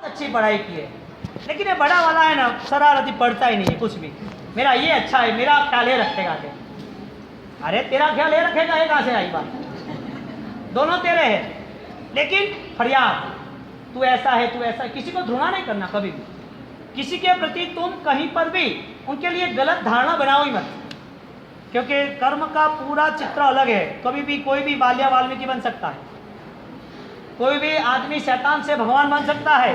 अच्छी पढ़ाई की है, लेकिन ये बड़ा वाला है ना शरारती, पढ़ता ही नहीं है कुछ भी। मेरा ये अच्छा है, मेरा ख्याल ये रखेगा के। अरे तेरा ख्याल ये रखेगा, ये कहाँ से आई बात? दोनों तेरे हैं, लेकिन फरियाद तू ऐसा है, तू ऐसा है। किसी को घृणा नहीं करना कभी भी। किसी के प्रति तुम कहीं पर भी उनके लिए गलत धारणा बनाओ ही मत, क्योंकि कर्म का पूरा चित्र अलग है। कभी भी कोई भी बाल्या वाल्मीकि बन सकता है, कोई भी आदमी शैतान से भगवान बन सकता है,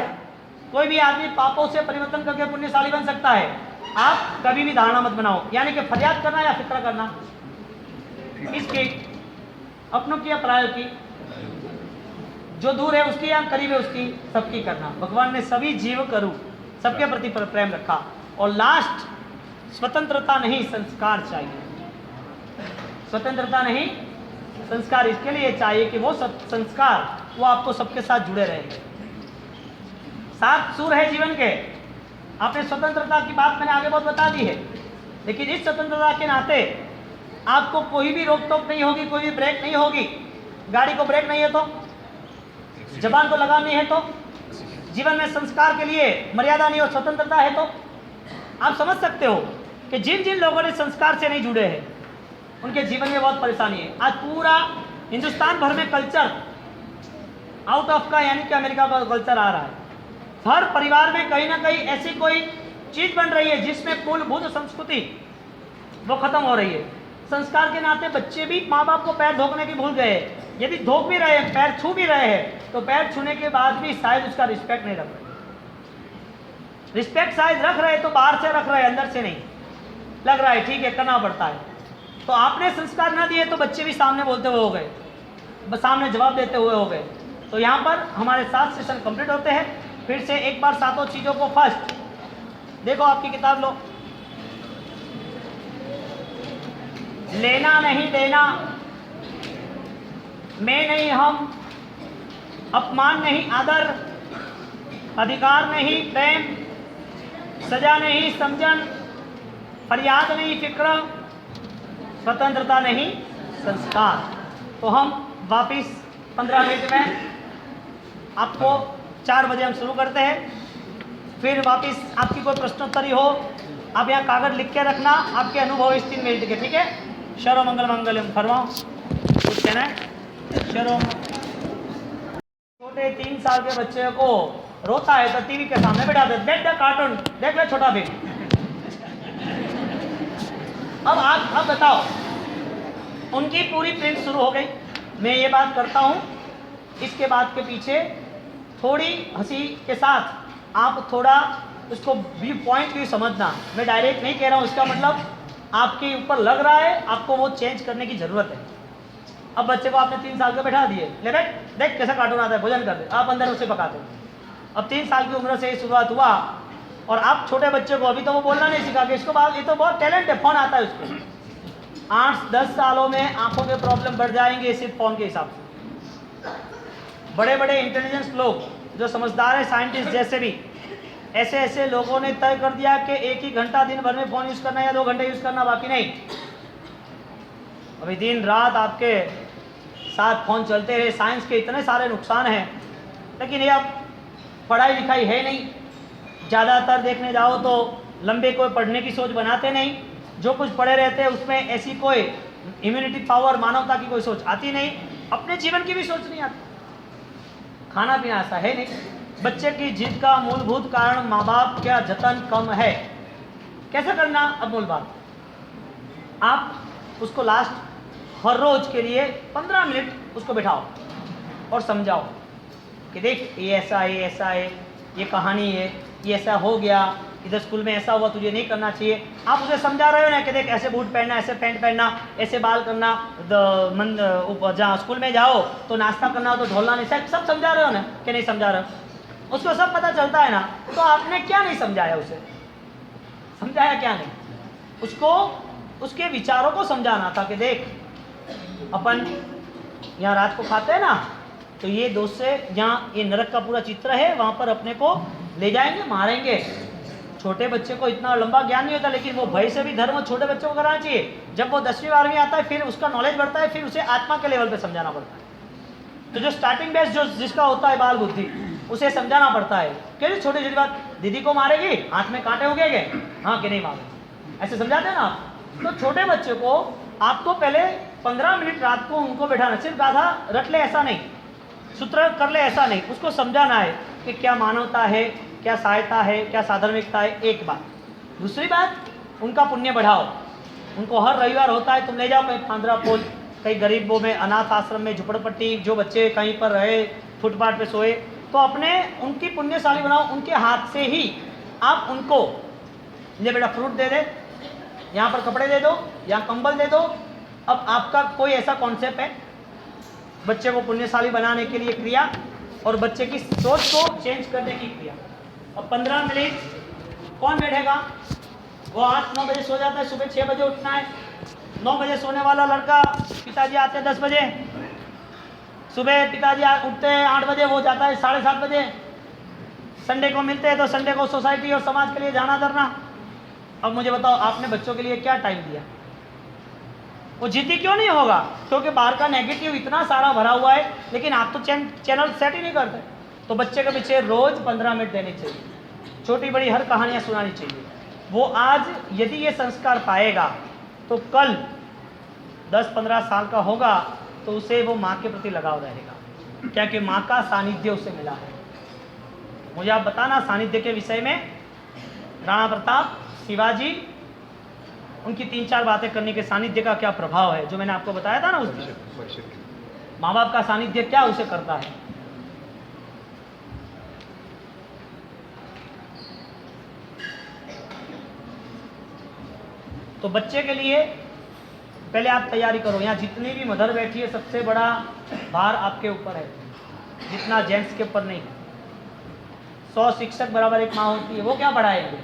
कोई भी आदमी पापों से परिवर्तन करके पुण्यशाली बन सकता है। आप कभी भी धारणा मत बनाओ, यानी कि फरियाद करना या फिक्र करना इसकी, अपनों की या परायों की, जो दूर है उसकी या करीब है उसकी, सबकी करना। भगवान ने सभी जीव करू सबके प्रति प्रेम रखा। और लास्ट, स्वतंत्रता नहीं संस्कार चाहिए। स्वतंत्रता नहीं संस्कार इसके लिए चाहिए कि वो सब संस्कार वो आपको सबके साथ जुड़े रहेंगे। 7 सूर है जीवन के। आपने स्वतंत्रता की बात मैंने आगे बहुत बता दी है, लेकिन इस स्वतंत्रता के नाते आपको कोई भी रोक टोक नहीं होगी, कोई भी ब्रेक नहीं होगी। गाड़ी को ब्रेक नहीं है तो, जबान को लगाम नहीं है तो, जीवन में संस्कार के लिए मर्यादा नहीं और स्वतंत्रता है तो, आप समझ सकते हो कि जिन जिन लोगों ने संस्कार से नहीं जुड़े हैं उनके जीवन में बहुत परेशानी है। आज पूरा हिंदुस्तान भर में कल्चर आउट ऑफ का, यानी कि अमेरिका का कल्चर आ रहा है। हर परिवार में कहीं ना कहीं ऐसी कोई चीज बन रही है जिसमें मूलभूत संस्कृति वो खत्म हो रही है। संस्कार के नाते बच्चे भी माँ बाप को पैर धोने की भूल गए। यदि धोक भी रहे हैं, पैर छू भी रहे हैं, तो पैर छूने के बाद भी शायद उसका रिस्पेक्ट नहीं रख रहे। रिस्पेक्ट शायद रख रहे तो बाहर से रख रहे, अंदर से नहीं। लग रहा है ठीक है, करना पड़ता है। तो आपने संस्कार ना दिए तो बच्चे भी सामने बोलते हुए हो गए, सामने जवाब देते हुए हो गए। तो यहाँ पर हमारे 7 सेशन कंप्लीट होते हैं। फिर से एक बार 7 चीज़ों को फर्स्ट देखो, आपकी किताब लो। लेना नहीं देना, मैं नहीं हम, अपमान नहीं आदर, अधिकार नहीं प्रेम, सजा नहीं समझन, फरियाद नहीं फिक्र, स्वतंत्रता नहीं संस्कार। तो हम वापिस 15 मिनट में आपको 4 बजे हम शुरू करते हैं। फिर वापिस आपकी कोई प्रश्नोत्तरी हो, आप यहाँ कागज लिख के रखना, आपके अनुभव इस 3 मिनट के, ठीक है। शरो मंगल मंगलम फरमाओ, कुछ कहना है? शरो। छोटे 3 साल के बच्चे को रोता है तो टीवी के सामने बैठा दे, देख द कार्टून, देख ले छोटा भीम। अब बताओ, उनकी पूरी प्रिंट शुरू हो गई। मैं ये बात करता हूँ, इसके बाद के पीछे थोड़ी हंसी के साथ आप थोड़ा उसको व्यू पॉइंट भी समझना। मैं डायरेक्ट नहीं कह रहा हूँ, इसका मतलब आपके ऊपर लग रहा है, आपको वो चेंज करने की ज़रूरत है। अब बच्चे को आपने 3 साल के बैठा दिए, ले बैठ, देख कैसा कार्टून आता है, भोजन कर दे, आप अंदर उसे पकाते। अब 3 साल की उम्र से शुरुआत हुआ और आप छोटे बच्चे को अभी तो वो बोलना नहीं सिखा के, इसको बाद ये तो बहुत टैलेंट है, फ़ोन आता है उसको। 8-10 सालों में आंखों के प्रॉब्लम बढ़ जाएंगे सिर्फ फ़ोन के हिसाब से। बड़े बड़े इंटेलिजेंस लोग जो समझदार हैं, साइंटिस्ट जैसे भी, ऐसे लोगों ने तय कर दिया कि 1 ही घंटा दिन भर में फ़ोन यूज़ करना या 2 घंटे यूज़ करना, बाकी नहीं। अभी दिन रात आपके साथ फ़ोन चलते रहे। साइंस के इतने सारे नुकसान हैं, लेकिन ये अब पढ़ाई लिखाई है नहीं। ज़्यादातर देखने जाओ तो लंबे कोई पढ़ने की सोच बनाते नहीं। जो कुछ पढ़े रहते हैं उसमें ऐसी कोई इम्यूनिटी पावर, मानवता की कोई सोच आती नहीं। अपने जीवन की भी सोच नहीं आती। खाना पीना ऐसा है नहीं। बच्चे की जिद का मूलभूत कारण माँ बाप का जतन कम है। कैसे करना? अब मूल बात, आप उसको लास्ट हर रोज के लिए 15 मिनट उसको बिठाओ और समझाओ कि देख ये ऐसा है, ये ऐसा है, ये कहानी है, ये ऐसा हो गया, इधर स्कूल में ऐसा हुआ, तुझे नहीं करना चाहिए। आप उसे समझा रहे हो ना कि देख ऐसे बूट पहनना, ऐसे पैंट पहनना, ऐसे बाल करना, जहाँ स्कूल में जाओ तो नाश्ता करना हो तो ढोलना नहीं, सब समझा रहे हो ना कि नहीं समझा रहे हो? उसको सब पता चलता है ना, तो आपने क्या नहीं समझाया उसे? समझाया क्या नहीं? उसको उसके विचारों को समझाना था कि देख अपन यहाँ रात को खाते हैं ना, तो ये दोस्त से जहाँ ये नरक का पूरा चित्र है वहाँ पर अपने को ले जाएंगे, मारेंगे। छोटे बच्चे को इतना लंबा ज्ञान नहीं होता, लेकिन वो भय से भी धर्म छोटे बच्चों को कराना चाहिए। जब वो 10वीं 12वीं आता है फिर उसका नॉलेज बढ़ता है, फिर उसे आत्मा के लेवल पे समझाना पड़ता है। तो जो स्टार्टिंग बेस जो जिसका होता है बाल बुद्धि, उसे समझाना पड़ता है। कैसे छोटी छोटी बात, दीदी को मारेगी, हाथ में कांटे उगेंगे, हाँ कि नहीं मारेगी, ऐसे समझाते हैं ना आप। तो छोटे बच्चे को आपको पहले 15 मिनट रात को उनको बैठाना, सिर्फ गाधा रट ले ऐसा नहीं, सूत्र कर ले ऐसा नहीं, उसको समझाना है कि क्या मानवता है, क्या सहायता है, क्या साधर्मिकता है, एक बात। दूसरी बात, उनका पुण्य बढ़ाओ। उनको हर रविवार होता है, तुम ले जाओ कहीं फांद्रा पुल, कहीं गरीबों में, अनाथ आश्रम में, झुपड़पट्टी, जो बच्चे कहीं पर रहे, फुटपाथ पे सोए, तो अपने उनकी पुण्यशाली बनाओ। उनके हाथ से ही आप उनको, ये बेटा फ्रूट दे दे, यहाँ पर कपड़े दे दो, यहाँ कंबल दे दो। अब आपका कोई ऐसा कॉन्सेप्ट है बच्चे को पुण्यशाली बनाने के लिए क्रिया, और बच्चे की सोच को चेंज करने की क्रिया। अब 15 मिनट कौन बैठेगा? वो 8-9 बजे सो जाता है, सुबह 6 बजे उठना है। 9 बजे सोने वाला लड़का, पिताजी आते हैं 10 बजे, सुबह पिताजी उठते हैं 8 बजे, वो जाता है 7:30 बजे। संडे को मिलते हैं तो संडे को सोसाइटी और समाज के लिए जाना करना। अब मुझे बताओ, आपने बच्चों के लिए क्या टाइम दिया? वो जीती क्यों नहीं होगा? क्योंकि बाहर का नेगेटिव इतना सारा भरा हुआ है, लेकिन आप तो चैनल सेट ही नहीं करते। तो बच्चे के पीछे रोज 15 मिनट देने चाहिए, छोटी बड़ी हर कहानियाँ सुनानी चाहिए। वो आज यदि ये संस्कार पाएगा तो कल 10-15 साल का होगा तो उसे वो माँ के प्रति लगाव रहेगा, क्या कि माँ का सानिध्य उसे मिला है। मुझे आप बताना सानिध्य के विषय में, राणा प्रताप, शिवाजी, उनकी 3-4 बातें करने के सानिध्य का क्या प्रभाव है, जो मैंने आपको बताया था ना उस दिन। माँ बाप का सानिध्य क्या उसे करता है। तो बच्चे के लिए पहले आप तैयारी करो। यहाँ जितनी भी मदर बैठी है, सबसे बड़ा भार आपके ऊपर है, जितना जेंट्स के ऊपर नहीं है। 100 शिक्षक बराबर एक माँ होती है, वो क्या पढ़ाएगी?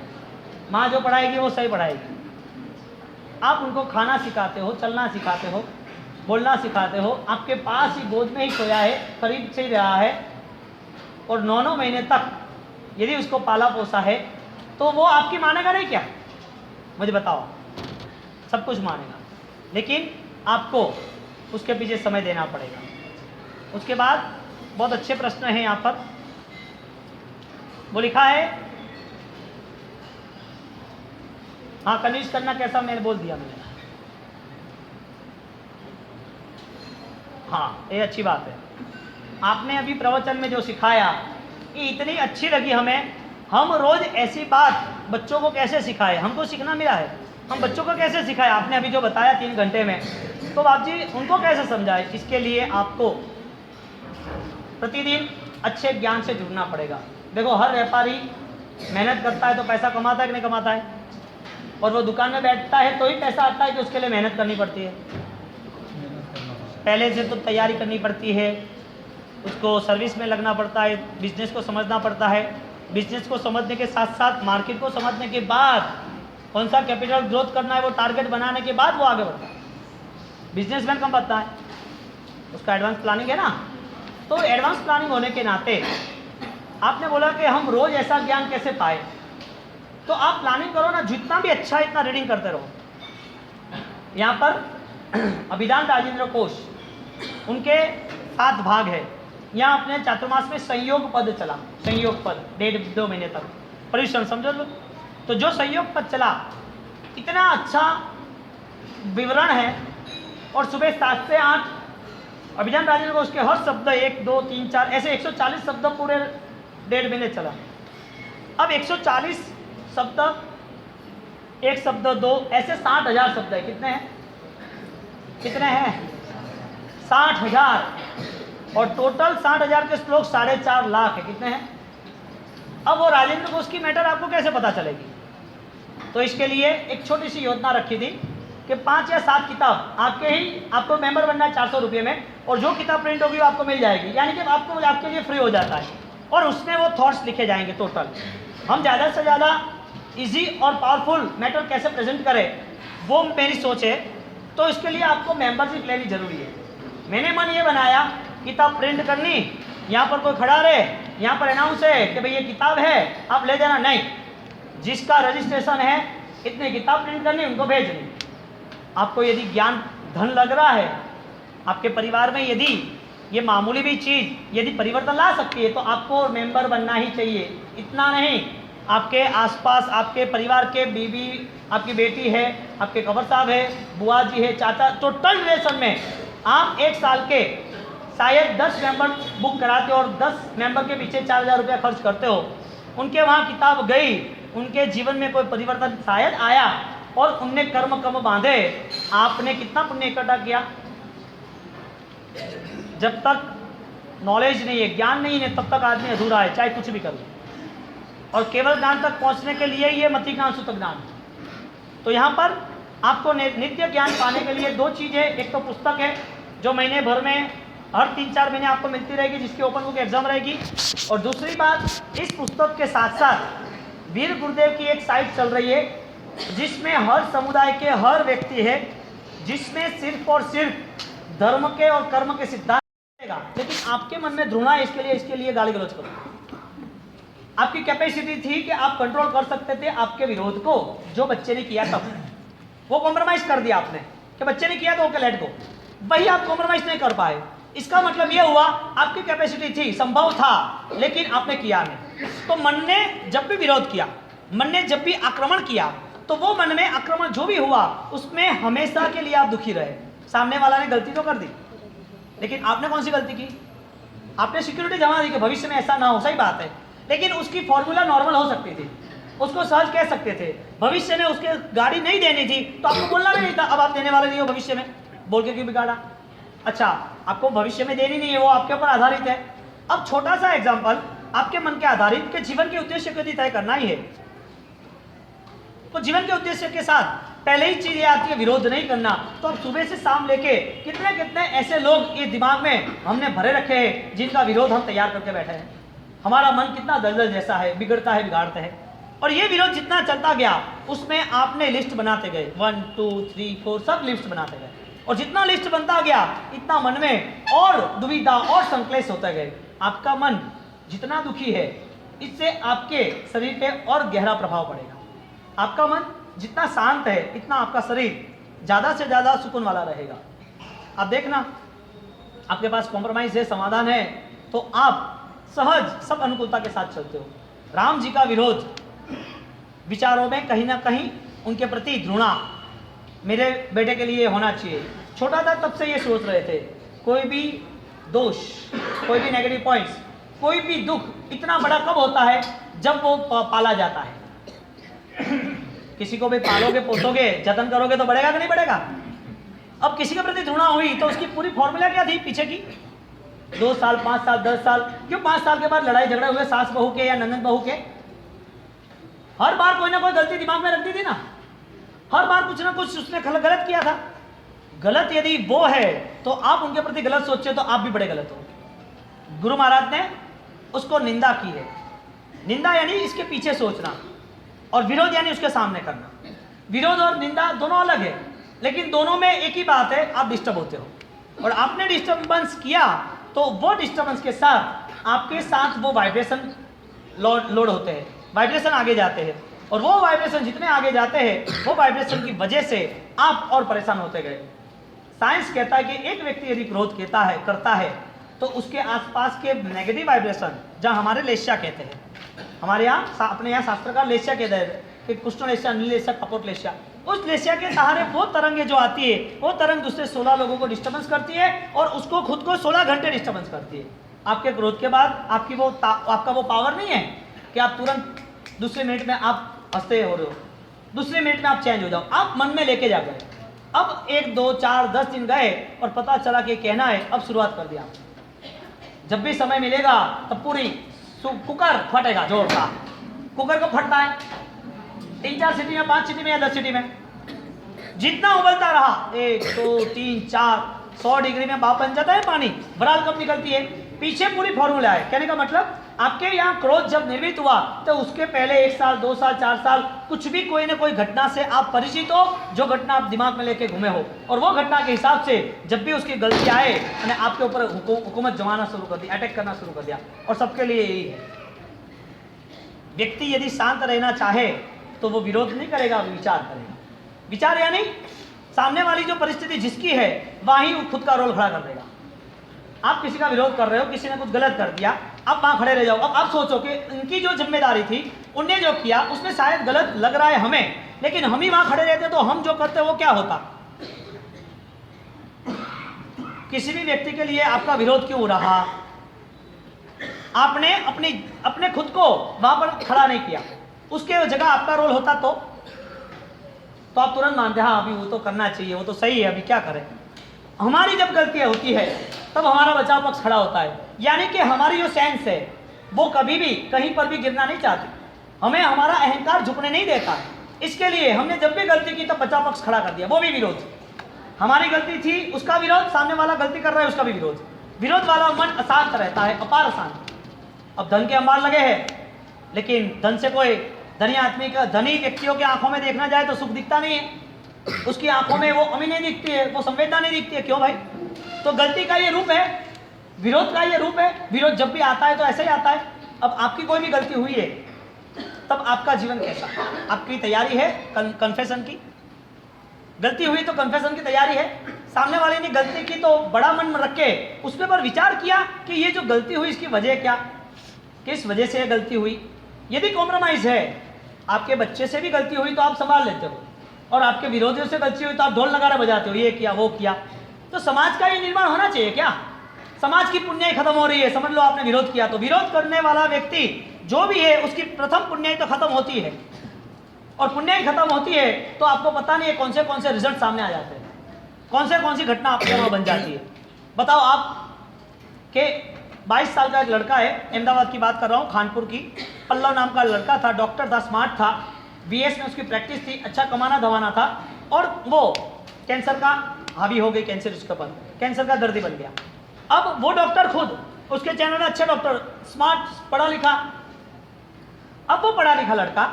माँ जो पढ़ाएगी वो सही पढ़ाएगी। आप उनको खाना सिखाते हो, चलना सिखाते हो, बोलना सिखाते हो, आपके पास ही गोद में ही सोया है, करीब से ही रहा है, और 9-9 महीने तक यदि उसको पाला पोसा है, तो वो आपकी मानेगा नहीं क्या? मुझे बताओ। सब कुछ मानेगा, लेकिन आपको उसके पीछे समय देना पड़ेगा। उसके बाद बहुत अच्छे प्रश्न हैं यहाँ पर। वो लिखा है, हाँ, कनिष्ठ करना कैसा, मैंने बोल दिया मैंने। हाँ, ये अच्छी बात है। आपने अभी प्रवचन में जो सिखाया ये इतनी अच्छी लगी हमें। हम रोज ऐसी बात बच्चों को कैसे सिखाए, हमको सीखना मिला है, हम बच्चों को कैसे सिखाए। आपने अभी जो बताया 3 घंटे में, तो बाप जी उनको कैसे समझाए, इसके लिए आपको प्रतिदिन अच्छे ज्ञान से जुड़ना पड़ेगा। देखो, हर व्यापारी मेहनत करता है तो पैसा कमाता है कि नहीं कमाता है? और वो दुकान में बैठता है तो ही पैसा आता है कि उसके लिए मेहनत करनी पड़ती है? पहले से तो तैयारी करनी पड़ती है, उसको सर्विस में लगना पड़ता है, बिजनेस को समझना पड़ता है। बिजनेस को समझने के साथ साथ मार्केट को समझने के बाद कौन सा कैपिटल ग्रोथ करना है वो टारगेट बनाने के बाद वो आगे बढ़ता है। बिजनेसमैन कम पता है, उसका एडवांस प्लानिंग है ना। तो एडवांस प्लानिंग होने के नाते आपने बोला कि हम रोज ऐसा ज्ञान कैसे पाए, तो आप प्लानिंग करो ना, जितना भी अच्छा इतना रीडिंग करते रहो। यहाँ पर अभिधान राजेंद्र कोश, उनके 7 भाग है। यहाँ अपने चातुर्मास में संयोग पद चला, संयोग पद 1.5-2 महीने तक परिश्रम समझो लो। तो जो संयोग पद चला, इतना अच्छा विवरण है, और सुबह 7 से 8 अभिधान राजेंद्र कोश के हर शब्द 1, 2, 3, 4 ऐसे 140 शब्द पूरे 1.5 महीने चला। अब 140 शब्द, एक शब्द 2, ऐसे 60,000 शब्द है। कितने हैं? कितने हैं? 60,000। और टोटल 60,000 के श्लोक 4.5 लाख है। कितने हैं? अब वो राजेंद्र कोश की मैटर आपको कैसे पता चलेगी? तो इसके लिए एक छोटी सी योजना रखी थी कि 5 या 7 किताब आपको मेंबर बनना है 400 रुपये में, और जो किताब प्रिंट होगी वो आपको मिल जाएगी, यानी कि आपको आपके लिए फ्री हो जाता है, और उसमें वो थॉट्स लिखे जाएंगे टोटल। हम ज़्यादा से ज़्यादा इजी और पावरफुल मैटर कैसे प्रेजेंट करें, वो मेरी सोच है। तो इसके लिए आपको मेंबरशिप लेनी जरूरी है। मैंने मन ये बनाया, किताब प्रिंट करनी, यहाँ पर कोई खड़ा रहे, यहाँ पर अनाउंस है कि भाई ये किताब है, आप ले जाना। नहीं, जिसका रजिस्ट्रेशन है इतनी किताब प्रिंट करनी, उनको भेजनी। आपको यदि ज्ञान धन लग रहा है, आपके परिवार में यदि ये मामूली भी चीज़ यदि परिवर्तन ला सकती है तो आपको मेंबर बनना ही चाहिए। इतना नहीं, आपके आसपास आपके परिवार के बीवी, आपकी बेटी है, आपके कबर साहब है, बुआ जी है, चाचा, टोटल रिलेशन में आप एक साल के शायद 10 मेंबर बुक कराते हो और 10 मेंबर के पीछे 4000 रुपया खर्च करते हो। उनके वहाँ किताब गई, उनके जीवन में कोई परिवर्तन शायद आया और उनने कर्म कम बांधे, आपने कितना पुण्य इकट्ठा किया? जब तक नॉलेज नहीं है, ज्ञान नहीं है, तब तक आदमी अधूरा है, चाहे कुछ भी कर ले। और केवल ज्ञान तक पहुंचने के लिए ये मति ज्ञान सूतक ज्ञान। तो यहाँ पर आपको नित्य ज्ञान पाने के लिए 2 चीज़ें, एक तो पुस्तक है जो महीने भर में हर 3-4 महीने आपको मिलती रहेगी, जिसकी ओपन बुक एग्जाम रहेगी। और दूसरी बात, इस पुस्तक के साथ साथ वीर गुरुदेव की एक साइट चल रही है जिसमें हर समुदाय के हर व्यक्ति है, जिसमें सिर्फ और सिर्फ धर्म के और कर्म के सिद्धांत रहेगा। लेकिन आपके मन में घृणा है इसके लिए गाली गलौज करो। आपकी कैपेसिटी थी कि आप कंट्रोल कर सकते थे आपके विरोध को, जो बच्चे ने किया तब वो कॉम्प्रोमाइज कर दिया आपने कि बच्चे ने किया तो ओके लेट गो, वही आप कॉम्प्रोमाइज नहीं कर पाए। इसका मतलब ये हुआ आपकी कैपेसिटी थी, संभव था, लेकिन आपने किया नहीं। तो मन ने जब भी विरोध किया, मन ने जब भी आक्रमण किया, तो वो मन में आक्रमण जो भी हुआ उसमें हमेशा के लिए आप दुखी रहे। सामने वाला ने गलती तो कर दी, लेकिन आपने कौन सी गलती की? आपने सिक्योरिटी जमा दी कि भविष्य में ऐसा ना हो, सही बात है, लेकिन उसकी फॉर्मूला नॉर्मल हो सकती थी, उसको सहज कह सकते थे। भविष्य में उसके गाड़ी नहीं देनी थी तो आपको बोलना भी नहीं था, अब आप देने वाले नहीं हो भविष्य में, बोल के क्यों बिगाड़ा? अच्छा, आपको भविष्य में देनी नहीं है, वो आपके ऊपर आधारित है। अब छोटा सा एग्जाम्पल, आपके मन के आधारित के जीवन के उद्देश्य को यदि तय करना ही है तो जीवन के उद्देश्य के साथ पहले ही चीज ये आती है विरोध नहीं करना। तो अब सुबह से शाम लेके कितने कितने ऐसे लोग ये दिमाग में हमने भरे रखे हैं जिनका विरोध हम तैयार करके बैठे हैं। हमारा मन कितना दलदल जैसा है, बिगड़ता है, बिगाड़ता है। और ये विरोध जितना चलता गया उसमें आपने लिस्ट बनाते गए, 1 2 3 4 सब लिस्ट बनाते गए, और जितना लिस्ट बनता गया इतना मन में और दुविधा और संक्लेश होते गए। आपका मन जितना दुखी है, इससे आपके शरीर पे और गहरा प्रभाव पड़ेगा। आपका मन जितना शांत है, इतना आपका शरीर ज़्यादा से ज़्यादा सुकून वाला रहेगा। आप देखना, आपके पास कॉम्प्रोमाइज़ है, समाधान है, तो आप सहज सब अनुकूलता के साथ चलते हो। राम जी का विरोध विचारों में कहीं ना कहीं उनके प्रति घृणा मेरे बेटे के लिए होना चाहिए। छोटा था तब से ये सोच रहे थे, कोई भी दोष, कोई भी नेगेटिव पॉइंट्स, कोई भी दुख इतना बड़ा कब होता है जब वो पाला जाता है। किसी को भी पालोगे, पोसोगे, जतन करोगे तो बढ़ेगा कि नहीं बढ़ेगा? अब किसी के प्रति घृणा हुई तो उसकी पूरी फॉर्मूला क्या थी पीछे की? 2 साल, 5 साल, 10 साल, क्यों 5 साल के बाद लड़ाई झगड़े हुए सास बहू के या ननद बहू के? हर बार कोई ना कोई गलती दिमाग में रखती थी ना, हर बार कुछ ना कुछ उसने गलत किया था। गलत यदि वो है तो आप उनके प्रति गलत सोचे तो आप भी बड़े गलत हो। गुरु महाराज ने उसको निंदा की है। निंदा यानी इसके पीछे सोचना, और विरोध यानी उसके सामने करना। विरोध और निंदा दोनों अलग है, लेकिन दोनों में एक ही बात है, आप डिस्टर्ब होते हो। और आपने डिस्टर्बेंस किया तो वो डिस्टर्बेंस के साथ आपके साथ वो वाइब्रेशन लोड होते हैं, वाइब्रेशन आगे जाते हैं, और वो वाइब्रेशन जितने आगे जाते हैं वो वाइब्रेशन की वजह से आप और परेशान होते गए। साइंस कहता है कि एक व्यक्ति यदि क्रोध करता है तो उसके आसपास के नेगेटिव वाइब्रेशन, जहाँ हमारे लेस्या कहते हैं, हमारे यहाँ अपने यहाँ शास्त्रकार लेस्या कहते हैं कि कुष्ठ लेस्या, नील लेस्या, कपोट लेस्या, उस लेस्या के सहारे वो तरंगे जो आती है, वो तरंग दूसरे 16 लोगों को डिस्टर्बेंस करती है और उसको खुद को 16 घंटे डिस्टर्बेंस करती है। आपके क्रोध के बाद आपका वो पावर नहीं है कि आप तुरंत दूसरे मिनट में आप हंसते हो रहे हो, दूसरे मिनट में आप चेंज हो जाओ। आप मन में लेके जा गए। अब 1 2 4 10 दिन गए और पता चला कि कहना है, अब शुरुआत कर दिया। जब भी समय मिलेगा तब पूरी कुकर फटेगा, जोर का कुकर को फटता है 3-4 सीटी में, 5 सीटी में या 10 सीटी में। जितना उबलता रहा 1 2 3 4 100 डिग्री में भाप बन जाता है पानी। बराल कब निकलती है? पीछे पूरी फॉर्मूला है। कहने का मतलब आपके यहाँ क्रोध जब निर्मित हुआ तो उसके पहले 1 साल 2 साल 4 साल कुछ भी कोई ना कोई घटना से आप परिचित हो, जो घटना आप दिमाग में लेके घूमे हो, और वो घटना के हिसाब से जब भी उसकी गलती आए मैंने आपके ऊपर हुकूमत जमाना शुरू कर दी, अटैक करना शुरू कर दिया। और सबके लिए यही है, व्यक्ति यदि शांत रहना चाहे तो वो विरोध नहीं करेगा, वो विचार करेगा। विचार यानी सामने वाली जो परिस्थिति जिसकी है वहीं खुद का रोल खड़ा कर देगा। आप किसी का विरोध कर रहे हो, किसी ने कुछ गलत कर दिया, आप वहां खड़े रह जाओ। अब आप सोचो कि इनकी जो जिम्मेदारी थी, उनने जो किया उसमें शायद गलत लग रहा है हमें, लेकिन हम ही वहां खड़े रहते तो हम जो करते वो क्या होता? किसी भी व्यक्ति के लिए आपका विरोध क्यों हो रहा? आपने अपने खुद को वहां पर खड़ा नहीं किया, उसके जगह आपका रोल होता तो आप तुरंत मानते हाँ अभी वो तो करना चाहिए, वो तो सही है, अभी क्या करें। हमारी जब गलतियां होती है तब हमारा बचाव पक्ष खड़ा होता है, यानी कि हमारी जो सेंस है वो कभी भी कहीं पर भी गिरना नहीं चाहती, हमें हमारा अहंकार झुकने नहीं देता। इसके लिए हमने जब भी गलती की तब बचाव पक्ष खड़ा कर दिया, वो भी विरोध। हमारी गलती थी उसका विरोध, सामने वाला गलती कर रहा है उसका भी विरोध। विरोध वाला मन अशांत रहता है, अपार अशांत। अब धन के अंबार लगे हैं, लेकिन धन से कोई धनी व्यक्तियों की आंखों में देखना जाए तो सुख दिखता नहीं है, उसकी आंखों में वो अमी नहीं दिखती है, वो संवेदना नहीं दिखती है। क्यों भाई? तो गलती का ये रूप है, विरोध का ये रूप है। विरोध जब भी आता है तो ऐसे ही आता है। अब आपकी कोई भी गलती हुई है तब आपका जीवन कैसा? आपकी तैयारी है कन्फेशन की? गलती हुई तो कन्फेशन की तैयारी है। सामने वाले ने गलती की तो बड़ा मन में रख के उस पर विचार किया कि ये जो गलती हुई इसकी वजह क्या, किस वजह से गलती हुई। यदि कॉम्प्रोमाइज है, आपके बच्चे से भी गलती हुई तो आप संभाल लेते हो, और आपके विरोधियों से गलती हुई तो आप ढोल नगारा बजाते हो, ये किया वो किया। तो समाज का ये निर्माण होना चाहिए क्या? समाज की पुण्याई खत्म हो रही है, समझ लो आपने विरोध किया तो विरोध करने वाला व्यक्ति जो भी है उसकी प्रथम पुण्याई तो खत्म होती है, और पुण्याई खत्म होती है तो आपको पता नहीं है कौन से रिजल्ट सामने आ जाते हैं, कौन सी घटना आपके वहां बन जाती है। बताओ आप के 22 साल का एक लड़का है, अहमदाबाद की बात कर रहा हूँ, खानपुर की, पल्लव नाम का लड़का था, डॉक्टर था, स्मार्ट था, बीएस में उसकी प्रैक्टिस थी, अच्छा कमाना धमाना था, और वो कैंसर का हावी हो गई, कैंसर उसके ऊपर, कैंसर का दर्दी बन गया। अब वो डॉक्टर खुद, उसके चैनल में अच्छे डॉक्टर, स्मार्ट, पढ़ा लिखा। अब वो पढ़ा लिखा लड़का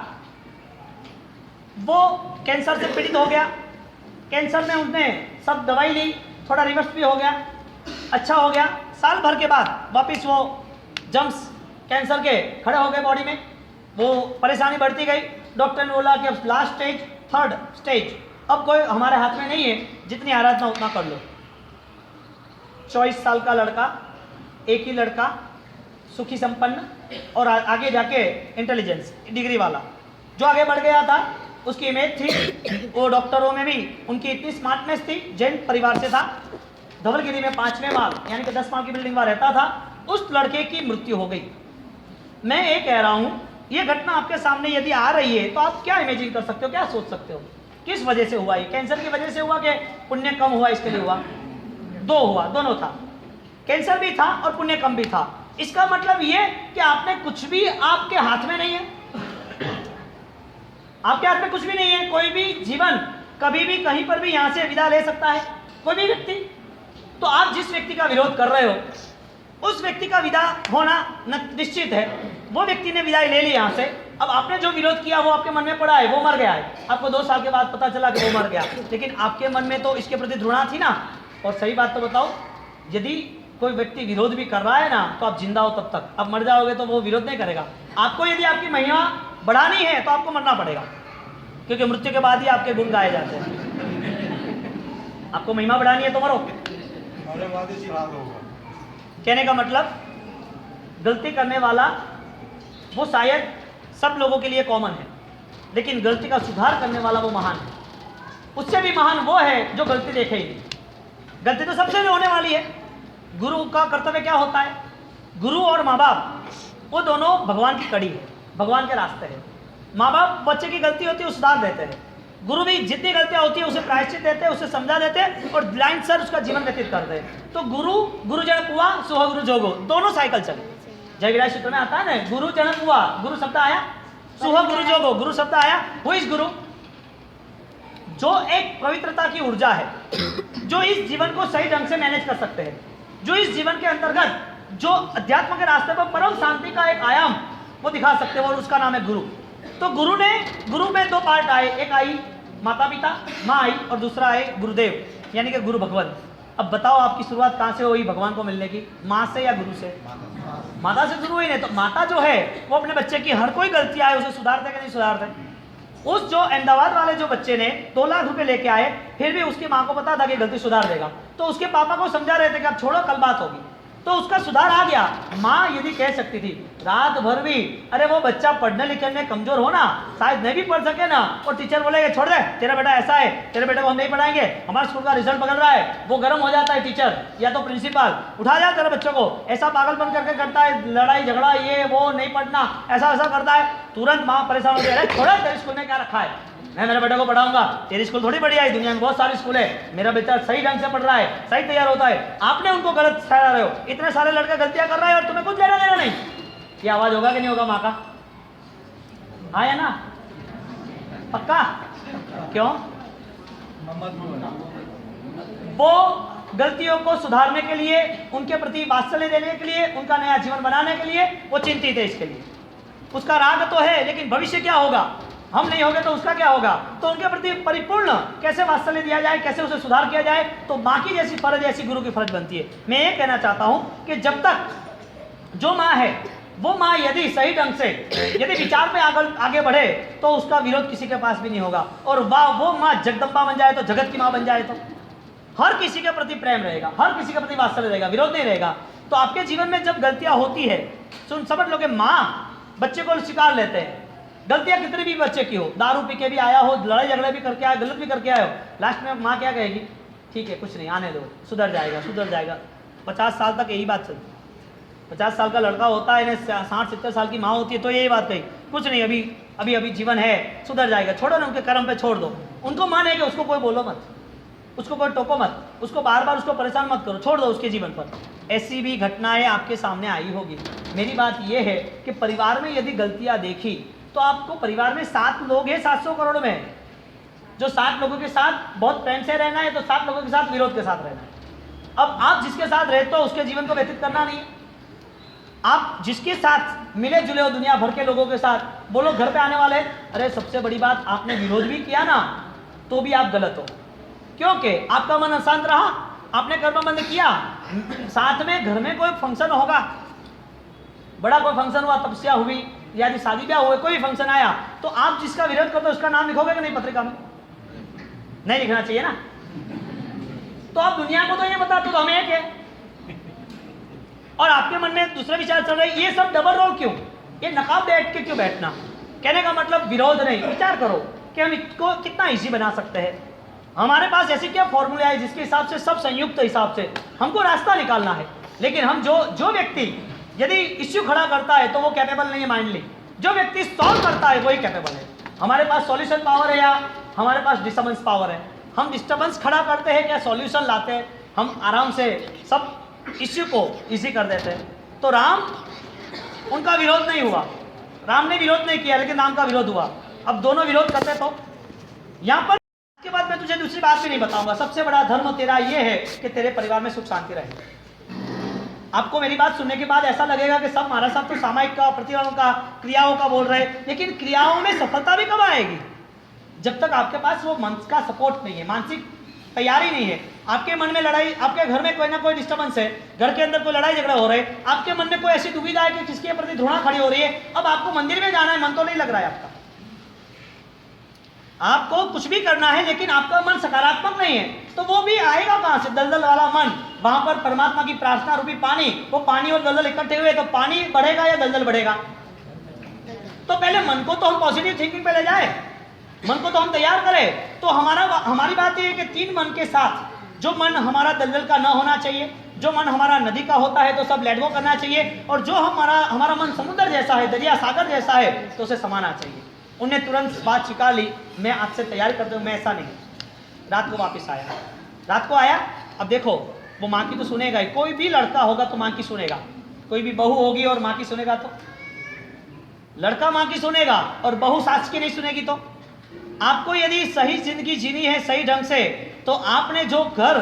वो कैंसर से पीड़ित हो गया। कैंसर में उसने सब दवाई ली, थोड़ा रिवर्स भी हो गया, अच्छा हो गया। साल भर के बाद वापस वो जम्स कैंसर के खड़े हो गए बॉडी में, वो परेशानी बढ़ती गई। डॉक्टर ने बोला कि अब लास्ट स्टेज, थर्ड स्टेज, अब कोई हमारे हाथ में नहीं है, जितनी आराधना उतना कर लो। 24 साल का लड़का, एक ही लड़का, सुखी संपन्न, और आगे जाके इंटेलिजेंस डिग्री वाला, जो आगे बढ़ गया था, उसकी इमेज थी, वो डॉक्टरों में भी उनकी इतनी स्मार्टनेस थी, जैन परिवार से था, धवलगिरी में 5वें माल यानी कि 10 माल की बिल्डिंग में रहता था। उस लड़के की मृत्यु हो गई। मैं ये कह रहा हूँ, ये घटना आपके सामने यदि आ रही है तो आप क्या इमेजिन कर सकते हो, क्या सोच सकते हो, किस वजह से हुआ? ये कैंसर की वजह से हुआ कि पुण्य कम हुआ इसके लिए हुआ? दो हुआ, दोनों था, कैंसर भी था और पुण्य कम भी था। इसका मतलब ये कि आपने कुछ भी, आपके हाथ में नहीं है, आपके हाथ में कुछ भी नहीं है। कोई भी जीवन कभी भी कहीं पर भी यहां से विदा ले सकता है, कोई भी व्यक्ति। तो आप जिस व्यक्ति का विरोध कर रहे हो उस व्यक्ति का विदा होना निश्चित है। वो व्यक्ति ने विदाई ले ली यहां से। अब आपने जो विरोध किया वो आपके मन में पड़ा है, वो मर गया है। आपको 2 साल के बाद पता चला कि वो मर गया, लेकिन आपके मन में तो इसके प्रति घृणा थी ना। और सही बात तो बताओ, यदि कोई व्यक्ति विरोध भी कर रहा है ना तो आप जिंदा हो तब तक, अब मर जाओगे तो वो विरोध नहीं करेगा। आपको यदि आपकी महिमा बढ़ानी है तो आपको मरना पड़ेगा, क्योंकि मृत्यु के बाद ही आपके गुण गाए जाते हैं। आपको महिमा बढ़ानी है तो मरो। कहने का मतलब, गलती करने वाला वो शायद सब लोगों के लिए कॉमन है, लेकिन गलती का सुधार करने वाला वो महान है। उससे भी महान वो है जो गलती देखे ही नहीं। गलती तो सबसे भी होने वाली है। गुरु का कर्तव्य क्या होता है? गुरु और माँ बाप वो दोनों भगवान की कड़ी है, भगवान के रास्ते है। माँ बाप बच्चे की गलती होती है उसे सुधार देते हैं, गुरु भी जितनी गलतियां होती है उसे प्रायश्चित देते हैं, उसे समझा देते हैं और ब्लाइंड सर उसका जीवन व्यतीत करते हैं। तो गुरुजन पुआ सुह गुरु जोगो, दोनों साइकिल चले। जय विराज सूत्र में आता है ना, गुरु जन पुआ, गुरु शब्द आया, सुह गुरु जोगो, गुरु शब्द आया। हु इज गुरु? जो एक पवित्रता की ऊर्जा है, जो इस जीवन को सही ढंग से मैनेज कर सकते हैं, जो इस जीवन के अंतर्गत जो अध्यात्म के रास्ते पर परम शांति का एक आयाम वो दिखा सकते हैं, और उसका नाम है गुरु। तो गुरु में 2 पार्ट आए, एक आई माता पिता, माँ आई, और दूसरा है गुरुदेव यानी कि गुरु भगवान। अब बताओ आपकी शुरुआत कहाँ से हुई भगवान को मिलने की? माँ से या गुरु से? माता से शुरू हुई। नहीं तो माता जो है वो अपने बच्चे की हर कोई गलती आए उसे सुधारते कि नहीं सुधारते? उस जो अहमदाबाद वाले जो बच्चे ने 2 लाख रुपए लेके आए, फिर भी उसकी माँ को पता था कि गलती सुधार देगा, तो उसके पापा को समझा रहे थे कि अब छोड़ो, कल बात होगी। तो उसका सुधार आ गया। माँ यदि कह सकती थी रात भर भी, अरे वो बच्चा पढ़ने लिखने में कमजोर हो ना, शायद नहीं भी पढ़ सके ना, और टीचर बोलेगे छोड़ दे, तेरा बेटा ऐसा है, तेरे बेटे को हम नहीं पढ़ाएंगे, हमारे स्कूल का रिजल्ट बदल रहा है, वो गर्म हो जाता है टीचर या तो प्रिंसिपल, उठा जाए तेरे बच्चों को, ऐसा पागलपन करके करता है, लड़ाई झगड़ा ये वो नहीं पढ़ना, ऐसा वैसा करता है, तुरंत माँ परेशान हो गई, अरे छोड़ा, तेरे स्कूल में क्या रखा है, मैं मेरे बेटे को पढ़ाऊंगा, तेरी स्कूल थोड़ी बढ़िया है, दुनिया में बहुत सारी स्कूल है, मेरा बेटा सही ढंग से पढ़ रहा है, सही तैयार होता है, आपने उनको गलत ठहरा रहे हो, इतने सारे लड़के गलतियां कर रहे हैं और तुम्हें कुछ लेना देना नहीं। ये आवाज होगा कि नहीं होगा माँ का? हाँ या ना? पक्का? क्यों? वो गलतियों को सुधारने के लिए, उनके प्रति वात्सल्य देने के लिए, उनका नया जीवन बनाने के लिए वो चिंतित है। इसके लिए उसका राग तो है, लेकिन भविष्य क्या होगा, हम नहीं होंगे तो उसका क्या होगा, तो उनके प्रति परिपूर्ण कैसे वात्सल्य दिया जाए, कैसे उसे सुधार किया जाए, तो माँ की जैसी फर्ज, ऐसी गुरु की फर्ज बनती है। मैं ये कहना चाहता हूँ कि जब तक जो माँ है वो माँ यदि सही ढंग से, यदि विचार में आगे बढ़े तो उसका विरोध किसी के पास भी नहीं होगा, और वो माँ जगदम्बा बन जाए तो, जगत की माँ बन जाए तो हर किसी के प्रति प्रेम रहेगा, हर किसी के प्रति वात्सल्य रहेगा, विरोध नहीं रहेगा। तो आपके जीवन में जब गलतियां होती है, समझ लो कि माँ बच्चे को स्वीकार लेते हैं, गलतियां कितनी भी बच्चे की हो, दारू पी के भी आया हो, लड़ाई झगड़े भी करके आया, गलत भी करके आया हो, लास्ट में माँ क्या कहेगी, ठीक है कुछ नहीं, आने दो, सुधर जाएगा सुधर जाएगा। 50 साल तक यही बात चलती, 50 साल का लड़का होता है, 60-70 साल की माँ होती है, तो यही बात कही, कुछ नहीं, अभी जीवन है, सुधर जाएगा, छोड़ो ना, उनके कर्म पे छोड़ दो। उनको माने कि उसको कोई बोलो मत, उसको कोई टोको मत, उसको बार बार उसको परेशान मत करो, छोड़ दो उसके जीवन पर। ऐसी भी घटनाएं आपके सामने आई होगी। मेरी बात यह है कि परिवार में यदि गलतियां देखी तो आपको, परिवार में 7 लोग हैं 700 करोड़ में, जो 7 लोगों के साथ बहुत प्रेम से रहना है, तो 7 लोगों के साथ विरोध के साथ रहना है। अब आप जिसके साथ रहते हो उसके जीवन को व्यतीत करना नहीं है, आप जिसके साथ मिले जुले हो दुनिया भर के लोगों के साथ, वो लोग घर पे आने वाले, अरे सबसे बड़ी बात, आपने विरोध भी किया ना तो भी आप गलत हो, क्योंकि आपका मन अशांत रहा, आपने कर्म बंद किया। साथ में घर में कोई फंक्शन होगा, बड़ा कोई फंक्शन हुआ, तपस्या हुई, या शादी ब्याह हुए, कोई फंक्शन आया, तो आप जिसका विरोध करते हो उसका नाम लिखोगे कि नहीं पत्रिका में? नहीं लिखना चाहिए ना। तो आप दुनिया को तो ये बताते हो तो हमें एक है, और आपके मन में दूसरे विचार चल रहे, ये सब डबल रोल क्यों, ये नकाब बैठ के क्यों बैठना? कहने का मतलब विरोध नहीं, विचार करो कि हम इसको कितना इजी बना सकते हैं। हमारे पास ऐसी क्या फॉर्मूला है जिसके हिसाब से सब संयुक्त हिसाब से हमको रास्ता निकालना है। लेकिन हम जो व्यक्ति यदि इश्यू खड़ा करता है तो वो कैपेबल नहीं है माइंडली, जो व्यक्ति सॉल्व करता है वही कैपेबल है। हमारे पास सॉल्यूशन पावर है या हमारे पास डिस्टर्बेंस पावर है? हम डिस्टर्बेंस खड़ा करते हैं क्या सॉल्यूशन लाते हैं? हम आराम से सब इश्यू को इजी कर देते हैं। तो राम, उनका विरोध नहीं हुआ, राम ने विरोध नहीं किया, लेकिन राम का विरोध हुआ। अब दोनों विरोध करते तो यहाँ पर, के बाद मैं तुझे दूसरी बात भी नहीं बताऊंगा। सबसे बड़ा धर्म तेरा ये है कि तेरे परिवार में सुख शांति रहे। आपको मेरी बात सुनने के बाद ऐसा लगेगा कि सब महाराज साहब तो सामायिक का, प्रतिवादों का, क्रियाओं का बोल रहे हैं, लेकिन क्रियाओं में सफलता भी कब आएगी? जब तक आपके पास वो मन का सपोर्ट नहीं है, मानसिक तैयारी नहीं है। आपके मन में लड़ाई, आपके घर में कोई ना कोई डिस्टर्बेंस है, घर के अंदर कोई लड़ाई झगड़ा हो रहे, आपके मन में कोई ऐसी दुविधा है कि किसके प्रति घृणा खड़ी हो रही है। अब आपको मंदिर में जाना है, मन तो नहीं लग रहा है आपका, आपको कुछ भी करना है, लेकिन आपका मन सकारात्मक नहीं है, तो वो भी आएगा कहां से? दलदल वाला मन। वहां पर परमात्मा की प्रार्थना रूपी पानी, वो पानी और दलदल इकट्ठे हुए तो पानी बढ़ेगा या दलदल बढ़ेगा? तो पहले मन को तो हम पॉजिटिव थिंकिंग पे ले जाए, मन को तो हम तैयार करें। तो हमारी बात यह है कि 3 मन के साथ, जो मन हमारा दलदल का न होना चाहिए, जो मन हमारा नदी का होता है तो सब लेट गो करना चाहिए, और जो हमारा मन समुद्र जैसा है, दरिया सागर जैसा है, तो उसे समाना चाहिए। उन्हें तुरंत बात स्वीकार ली, मैं आपसे तैयारी करता हूँ, मैं ऐसा नहीं। रात को वापस आया, रात को आया। अब देखो, वो माँ की तो सुनेगा ही, कोई भी लड़का होगा तो माँ की सुनेगा, कोई भी बहू होगी और माँ की सुनेगा, तो लड़का माँ की सुनेगा और बहू सास की नहीं सुनेगी। तो आपको यदि सही जिंदगी जीनी है सही ढंग से, तो आपने जो घर,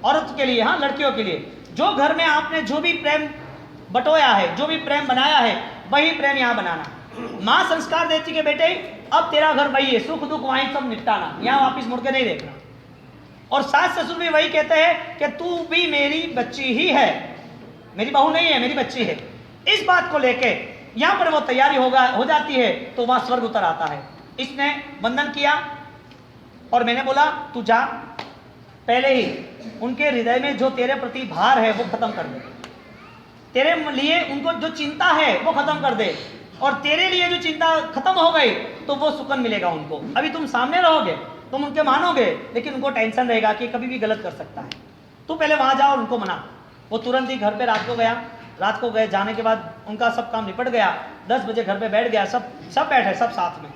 औरत के लिए, हाँ लड़कियों के लिए, जो घर में आपने जो भी प्रेम बटोया है, जो भी प्रेम बनाया है, वही प्रेम यहाँ बनाना। माँ संस्कार देती कि बेटे अब तेरा घर वही है, सुख दुख वहीं सब निपटाना, यहाँ वापिस मुड़ के नहीं देखना। और सास ससुर भी वही कहते हैं कि तू भी मेरी बच्ची ही है, मेरी बहू नहीं है, मेरी बच्ची है। इस बात को लेके यहाँ पर वो तैयारी हो जाती है, तो वहां स्वर्ग उतर आता है। इसने बंधन किया और मैंने बोला तू जा, पहले ही उनके हृदय में जो तेरे प्रति भार है वो खत्म कर दे। तेरे लिए उनको जो चिंता है वो खत्म कर दे, और तेरे लिए जो चिंता खत्म हो गई तो वो सुकून मिलेगा उनको। अभी तुम सामने रहोगे, तुम उनके मानोगे, लेकिन उनको टेंशन रहेगा कि कभी भी गलत कर सकता है। तू पहले वहां जा और उनको मना। वो तुरंत ही घर पे रात को गया। रात को गए, जाने के बाद उनका सब काम निपट गया। 10 बजे घर पे बैठ गया, सब बैठे, सब साथ में।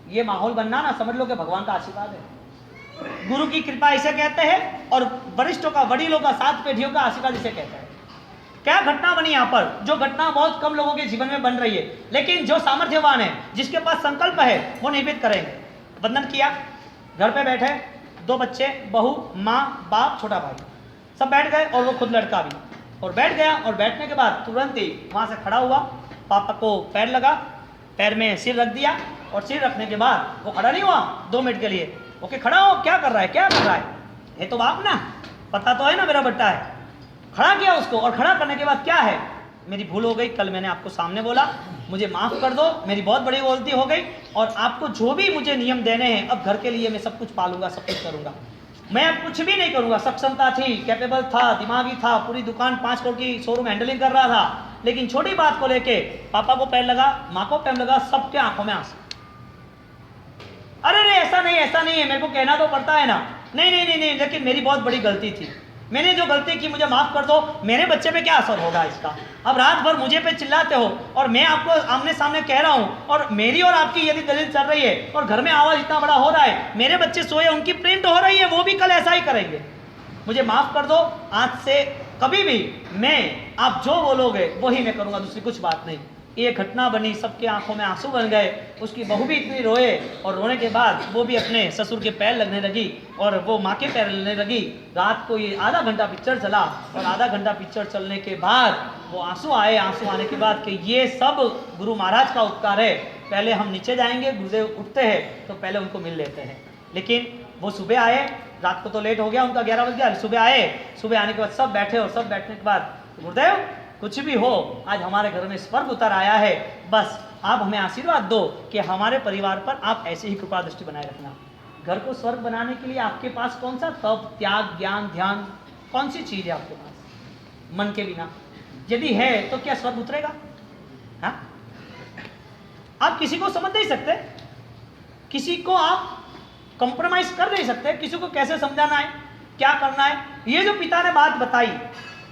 ये माहौल बनना ना, समझ लो कि भगवान का आशीर्वाद है, गुरु की कृपा इसे कहते हैं, और वरिष्ठों का, वडीलों का, 7 पीढ़ियों का आशीर्वाद इसे कहते हैं। क्या घटना बनी यहाँ पर, जो घटना बहुत कम लोगों के जीवन में बन रही है, लेकिन जो सामर्थ्यवान है, जिसके पास संकल्प है, वो निवेद करेंगे। वंदन किया, घर पे बैठे, 2 बच्चे, बहू, माँ, बाप, छोटा भाई, सब बैठ गए, और वो खुद लड़का भी, और बैठ गया। और बैठने के बाद तुरंत ही वहाँ से खड़ा हुआ, पापा को पैर लगा, पैर में सिर रख दिया, और सिर रखने के बाद वो खड़ा नहीं हुआ 2 मिनट के लिए। ओके, खड़ा हो, क्या कर रहा है, क्या कर रहा है, ये तो बाप ना, पता तो है ना मेरा बेटा है। खड़ा किया उसको, और खड़ा करने के बाद क्या है, मेरी भूल हो गई, कल मैंने आपको सामने बोला, मुझे माफ़ कर दो, मेरी बहुत बड़ी गलती हो गई, और आपको जो भी मुझे नियम देने हैं, अब घर के लिए मैं सब कुछ पालूंगा, सब कुछ करूंगा। मैं अब कुछ भी नहीं करूंगा। सक्षमता थी, कैपेबल था, दिमागी था, पूरी दुकान 5 करोड़ की शोरूम हैंडलिंग कर रहा था, लेकिन छोटी बात को लेके पापा को पैर लगा, माँ को पैर लगा, सबके आंखों में आंसू। अरे नहीं, ऐसा नहीं, ऐसा नहीं है, मेरे को कहना तो पड़ता है ना, नहीं नहीं नहीं नहीं, लेकिन मेरी बहुत बड़ी गलती थी, मैंने जो गलती की मुझे माफ़ कर दो। मेरे बच्चे पे क्या असर होगा इसका, अब रात भर मुझे पे चिल्लाते हो, और मैं आपको आमने सामने कह रहा हूँ, और मेरी और आपकी यदि दलील चल रही है, और घर में आवाज़ इतना बड़ा हो रहा है, मेरे बच्चे सोए, उनकी प्रिंट हो रही है, वो भी कल ऐसा ही करेंगे, मुझे माफ़ कर दो। आज से कभी भी मैं, आप जो बोलोगे वही मैं करूँगा, दूसरी कुछ बात नहीं। ये घटना बनी, सबके आंखों में आंसू बन गए, उसकी बहू भी इतनी रोए, और रोने के बाद वो भी अपने ससुर के पैर लगने लगी, और वो माँ के पैर लगने लगी। रात को ये आधा घंटा पिक्चर चला, और आधा घंटा पिक्चर चलने के बाद वो आंसू आए। आंसू आने के बाद कि ये सब गुरु महाराज का उपकार है, पहले हम नीचे जाएंगे, गुरुदेव उठते हैं तो पहले उनको मिल लेते हैं। लेकिन वो सुबह आए, रात को तो लेट हो गया, उनका 11 बज गया, सुबह आए, सुबह आने के बाद सब बैठे, और सब बैठने के बाद, गुरुदेव कुछ भी हो, आज हमारे घर में स्वर्ग उतर आया है, बस आप हमें आशीर्वाद दो कि हमारे परिवार पर आप ऐसे ही कृपा दृष्टि बनाए रखना। घर को स्वर्ग बनाने के लिए आपके पास कौन सा तप, त्याग, ज्ञान, ध्यान, कौन सी चीज़ है आपके पास मन के बिना? यदि है तो क्या स्वर्ग उतरेगा? हाँ, आप किसी को समझ नहीं सकते, किसी को आप कॉम्प्रोमाइज कर नहीं सकते, किसी को कैसे समझाना है, क्या करना है। ये जो पिता ने बात बताई,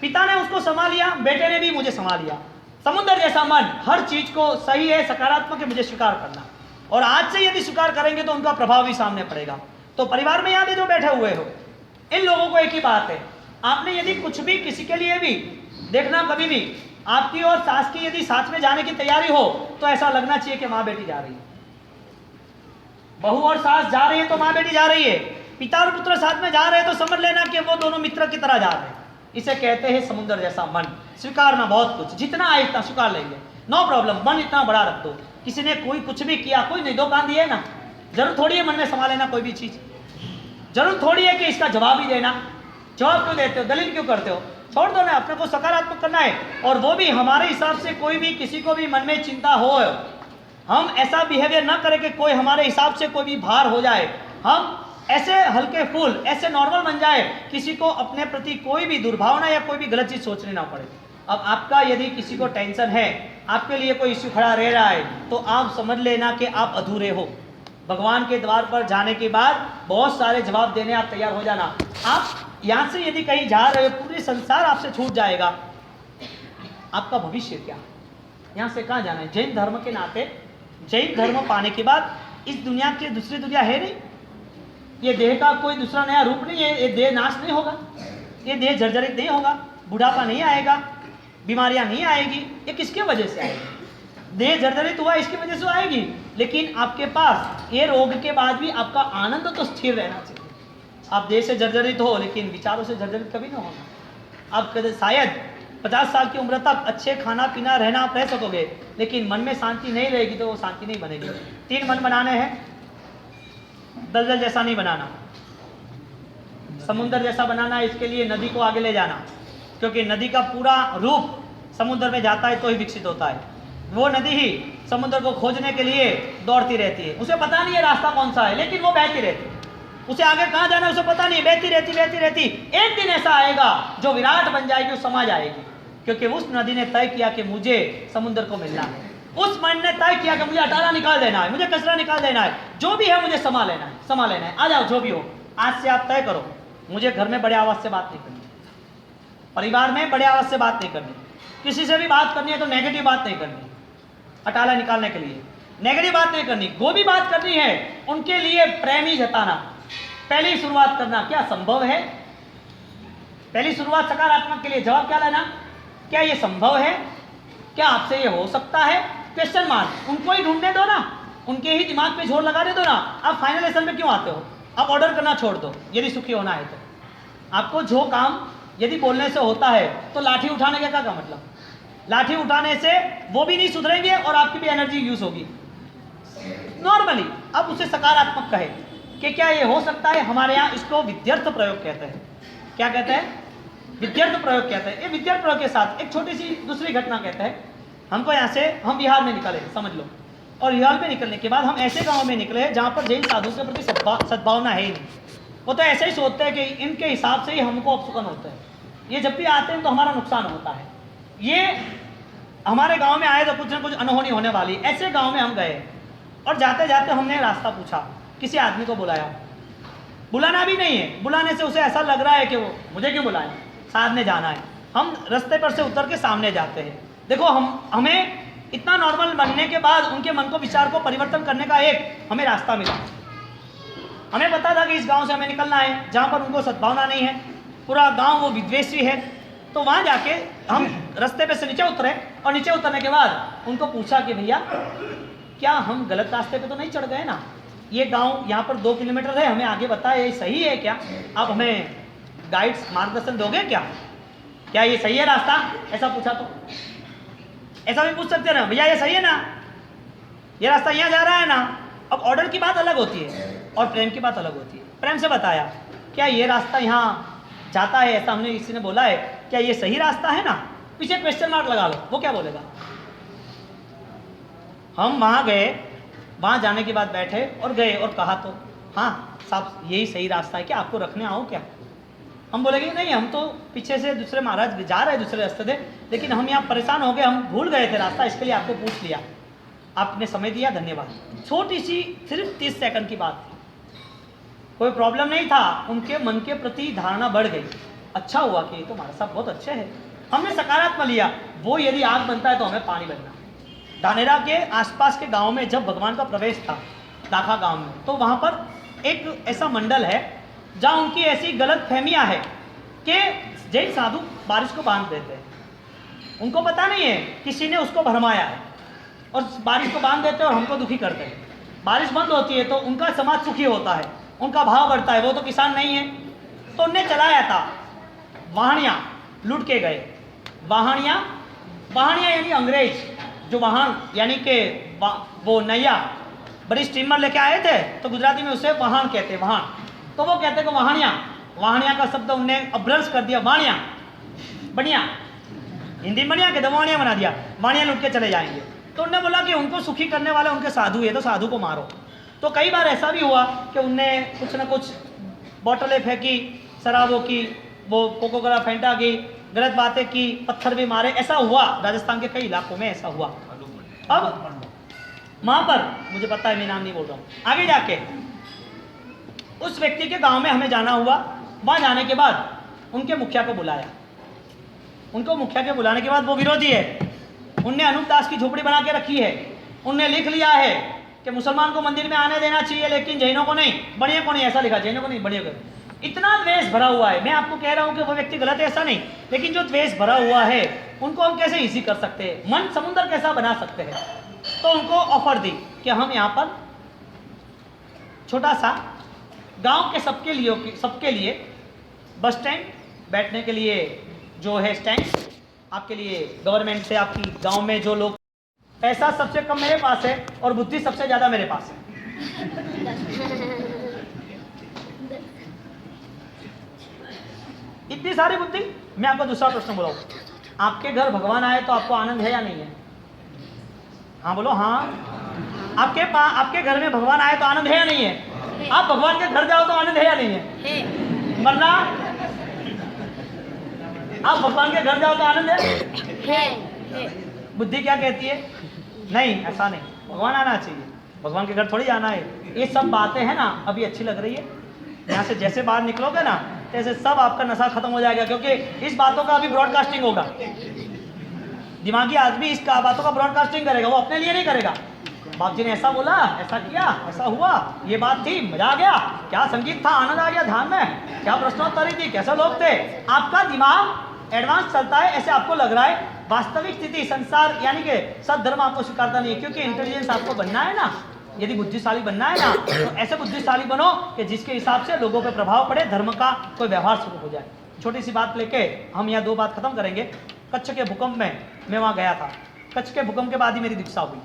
पिता ने उसको संभाल लिया, बेटे ने भी मुझे संभाल लिया। समुद्र जैसा मन, हर चीज को सही है, सकारात्मक है, मुझे स्वीकार करना, और आज से यदि स्वीकार करेंगे तो उनका प्रभाव भी सामने पड़ेगा। तो परिवार में यहाँ पे जो बैठे हुए हो, इन लोगों को एक ही बात है, आपने यदि कुछ भी किसी के लिए भी देखना, कभी भी आपकी और सास की यदि साथ में जाने की तैयारी हो, तो ऐसा लगना चाहिए कि माँ बेटी जा रही है, बहू और सास जा रही है तो माँ बेटी जा रही है, पिता और पुत्र साथ में जा रहे हैं तो समझ लेना कि वो दोनों मित्र की तरह जा रहे हैं। इसे कहते हैं समुद्र जैसा मन, स्वीकारना बहुत कुछ, जितना आए इतना स्वीकार लेंगे, नो प्रॉब्लम, मन इतना बड़ा रख दो। किसी ने कोई कुछ भी किया, कोई नहीं, 2 कान दिए ना, जरूर थोड़ी है मन में समा लेना कोई भी चीज, जरूर थोड़ी है कि इसका जवाब ही देना। जवाब क्यों देते हो, दलील क्यों करते हो? छोड़ दो ना, अपने को सकारात्मक करना है, और वो भी हमारे हिसाब से। कोई भी किसी को भी मन में चिंता हो, हम ऐसा बिहेवियर ना करें कि कोई हमारे हिसाब से कोई भी भार हो जाए, हम ऐसे हल्के फूल, ऐसे नॉर्मल बन जाए, किसी को अपने प्रति कोई भी दुर्भावना या कोई भी गलत चीज सोचनी ना पड़े। अब आपका यदि किसी को टेंशन है, आपके लिए कोई इश्यू खड़ा रह रहा है, तो आप समझ लेना कि आप अधूरे हो। भगवान के द्वार पर जाने के बाद बहुत सारे जवाब देने आप तैयार हो जाना। आप यहाँ से यदि कहीं जा रहे हो, पूरे संसार आपसे छूट जाएगा, आपका भविष्य क्या? यहाँ से कहाँ जाना है? जैन धर्म के नाते, जैन धर्म पाने के बाद इस दुनिया की दूसरी दुनिया है नहीं, ये देह का कोई दूसरा नया रूप नहीं है, ये देह नाश नहीं होगा, ये देह जर्जरित नहीं होगा, बुढ़ापा नहीं आएगा, बीमारियां नहीं आएगी। ये किसके वजह से आएगी? देह जर्जरित हुआ इसकी वजह से आएगी, लेकिन आपके पास ये रोग के बाद भी आपका आनंद तो स्थिर रहना चाहिए। आप देह से जर्जरित हो, लेकिन विचारों से जर्जरित कभी ना होगा। आप शायद 50 साल की उम्र तक अच्छे खाना पीना रहना आप रह सकोगे, लेकिन मन में शांति नहीं रहेगी तो वो शांति नहीं बनेगी। 3 मन बनाने हैं, दलदल जैसा नहीं बनाना, समुद्र जैसा बनाना है। इसके लिए नदी को आगे ले जाना, क्योंकि नदी का पूरा रूप समुद्र में जाता है तो ही विकसित होता है। वो नदी ही समुद्र को खोजने के लिए दौड़ती रहती है, उसे पता नहीं है रास्ता कौन सा है, लेकिन वो बहती रहती है, उसे आगे कहाँ जाना है उसे पता नहीं, बहती रहती बहती रहती। एक दिन ऐसा आएगा जो विराट बन जाएगी, वो समा जाएगी। क्योंकि उस नदी ने तय किया कि मुझे समुद्र को मिलना है। उस मन ने तय किया कि मुझे अटाला निकाल देना है, मुझे कचरा निकाल देना है, जो भी है मुझे समा लेना है, समा लेना है। आ जाओ जो भी हो, आज से आप तय करो, मुझे घर में बड़े आवाज से बात नहीं करनी, परिवार में बड़े आवाज से बात नहीं करनी, किसी से भी बात करनी है तो नेगेटिव बात नहीं करनी, अटाला निकालने के लिए नेगेटिव बात नहीं करनी। वो भी बात करनी है उनके लिए प्रेम ही जताना, पहली शुरुआत करना। क्या संभव है? पहली शुरुआत सकारात्मक के लिए जवाब क्या लेना? क्या ये संभव है? क्या आपसे ये हो सकता है? Question mark. उनको ही ढूंढने दो ना, उनके ही दिमाग पे जोर लगाने दो ना। आप फाइनल लेसन में क्यों आते हो? आप ऑर्डर करना छोड़ दो यदि सुखी होना है तो। आपको जो काम यदि बोलने से होता है तो लाठी उठाने का क्या मतलब? लाठी उठाने से वो भी नहीं सुधरेंगे और आपकी भी एनर्जी यूज होगी। नॉर्मली अब उसे सकारात्मक कहे कि क्या ये हो सकता है? हमारे यहाँ इसको विद्यर्थ प्रयोग कहते हैं। क्या कहते हैं? विद्यर्थ प्रयोग कहते हैं। ये विद्यर्थ प्रयोग के साथ एक छोटी सी दूसरी घटना कहते हैं। हमको यहाँ से हम बिहार में निकले समझ लो, और बिहार में निकलने के बाद हम ऐसे गांव में निकले जहाँ पर जैन साधु के प्रति सद्भावना है ही नहीं। वो तो ऐसे ही सोचते हैं कि इनके हिसाब से ही हमको अपसुकन होता है, ये जब भी आते हैं तो हमारा नुकसान होता है, ये हमारे गांव में आए तो कुछ ना कुछ अनहोनी होने वाली। ऐसे गांव में हम गए और जाते जाते हमने रास्ता पूछा, किसी आदमी को बुलाया। बुलाना भी नहीं है, बुलाने से उसे ऐसा लग रहा है कि वो मुझे क्यों बुलाए, सामने जाना है। हम रास्ते पर से उतर के सामने जाते हैं। देखो हमें इतना नॉर्मल बनने के बाद उनके मन को विचार को परिवर्तन करने का एक हमें रास्ता मिला। हमें पता था कि इस गांव से हमें निकलना है जहाँ पर उनको सद्भावना नहीं है, पूरा गांव वो विद्वेषी है। तो वहाँ जाके हम रास्ते पे से नीचे उतरे और नीचे उतरने के बाद उनको पूछा कि भैया क्या हम गलत रास्ते पे तो नहीं चढ़ गए ना? ये गांव यहाँ पर 2 किलोमीटर है, हमें आगे बताए ये सही है क्या? आप हमें गाइड्स मार्गदर्शन दोगे क्या? क्या ये सही है रास्ता? ऐसा पूछा तो ऐसा भी पूछ सकते ना, भैया ये सही है ना, ये रास्ता यहाँ जा रहा है ना। अब ऑर्डर की बात अलग होती है और प्रेम की बात अलग होती है। प्रेम से बताया क्या ये रास्ता यहाँ जाता है, ऐसा हमने किसी ने बोला है, क्या ये सही रास्ता है ना? पीछे क्वेश्चन मार्क लगा लो, वो क्या बोलेगा? हम वहाँ गए, वहाँ जाने के बाद बैठे और गए और कहा तो हाँ साहब यही सही रास्ता है, क्या आपको रखने आओ क्या? हम बोलेंगे नहीं, हम तो पीछे से दूसरे महाराज जा रहे दूसरे रास्ते से, लेकिन हम यहाँ परेशान हो गए, हम भूल गए थे रास्ता, इसके लिए आपको पूछ लिया, आपने समय दिया, धन्यवाद। छोटी सी सिर्फ 30 सेकंड की बात थी, कोई प्रॉब्लम नहीं था। उनके मन के प्रति धारणा बढ़ गई। अच्छा हुआ कि ये तो हमारे साथ बहुत अच्छे हैं, हमने सकारात्मक लिया। वो यदि आग बनता है तो हमें पानी बनना। धानेरा के आसपास के गांव में जब भगवान का प्रवेश था दाखा गांव में, तो वहाँ पर एक ऐसा मंडल है जहाँ उनकी ऐसी गलत फहमियाँ है कि जैन साधु बारिश को बांध देते हैं। उनको पता नहीं है किसी ने उसको भरमाया है और बारिश को बांध देते हैं और हमको दुखी करते हैं। बारिश बंद होती है तो उनका समाज सुखी होता है, उनका भाव बढ़ता है। वो तो किसान नहीं है, तो उनने चलाया था वाहनियाँ, लूट के गए। वाहनियाँ यानी अंग्रेज जो वाहन यानी कि वो नैया बड़ी स्टीमर लेके आए थे, तो गुजराती में उसे वाहन कहते हैं, वाहन। तो वो कहते हैं कि वाहनिया का शब्द उनने अभ्रंश कर दिया, वाणिया बढ़िया, हिंदी में बढ़िया कहते वाणिया बना दिया, वाणिया लूट के चले जाएंगे। तो उनने बोला कि उनको सुखी करने वाले उनके साधु है तो साधु को मारो। तो कई बार ऐसा भी हुआ कि उनने कुछ ना कुछ बोतलें फेंकी शराबों की, वो कोको कोला फैंटा की, गलत बातें की, पत्थर भी मारे। ऐसा हुआ राजस्थान के कई इलाकों में, ऐसा हुआ। अब वहाँ पर मुझे पता है, मैं नाम नहीं बोल रहा हूँ, आगे जाके उस व्यक्ति के गांव में हमें जाना हुआ। वहाँ जाने के बाद उनके मुखिया को बुलाया। उनको मुखिया के बुलाने के बाद, वो विरोधी है, उनने अनूप दास की झोपड़ी बना के रखी है। उनने लिख लिया है कि मुसलमान को मंदिर में आने देना चाहिए लेकिन जैनों को नहीं, बढ़िया को नहीं, ऐसा लिखा, जैनों को नहीं, बढ़िया को। इतना द्वेष भरा हुआ है। मैं आपको कह रहा हूँ कि वो व्यक्ति गलत है ऐसा नहीं, लेकिन जो द्वेष भरा हुआ है उनको हम कैसे इजी कर सकते हैं, मन समुद्र कैसा बना सकते हैं। तो उनको ऑफर दी कि हम यहाँ पर छोटा सा गांव के सबके लिए बस स्टैंड, बैठने के लिए जो है स्टैंड, आपके लिए गवर्नमेंट से आपकी गांव में जो लोग, पैसा सबसे कम मेरे पास है और बुद्धि सबसे ज़्यादा मेरे पास है। इतनी सारी बुद्धि। मैं आपको दूसरा प्रश्न बोला, आपके घर भगवान आए तो आपको आनंद है या नहीं है? हाँ बोलो हाँ। आपके घर में भगवान आए तो आनंद है या नहीं है? आप भगवान के घर जाओ तो आनंद है या नहीं है? वरना आप भगवान के घर जाओ तो आनंद है। है। बुद्धि क्या कहती है? नहीं, ऐसा नहीं, भगवान आना चाहिए, भगवान के घर थोड़ी जाना है। ये सब बातें हैं ना, अभी अच्छी लग रही है, यहाँ से जैसे बाहर निकलोगे ना तैसे सब आपका नशा खत्म हो जाएगा, क्योंकि इस बातों का अभी ब्रॉडकास्टिंग होगा। दिमागी आदमी इस बातों का ब्रॉडकास्टिंग करेगा, वो अपने लिए नहीं करेगा। बाप जी ने ऐसा बोला, ऐसा किया, ऐसा हुआ, ये बात थी, मजा आ गया, क्या संगीत था, आनंद आ गया ध्यान में, क्या प्रश्नोत्तरी थी, कैसे लोग थे। आपका दिमाग एडवांस चलता है, ऐसे आपको लग रहा है। वास्तविक स्थिति संसार यानी कि सद्धर्म आपको स्वीकारता नहीं है, क्योंकि इंटेलिजेंस आपको बनना है ना, यदि बुद्धिशाली बनना है ना तो ऐसे बुद्धिशाली बनो कि जिसके हिसाब से लोगों पे प्रभाव पड़े, धर्म का कोई व्यवहार शुरू हो जाए। छोटी सी बात लेके हम यहाँ दो बात खत्म करेंगे। कच्छ के भूकंप में मैं वहाँ गया था। कच्छ के भूकंप के बाद ही मेरी दीक्षा हुई,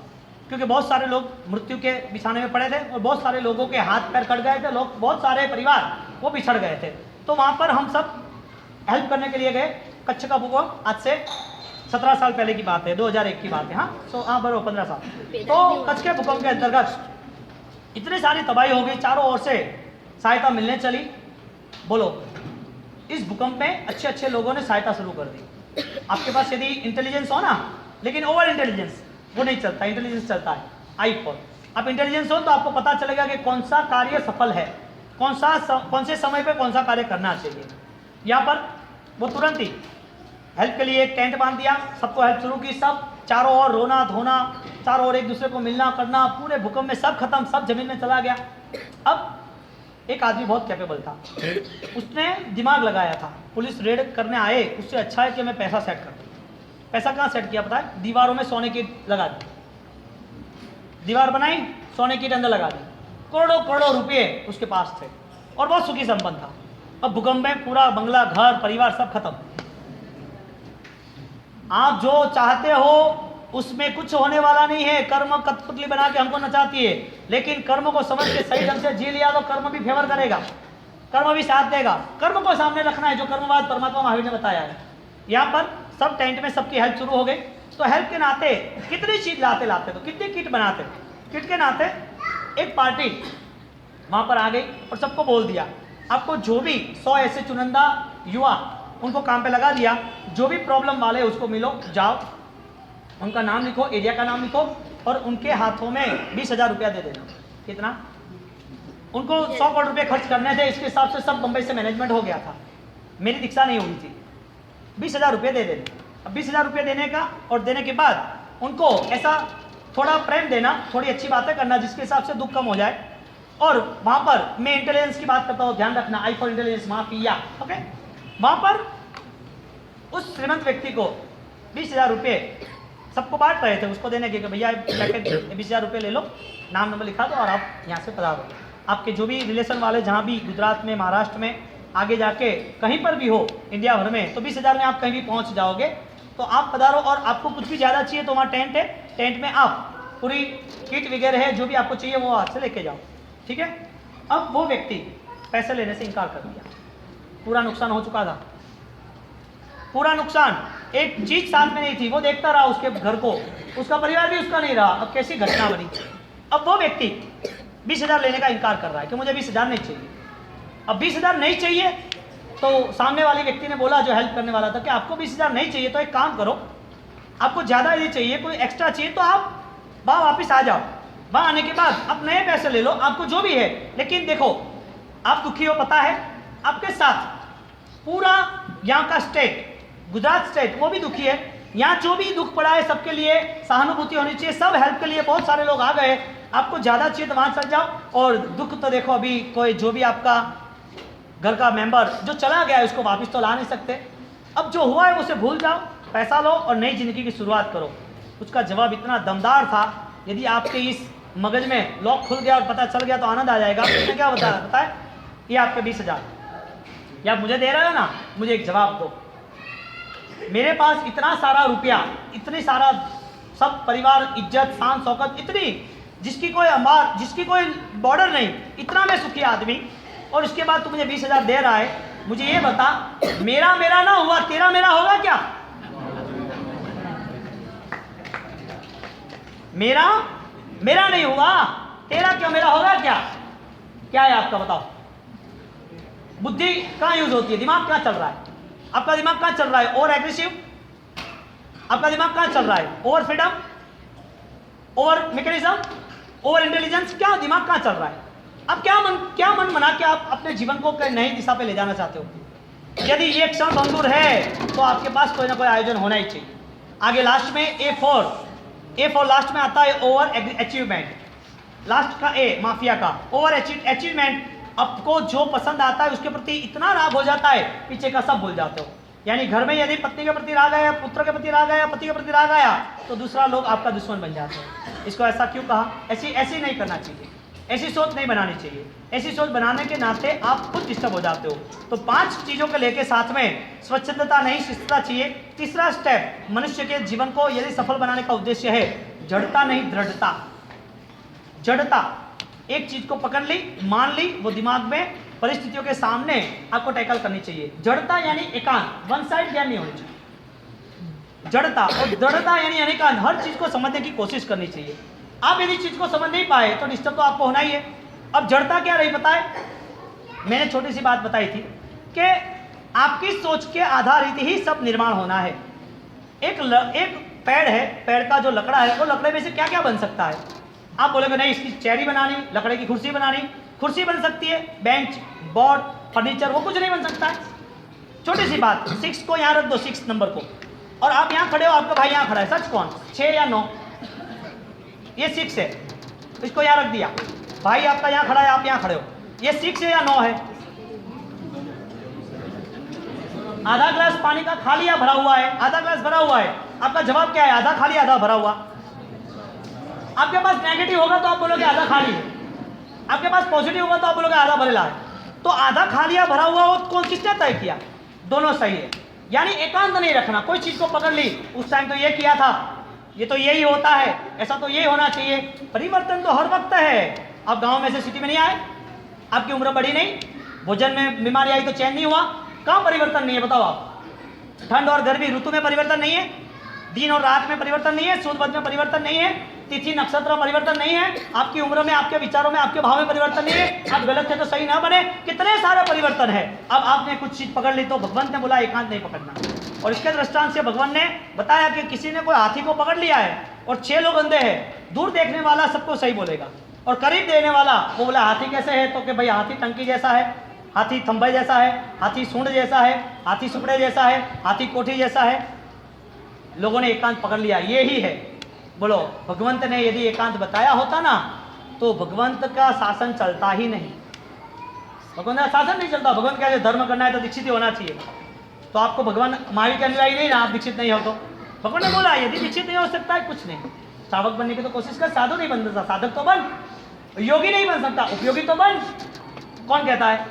क्योंकि बहुत सारे लोग मृत्यु के बिछाने में पड़े थे और बहुत सारे लोगों के हाथ पैर कट गए थे, लोग बहुत सारे परिवार वो बिछड़ गए थे। तो वहाँ पर हम सब हेल्प करने के लिए गए। कच्छ का भूकंप आज से 17 साल पहले की बात है, 2001 की बात है। हाँ बरो 15 साल। तो कच्छ के भूकंप के अंतर्गत इतनी सारी तबाही हो गई, चारों ओर से सहायता मिलने चली। बोलो, इस भूकंप में अच्छे अच्छे लोगों ने सहायता शुरू कर दी। आपके पास यदि इंटेलिजेंस हो ना, लेकिन ओवर इंटेलिजेंस वो नहीं चलता, इंटेलिजेंस चलता है। आई फॉर आप इंटेलिजेंस हो तो आपको पता चलेगा कि कौन सा कार्य सफल है, कौन से समय पे कौन सा कार्य करना चाहिए। यहाँ पर वो तुरंत ही हेल्प के लिए एक टेंट बांध दिया, सबको हेल्प शुरू की। सब चारों ओर रोना धोना, चारों ओर एक दूसरे को मिलना करना, पूरे भूकंप में सब खत्म, सब जमीन में चला गया। अब एक आदमी बहुत कैपेबल था, उसने दिमाग लगाया था। पुलिस रेड करने आए, उससे अच्छा है कि मैं पैसा सेट कर दूं। पैसा कहाँ सेट किया पता है? दीवारों में सोने की लगा दी, दीवार बनाई, सोने की अंदर लगा दी। करोड़ों करोड़ों रुपये उसके पास थे और बहुत सुखी संपन्न था। अब भूकंप में पूरा बंगला, घर, परिवार सब खत्म। आप जो चाहते हो उसमें कुछ होने वाला नहीं है। कर्म कठपुतली बना के हमको नचाती है, लेकिन कर्म को समझ के सही ढंग से जी लिया तो कर्म भी फेवर करेगा, कर्म भी साथ देगा। कर्म को सामने रखना है, जो कर्मवाद परमात्मा महावीर ने बताया है। यहाँ पर सब टेंट में सबकी हेल्प शुरू हो गई। तो हेल्प के नाते कितनी चीज लाते लाते तो कितनी किट बनाते, किट के नाते एक पार्टी वहां पर आ गई और सबको बोल दिया, आपको जो भी 100 ऐसे चुनिंदा युवा उनको काम पे लगा दिया, जो भी प्रॉब्लम वाले उसको मिलो, जाओ, उनका नाम लिखो, एरिया का नाम लिखो और उनके हाथों में 20,000 रुपया दे देना। कितना? उनको 100 करोड़ रुपये खर्च करने थे, इसके हिसाब से सब बम्बई से मैनेजमेंट हो गया था, मेरी दीक्षा नहीं हुई थी। 20,000 रुपये दे देने। अब 20,000 रुपये देने का और देने के बाद उनको ऐसा थोड़ा प्रेम देना, थोड़ी अच्छी बातें करना जिसके हिसाब से दुख कम हो जाए। और वहाँ पर मैं इंटेलिजेंस की बात करता हूँ, ध्यान रखना, I for intelligence, mafia, okay. वहाँ पर उस श्रीमंत व्यक्ति को 20,000 रुपये सबको बांट रहे थे, उसको देने के भैया 20,000 रुपये ले लो, नाम नंबर लिखा दो और आप यहाँ से पधारो। आपके जो भी रिलेशन वाले जहाँ भी गुजरात में, महाराष्ट्र में, आगे जाके कहीं पर भी हो इंडिया भर में, तो 20,000 में आप कहीं भी पहुँच जाओगे। तो आप पधारो और आपको कुछ भी ज़्यादा चाहिए तो वहाँ टेंट है, टेंट में आप पूरी किट वगैरह है, जो भी आपको चाहिए वो हाथ से लेके जाओ, ठीक है। अब वो व्यक्ति पैसे लेने से इनकार कर दिया, पूरा नुकसान हो चुका था, पूरा नुकसान, एक चीज साथ में नहीं थी, वो देखता रहा उसके घर को, उसका परिवार भी उसका नहीं रहा। अब कैसी घटना बनी? अब वो व्यक्ति 20,000 लेने का इनकार कर रहा है कि मुझे 20,000 नहीं चाहिए। अब 20,000 नहीं चाहिए तो सामने वाले व्यक्ति ने बोला, जो हेल्प करने वाला था, कि आपको 20,000 नहीं चाहिए तो एक काम करो, आपको ज़्यादा यदि चाहिए, कोई एक्स्ट्रा चाहिए तो आप वहाँ वापस आ जाओ, वहाँ आने के बाद आप नए पैसे ले लो, आपको जो भी है। लेकिन देखो, आप दुखी हो, पता है, आपके साथ पूरा यहाँ का स्टेट, गुजरात स्टेट, वो भी दुखी है। यहाँ जो भी दुख पड़ा है सबके लिए सहानुभूति होनी चाहिए, सब हेल्प के लिए बहुत सारे लोग आ गए। आपको ज़्यादा चाहिए तो वहाँ चल जाओ। और दुख तो देखो, अभी कोई जो भी आपका घर का मेंबर जो चला गया है उसको वापस तो ला नहीं सकते। अब जो हुआ है उसे भूल जाओ, पैसा लो और नई जिंदगी की शुरुआत करो। उसका जवाब इतना दमदार था, यदि आपके इस मगज में लॉक खुल गया और पता चल गया तो आनंद आ जाएगा। उसने क्या बताया? पता है, ये आपके 20,000 या आप मुझे दे रहे हो ना, मुझे एक जवाब दो। मेरे पास इतना सारा रुपया, इतनी सारा सब परिवार, इज्जत, शान शौकत, इतनी जिसकी कोई बॉर्डर नहीं, इतना मैं सुखी आदमी, और उसके बाद तू मुझे 20,000 दे रहा है। मुझे ये बता, मेरा ना हुआ, तेरा मेरा होगा क्या? मेरा नहीं हुआ, तेरा क्यों मेरा होगा क्या? क्या है आपका, बताओ। बुद्धि कहाँ यूज होती है, दिमाग क्या चल रहा है? आपका दिमाग कहाँ चल रहा है? Over aggressive? आपका दिमाग कहाँ चल रहा है? Over freedom, over mechanism, over intelligence? क्या दिमाग कहाँ चल रहा है? आप क्या मन बना के आप अपने जीवन को नई दिशा पे ले जाना चाहते हो? यदि ये क्षण भंगुर है तो आपके पास कोई ना कोई आयोजन होना ही चाहिए। आगे लास्ट में A4 लास्ट में आता है ओवर अचीवमेंट। लास्ट का A माफिया का ओवर अचीवमेंट। आपको जो पसंद आता है उसके प्रति इतना राग हो जाता है, पीछे का सब भूल जाते हो। यानी घर में यदि पत्नी के प्रति राग आया, पुत्र के प्रति राग आया, पति के प्रति राग आया, तो दूसरा लोग आपका दुश्मन बन जाते हैं। इसको ऐसा क्यों कहा? ऐसी नहीं करना चाहिए, ऐसी सोच नहीं बनानी चाहिए। ऐसी सोच बनाने के नाते आप खुद डिस्टर्ब हो जाते हो। तो 5 चीज़ों को लेके साथ में स्वच्छता नहीं शिस्तता चाहिए। तीसरा स्टेप, मनुष्य के जीवन को यदि सफल बनाने का उद्देश्य है जड़ता नहीं दृढ़ता। जड़ता, एक चीज को पकड़ ली, मान ली, वो दिमाग में परिस्थितियों के सामने आपको टैकल करनी चाहिए। जड़ता यानी एकांत, वन साइड ज्ञान नहीं होनी चाहिए। जड़ता और दृढ़ता यानी एकांत, हर चीज को समझने की कोशिश करनी चाहिए। आप यदि चीज को समझ नहीं पाए तो डिस्टर्ब तो आपको होना ही है। अब जड़ता क्या रही पता है? मैंने छोटी सी बात बताई थी कि आपकी सोच के आधारित ही सब निर्माण होना है। एक पेड़ है, पेड़ का जो लकड़ा है वो लकड़े में से क्या क्या बन सकता है? आप बोलोगे नहीं इसकी चेरी बनानी, लकड़े की कुर्सी बनानी, कुर्सी बन सकती है, बेंच, बोर्ड, फर्नीचर, वो कुछ नहीं बन सकता है। छोटी सी बात, 6 को यहाँ रख दो, 6 नंबर को, और आप यहाँ खड़े हो, आपका भाई यहाँ खड़ा है, सच कौन? 6 या 9? ये 6 है, इसको यहाँ रख दिया, भाई आपका यहाँ खड़ा है, आप यहाँ खड़े हो, ये 6 है या 9 है? आधा ग्लास पानी का खाली या भरा हुआ है? आधा ग्लास भरा हुआ है। आपका जवाब क्या है? आधा खाली आधा भरा हुआ। आपके पास नेगेटिव होगा तो आप बोलोगे आधा खाली है, आपके पास पॉजिटिव होगा तो आप बोलोगे आधा भरेला है। तो आधा खाली या भरा हुआ हो कौन किसने तय किया? दोनों सही है। यानी एकांत नहीं रखना, कोई चीज को पकड़ ली, उस टाइम तो ये किया था, ये तो यही होता है, ऐसा तो यही होना चाहिए। परिवर्तन तो हर वक्त है। आप गांव में से सिटी में नहीं आए, आपकी उम्र बढ़ी नहीं, भोजन में बीमारी आई तो चैन नहीं हुआ, कहाँ परिवर्तन नहीं है बताओ आप? ठंड और गर्मी ऋतु में परिवर्तन नहीं है, दिन और रात में परिवर्तन नहीं है, सूर्य में परिवर्तन नहीं है, तिथि नक्षत्र में परिवर्तन नहीं है, आपकी उम्र में, आपके विचारों में, आपके भाव में परिवर्तन नहीं है, आप गलत थे तो सही ना बने, कितने सारे परिवर्तन है। अब आपने कुछ चीज पकड़ ली तो भगवान ने बोला एकांत नहीं पकड़ना। और इसके दृष्टांत से भगवान ने बताया कि किसी ने कोई हाथी को पकड़ लिया है और 6 लोग अंधे हैं, दूर देखने वाला सबको सही बोलेगा और करीब देने वाला वो बोला हाथी कैसे है, तो कि भाई हाथी टंकी जैसा है, हाथी थंबे जैसा है, हाथी सूंड जैसा है, हाथी सुपड़े जैसा है, हाथी कोठी जैसा है। लोगों ने एकांत पकड़ लिया, ये ही है। बोलो भगवंत ने यदि एकांत बताया होता ना तो भगवंत का शासन चलता ही नहीं, भगवंत का शासन नहीं चलता। भगवंत क्या धर्म करना है तो दीक्षित ही होना चाहिए, तो आपको भगवान महावीर के अनुयायी नहीं ना, आप दीक्षित नहीं हो तो भगवान ने बोला यदि दीक्षित नहीं हो सकता है कुछ नहीं, श्रावक बनने की तो कोशिश कर, साधु नहीं बन सकता, साधक तो बन, योगी नहीं बन सकता, उपयोगी तो बन। कौन कहता है?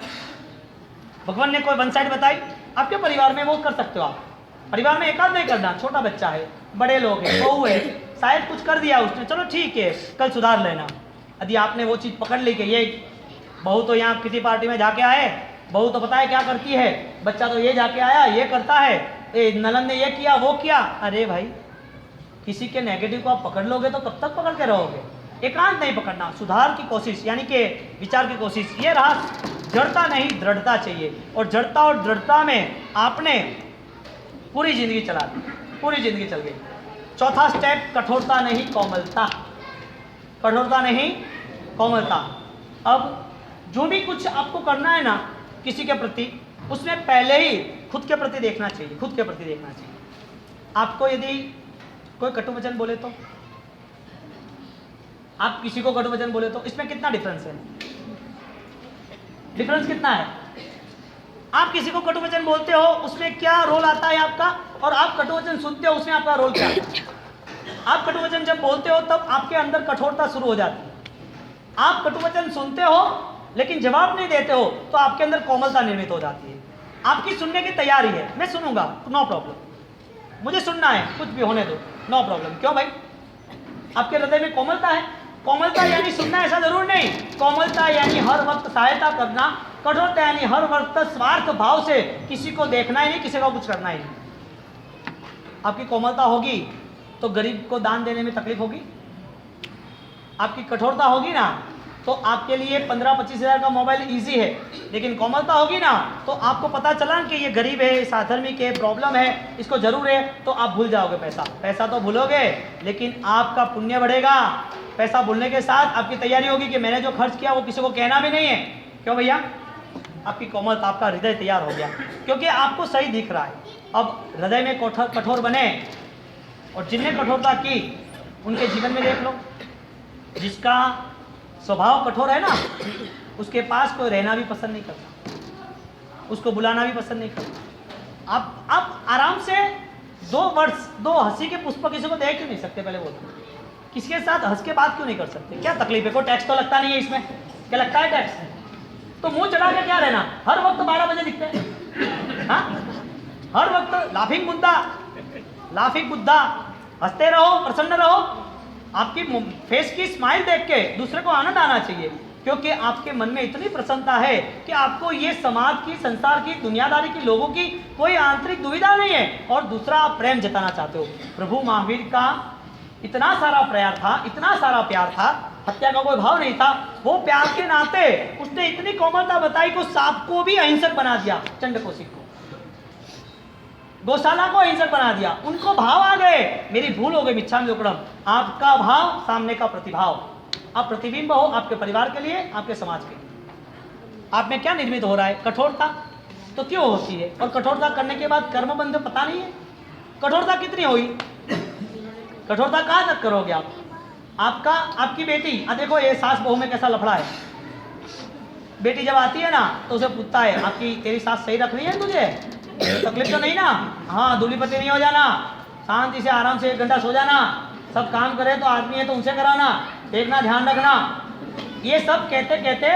भगवान ने कोई वन साइड बताई? आपके परिवार में वो कर सकते हो आप, परिवार में एकांत नहीं करना। छोटा बच्चा है, बड़े लोग हैं, बहू है, शायद कुछ कर दिया उसने, चलो ठीक है कल सुधार लेना। यदि आपने वो चीज़ पकड़ ली कि ये बहू तो यहाँ किसी पार्टी में जाके आए, बहू तो पता है क्या करती है, बच्चा तो ये जाके आया ये करता है, नलन ने ये किया वो किया, अरे भाई किसी के नेगेटिव को आप पकड़ लोगे तो कब तक पकड़ के रहोगे? एकांत नहीं पकड़ना, सुधार की कोशिश यानी कि विचार की कोशिश। ये रहा, जड़ता नहीं दृढ़ता चाहिए। और जड़ता और दृढ़ता में आपने पूरी जिंदगी चला दी, पूरी जिंदगी चल गई। चौथा स्टेप, कठोरता नहीं कोमलता, कठोरता नहीं कोमलता। अब जो भी कुछ आपको करना है ना किसी के प्रति, उसमें पहले ही खुद के प्रति देखना चाहिए, खुद के प्रति देखना चाहिए। आपको यदि कोई कटु वचन बोले तो, आप किसी को कटु वचन बोले तो इसमें कितना डिफरेंस है? डिफरेंस कितना है? आप किसी को कटु वचन बोलते हो उसमें क्या रोल आता है आपका, और आप कटु वचन सुनते हो उसमें आपका रोल क्या आता है? आप कटु वचन जब बोलते हो तब आपके अंदर कठोरता शुरू हो जाती है। आप कटु वचन सुनते हो लेकिन जवाब नहीं देते हो तो आपके अंदर कोमलता निर्मित हो जाती है। आपकी सुनने की तैयारी है, मैं सुनूंगा नो प्रॉब्लम, मुझे सुनना है, कुछ भी होने दो नो प्रॉब्लम। क्यों भाई? आपके हृदय में कोमलता है। कोमलता यानी सुनना ऐसा जरूर नहीं, कोमलता यानी हर वक्त सहायता करना, कठोरता यानी हर वक्त स्वार्थ भाव से किसी को देखना ही नहीं, किसी को कुछ करना ही नहीं। आपकी कोमलता होगी तो गरीब को दान देने में तकलीफ होगी, आपकी कठोरता होगी ना तो आपके लिए 15-25 हज़ार का मोबाइल इजी है, लेकिन कोमलता होगी ना तो आपको पता चला कि ये गरीब है, साधर्मिक है, प्रॉब्लम है, इसको जरूर है, तो आप भूल जाओगे पैसा तो भूलोगे, लेकिन आपका पुण्य बढ़ेगा। पैसा भूलने के साथ आपकी तैयारी होगी कि मैंने जो खर्च किया वो किसी को कहना भी नहीं है। क्यों भैया? आपकी कोमलता, आपका हृदय तैयार हो गया, क्योंकि आपको सही दिख रहा है। अब हृदय में कठोर बने, और जिनने कठोरता की उनके जीवन में देख लो, जिसका स्वभाव कठोर है ना, उसके पास कोई रहना भी पसंद नहीं करता, उसको बुलाना भी पसंद नहीं करता। आप आराम से 2 वर्ष 2 हंसी के पुष्प किसी को दे क्यों नहीं सकते? पहले बोलो, किसके साथ हंस के बात क्यों नहीं कर सकते? क्या तकलीफ है? कोई टैक्स तो लगता नहीं है इसमें? क्या लगता है टैक्स? तो मुंह चढ़ा के क्या रहना? हर वक्त 12 बजे दिखते हैं, हाँ? हर वक्त लाफिंग बुद्धा, हंसते रहो, प्रसन्न रहो। आपकी फेस की स्माइल देख के दूसरे को आनंद आना चाहिए, क्योंकि आपके मन में इतनी प्रसन्नता है कि आपको ये समाज की, संसार की, दुनियादारी की, लोगों की कोई आंतरिक दुविधा नहीं है। और दूसरा, आप प्रेम जताना चाहते हो। प्रभु महावीर का इतना सारा प्यार था, इतना सारा प्यार था, हत्या का कोई भाव नहीं था। वो प्यार के नाते उसने इतनी कोमलता बताई कि सांप को भी अहिंसक बना दिया, चंडकोशिक को, गौशाला को अहिंसक बना दिया। उनको भाव आ गए, मेरी भूल हो गई, मिच्छामि दुक्कडम। आपका भाव, सामने का प्रतिभाव, आप प्रतिबिंब हो आपके परिवार के लिए, आपके समाज के लिए। आप में क्या निर्मित हो रहा है? कठोरता। तो क्यों होती है? और कठोरता करने के बाद कर्म बंध पता नहीं है। कठोरता कितनी हुई? कठोरता कहाँ तक करोगे आप? आपकी बेटी, देखो ये सास बहू में कैसा लफड़ा है। बेटी जब आती है ना तो उसे पूछता है, आपकी तेरी सास सही रख रही है तुझे? तकलीफ तो नहीं ना? हाँ, दूल्हीपति नहीं हो जाना, शांति से आराम से 1 घंटा सो जाना, सब काम करे तो आदमी है तो उनसे कराना, देखना, ध्यान रखना। ये सब कहते कहते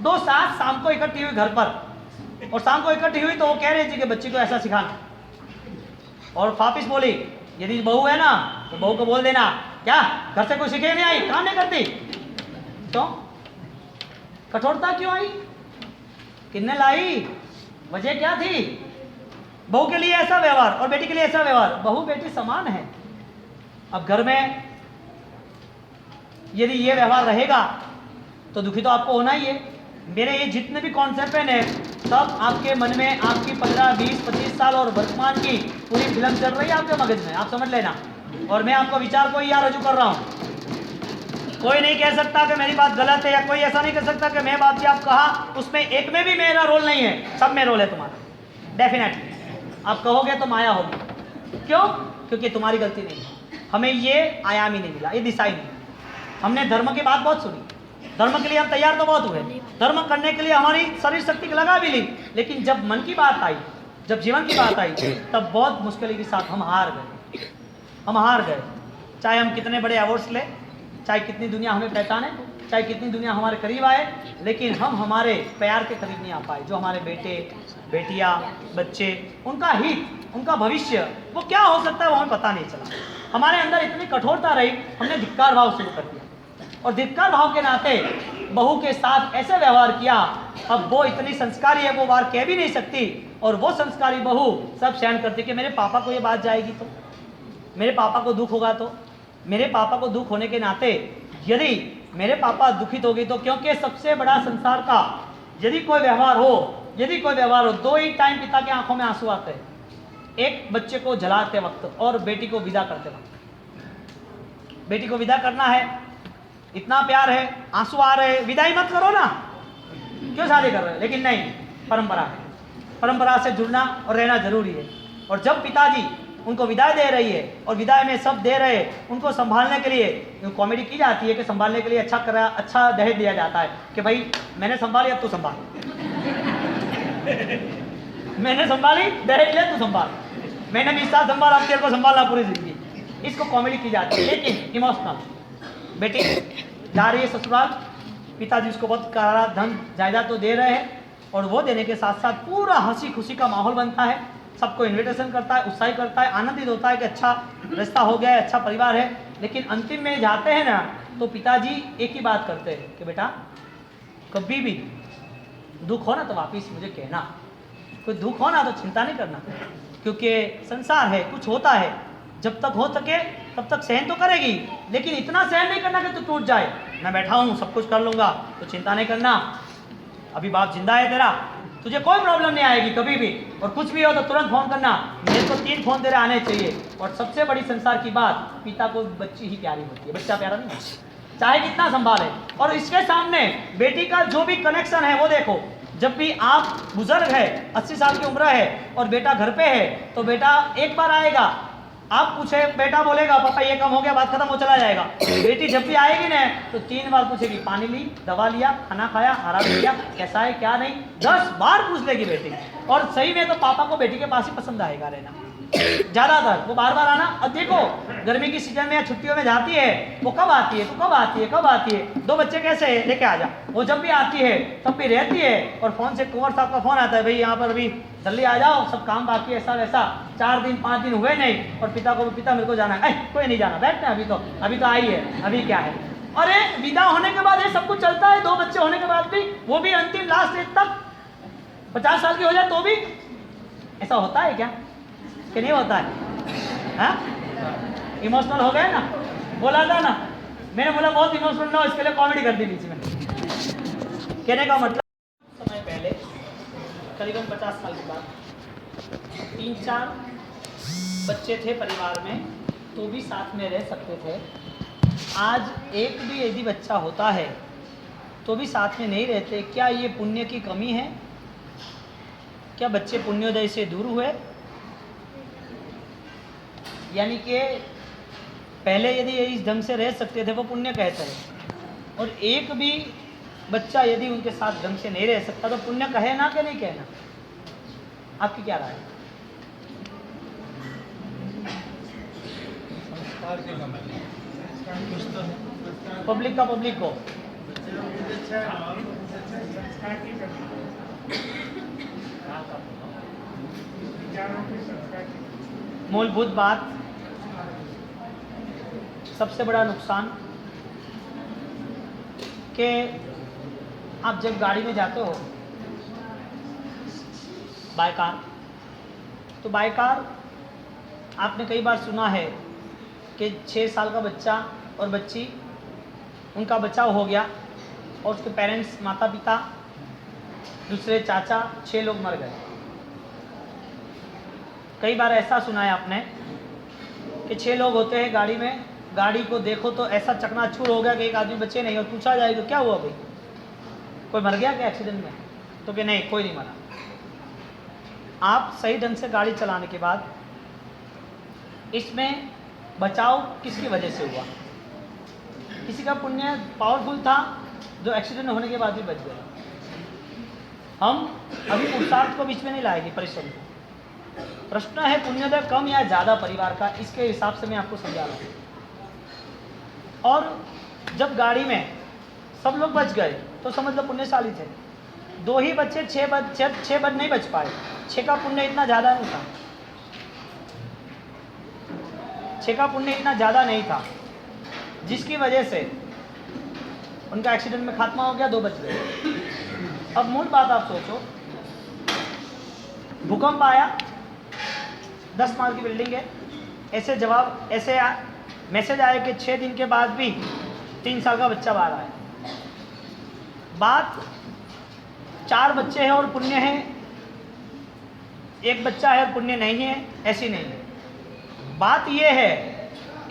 2 सास शाम को इकट्ठी हुई घर पर, और शाम को इकट्ठी हुई तो वो कह रही थी कि बच्ची को ऐसा सिखाना। और वापिस बोली, यदि बहू है ना तो बहू को बोल देना, क्या घर से कोई सीखे नहीं आई, काम नहीं करती। तो कठोरता क्यों आई? किसने लाई? वजह क्या थी? बहू के लिए ऐसा व्यवहार और बेटी के लिए ऐसा व्यवहार। बहू बेटी समान है। अब घर में यदि ये व्यवहार रहेगा तो दुखी तो आपको होना ही है। मेरे ये जितने भी कॉन्सेप्ट हैं सब आपके मन में, आपकी 15, 20, 25 साल और वर्तमान की पूरी फिल्म चल रही है आपके मगज में, आप समझ लेना। और मैं आपको विचार को यहाँ रजू कर रहा हूँ। कोई नहीं कह सकता कि मेरी बात गलत है, या कोई ऐसा नहीं कह सकता कि मैं बात जी आप कहा उसमें एक में भी मेरा रोल नहीं है। सब में रोल है तुम्हारा, डेफिनेटली। आप कहोगे तो माया होगी। क्यों? क्योंकि तुम्हारी गलती नहीं है। हमें ये आयाम ही नहीं मिला, ये दिशा ही नहीं। हमने धर्म की बात बहुत सुनी, धर्म के लिए हम तैयार तो बहुत हुए, धर्म करने के लिए हमारी शरीर शक्ति लगा भी ली, लेकिन जब मन की बात आई, जब जीवन की बात आई, तब बहुत मुश्किल के साथ हम हार गए। चाहे हम कितने बड़े अवार्ड्स ले, चाहे कितनी दुनिया हमें पहचाने, चाहे कितनी दुनिया हमारे करीब आए, लेकिन हम हमारे प्यार के करीब नहीं आ पाए। जो हमारे बेटे, बेटियां, बच्चे, उनका हित, उनका भविष्य, वो क्या हो सकता है वो हमें पता नहीं चला। हमारे अंदर इतनी कठोरता रही, हमने धिक्कार भाव शुरू कर दिया, और धिक्कार भाव के नाते बहू के साथ ऐसे व्यवहार किया। अब वो इतनी संस्कारी है, वो बार कह भी नहीं सकती, और वो संस्कारी बहू सब सहन करती कि मेरे पापा को ये बात जाएगी तो, मेरे पापा को दुख होगा तो, मेरे पापा को दुख होने के नाते यदि मेरे पापा दुखित हो गए तो, क्योंकि सबसे बड़ा संसार का यदि कोई व्यवहार हो, 2 ही टाइम पिता के आंखों में आंसू आते हैं, एक बच्चे को जलाते वक्त और बेटी को विदा करते वक्त। बेटी को विदा करना है, इतना प्यार है, आंसू आ रहे, विदाई मत करो ना, क्यों शादी कर रहे हैं? लेकिन नहीं, परंपरा है, परंपरा से जुड़ना और रहना जरूरी है। और जब पिताजी उनको विदाई दे रही है और विदाई में सब दे रहे, उनको संभालने के लिए कॉमेडी की जाती है कि संभालने के लिए अच्छा दहेज दिया जाता है कि भाई मैंने संभाली, अब तू संभाल। मैंने संभाली, दहेज ले, तू संभाल। मैंने 20 साल संभाला, अब तेरे को संभालना पूरी जिंदगी। इसको कॉमेडी की जाती है, लेकिन इमोशनल। बेटी जा रही है ससुराल, पिताजी उसको बहुत करारा धन जायदाद तो दे रहे हैं, और वो देने के साथ साथ पूरा हंसी खुशी का माहौल बनता है, सबको इन्विटेशन करता है, उत्साहित करता है, आनंदित होता है कि अच्छा रिश्ता हो गया है, अच्छा परिवार है। लेकिन अंतिम में जाते हैं ना तो पिताजी एक ही बात करते हैं कि बेटा कभी भी दुख हो ना तो वापिस मुझे कहना, कोई दुख हो ना तो चिंता नहीं करना, क्योंकि संसार है, कुछ होता है, जब तक हो सके तब तक सहन तो करेगी, लेकिन इतना सहन नहीं करना कि तू टूट जाए। मैं बैठा हूँ, सब कुछ कर लूँगा, तो चिंता नहीं करना, अभी बाप जिंदा है तेरा, तुझे कोई प्रॉब्लम नहीं आएगी कभी भी, और कुछ भी हो तो तुरंत फ़ोन करना। मेरे को 3 फ़ोन तेरे आने चाहिए। और सबसे बड़ी संसार की बात, पिता को बच्ची ही प्यारी होती है, बच्चा प्यारा नहीं होता, चाहे कितना संभाले। और इसके सामने बेटी का जो भी कनेक्शन है वो देखो, जब भी आप बुजुर्ग है, 80 साल की उम्र है और बेटा घर पे है, तो बेटा एक बार आएगा, आप पूछे, बेटा बोलेगा पापा ये काम हो गया, बात खत्म हो, चला जाएगा। बेटी जब भी आएगी ना तो 3 बार पूछेगी, पानी ली, दवा लिया, खाना खाया, आराम किया, कैसा है क्या नहीं, 10 बार पूछ लेगी बेटी। और सही में तो पापा को बेटी के पास ही पसंद आएगा रहना ज़्यादातर, वो बार बार आना। अब देखो गर्मी की सीजन में या छुट्टियों में जाती है, वो कब आती है, तो कब आती है, कब आती है, 2 बच्चे कैसे है लेके आ जा। वो जब भी आती है तब भी रहती है, और फ़ोन से कुंवर साहब का फ़ोन आता है, भाई यहाँ पर अभी जल्दी आ जाओ, सब काम बाकी ऐसा वैसा, 4 दिन 5 दिन हुए नहीं, और पिता को, पिता मेरे को जाना है, कोई नहीं जाना, बैठना है, अभी तो आई है, अभी क्या है। अरे विदा होने के बाद ये सब कुछ चलता है, 2 बच्चे होने के बाद भी, वो भी अंतिम लास्ट एज तक, 50 साल की हो जाए तो भी ऐसा होता है क्या कि नहीं होता है? हाँ, इमोशनल हो गए ना, बोला था ना, मैंने बोला बहुत इमोशनल ना हो, इसके लिए कॉमेडी कर दी बीच में। कहने का मतलब, समय पहले करीबन 50 साल के बाद 3-4 बच्चे थे परिवार में, तो भी साथ में रह सकते थे। आज एक भी यदि बच्चा होता है तो भी साथ में नहीं रहते। क्या ये पुण्य की कमी है? क्या बच्चे पुण्योदय से दूर हुए? यानी कि पहले यदि इस ढंग से रह सकते थे वो पुण्य कहते हैं, और एक भी बच्चा यदि उनके साथ ढंग से नहीं रह सकता तो पुण्य कहे ना कि नहीं कहना? आपकी क्या राय है? पब्लिक का पब्लिक को मूलभूत बात, सबसे बड़ा नुकसान कि आप जब गाड़ी में जाते हो बाय कार, तो बाय कार आपने कई बार सुना है कि 6 साल का बच्चा और बच्ची, उनका बचाव हो गया और उसके पेरेंट्स, माता पिता, दूसरे चाचा, 6 लोग मर गए। कई बार ऐसा सुना है आपने कि 6 लोग होते हैं गाड़ी में, गाड़ी को देखो तो ऐसा चकनाचूर हो गया कि एक आदमी बचे नहीं, और पूछा जाएगा क्या हुआ भाई, कोई मर गया क्या एक्सीडेंट में? तो कि नहीं, कोई नहीं मरा। आप सही ढंग से गाड़ी चलाने के बाद इसमें बचाव किसकी वजह से हुआ? किसी का पुण्य पावरफुल था जो एक्सीडेंट होने के बाद भी बच गया। हम अभी पुरुषार्थ को बीच में नहीं लाएंगे, परिश्रम को। प्रश्न है पुण्योदय कम या ज़्यादा परिवार का, इसके हिसाब से मैं आपको समझा रहा हूँ। और जब गाड़ी में सब लोग बच गए तो समझ लो पुण्यशाली थे। 2 ही बच्चे, 6 बच नहीं बच पाए। 6 का पुण्य इतना ज़्यादा नहीं था, 6 का पुण्य इतना ज़्यादा नहीं था, जिसकी वजह से उनका एक्सीडेंट में खात्मा हो गया, 2 बच गए। अब मूल बात आप सोचो, भूकंप आया, 10 माल की बिल्डिंग है, ऐसे मैसेज आया कि 6 दिन के बाद भी 3 साल का बच्चा बाहर आया। बात 4 बच्चे हैं और पुण्य है, 1 बच्चा है और पुण्य नहीं है, ऐसी नहीं है। बात यह है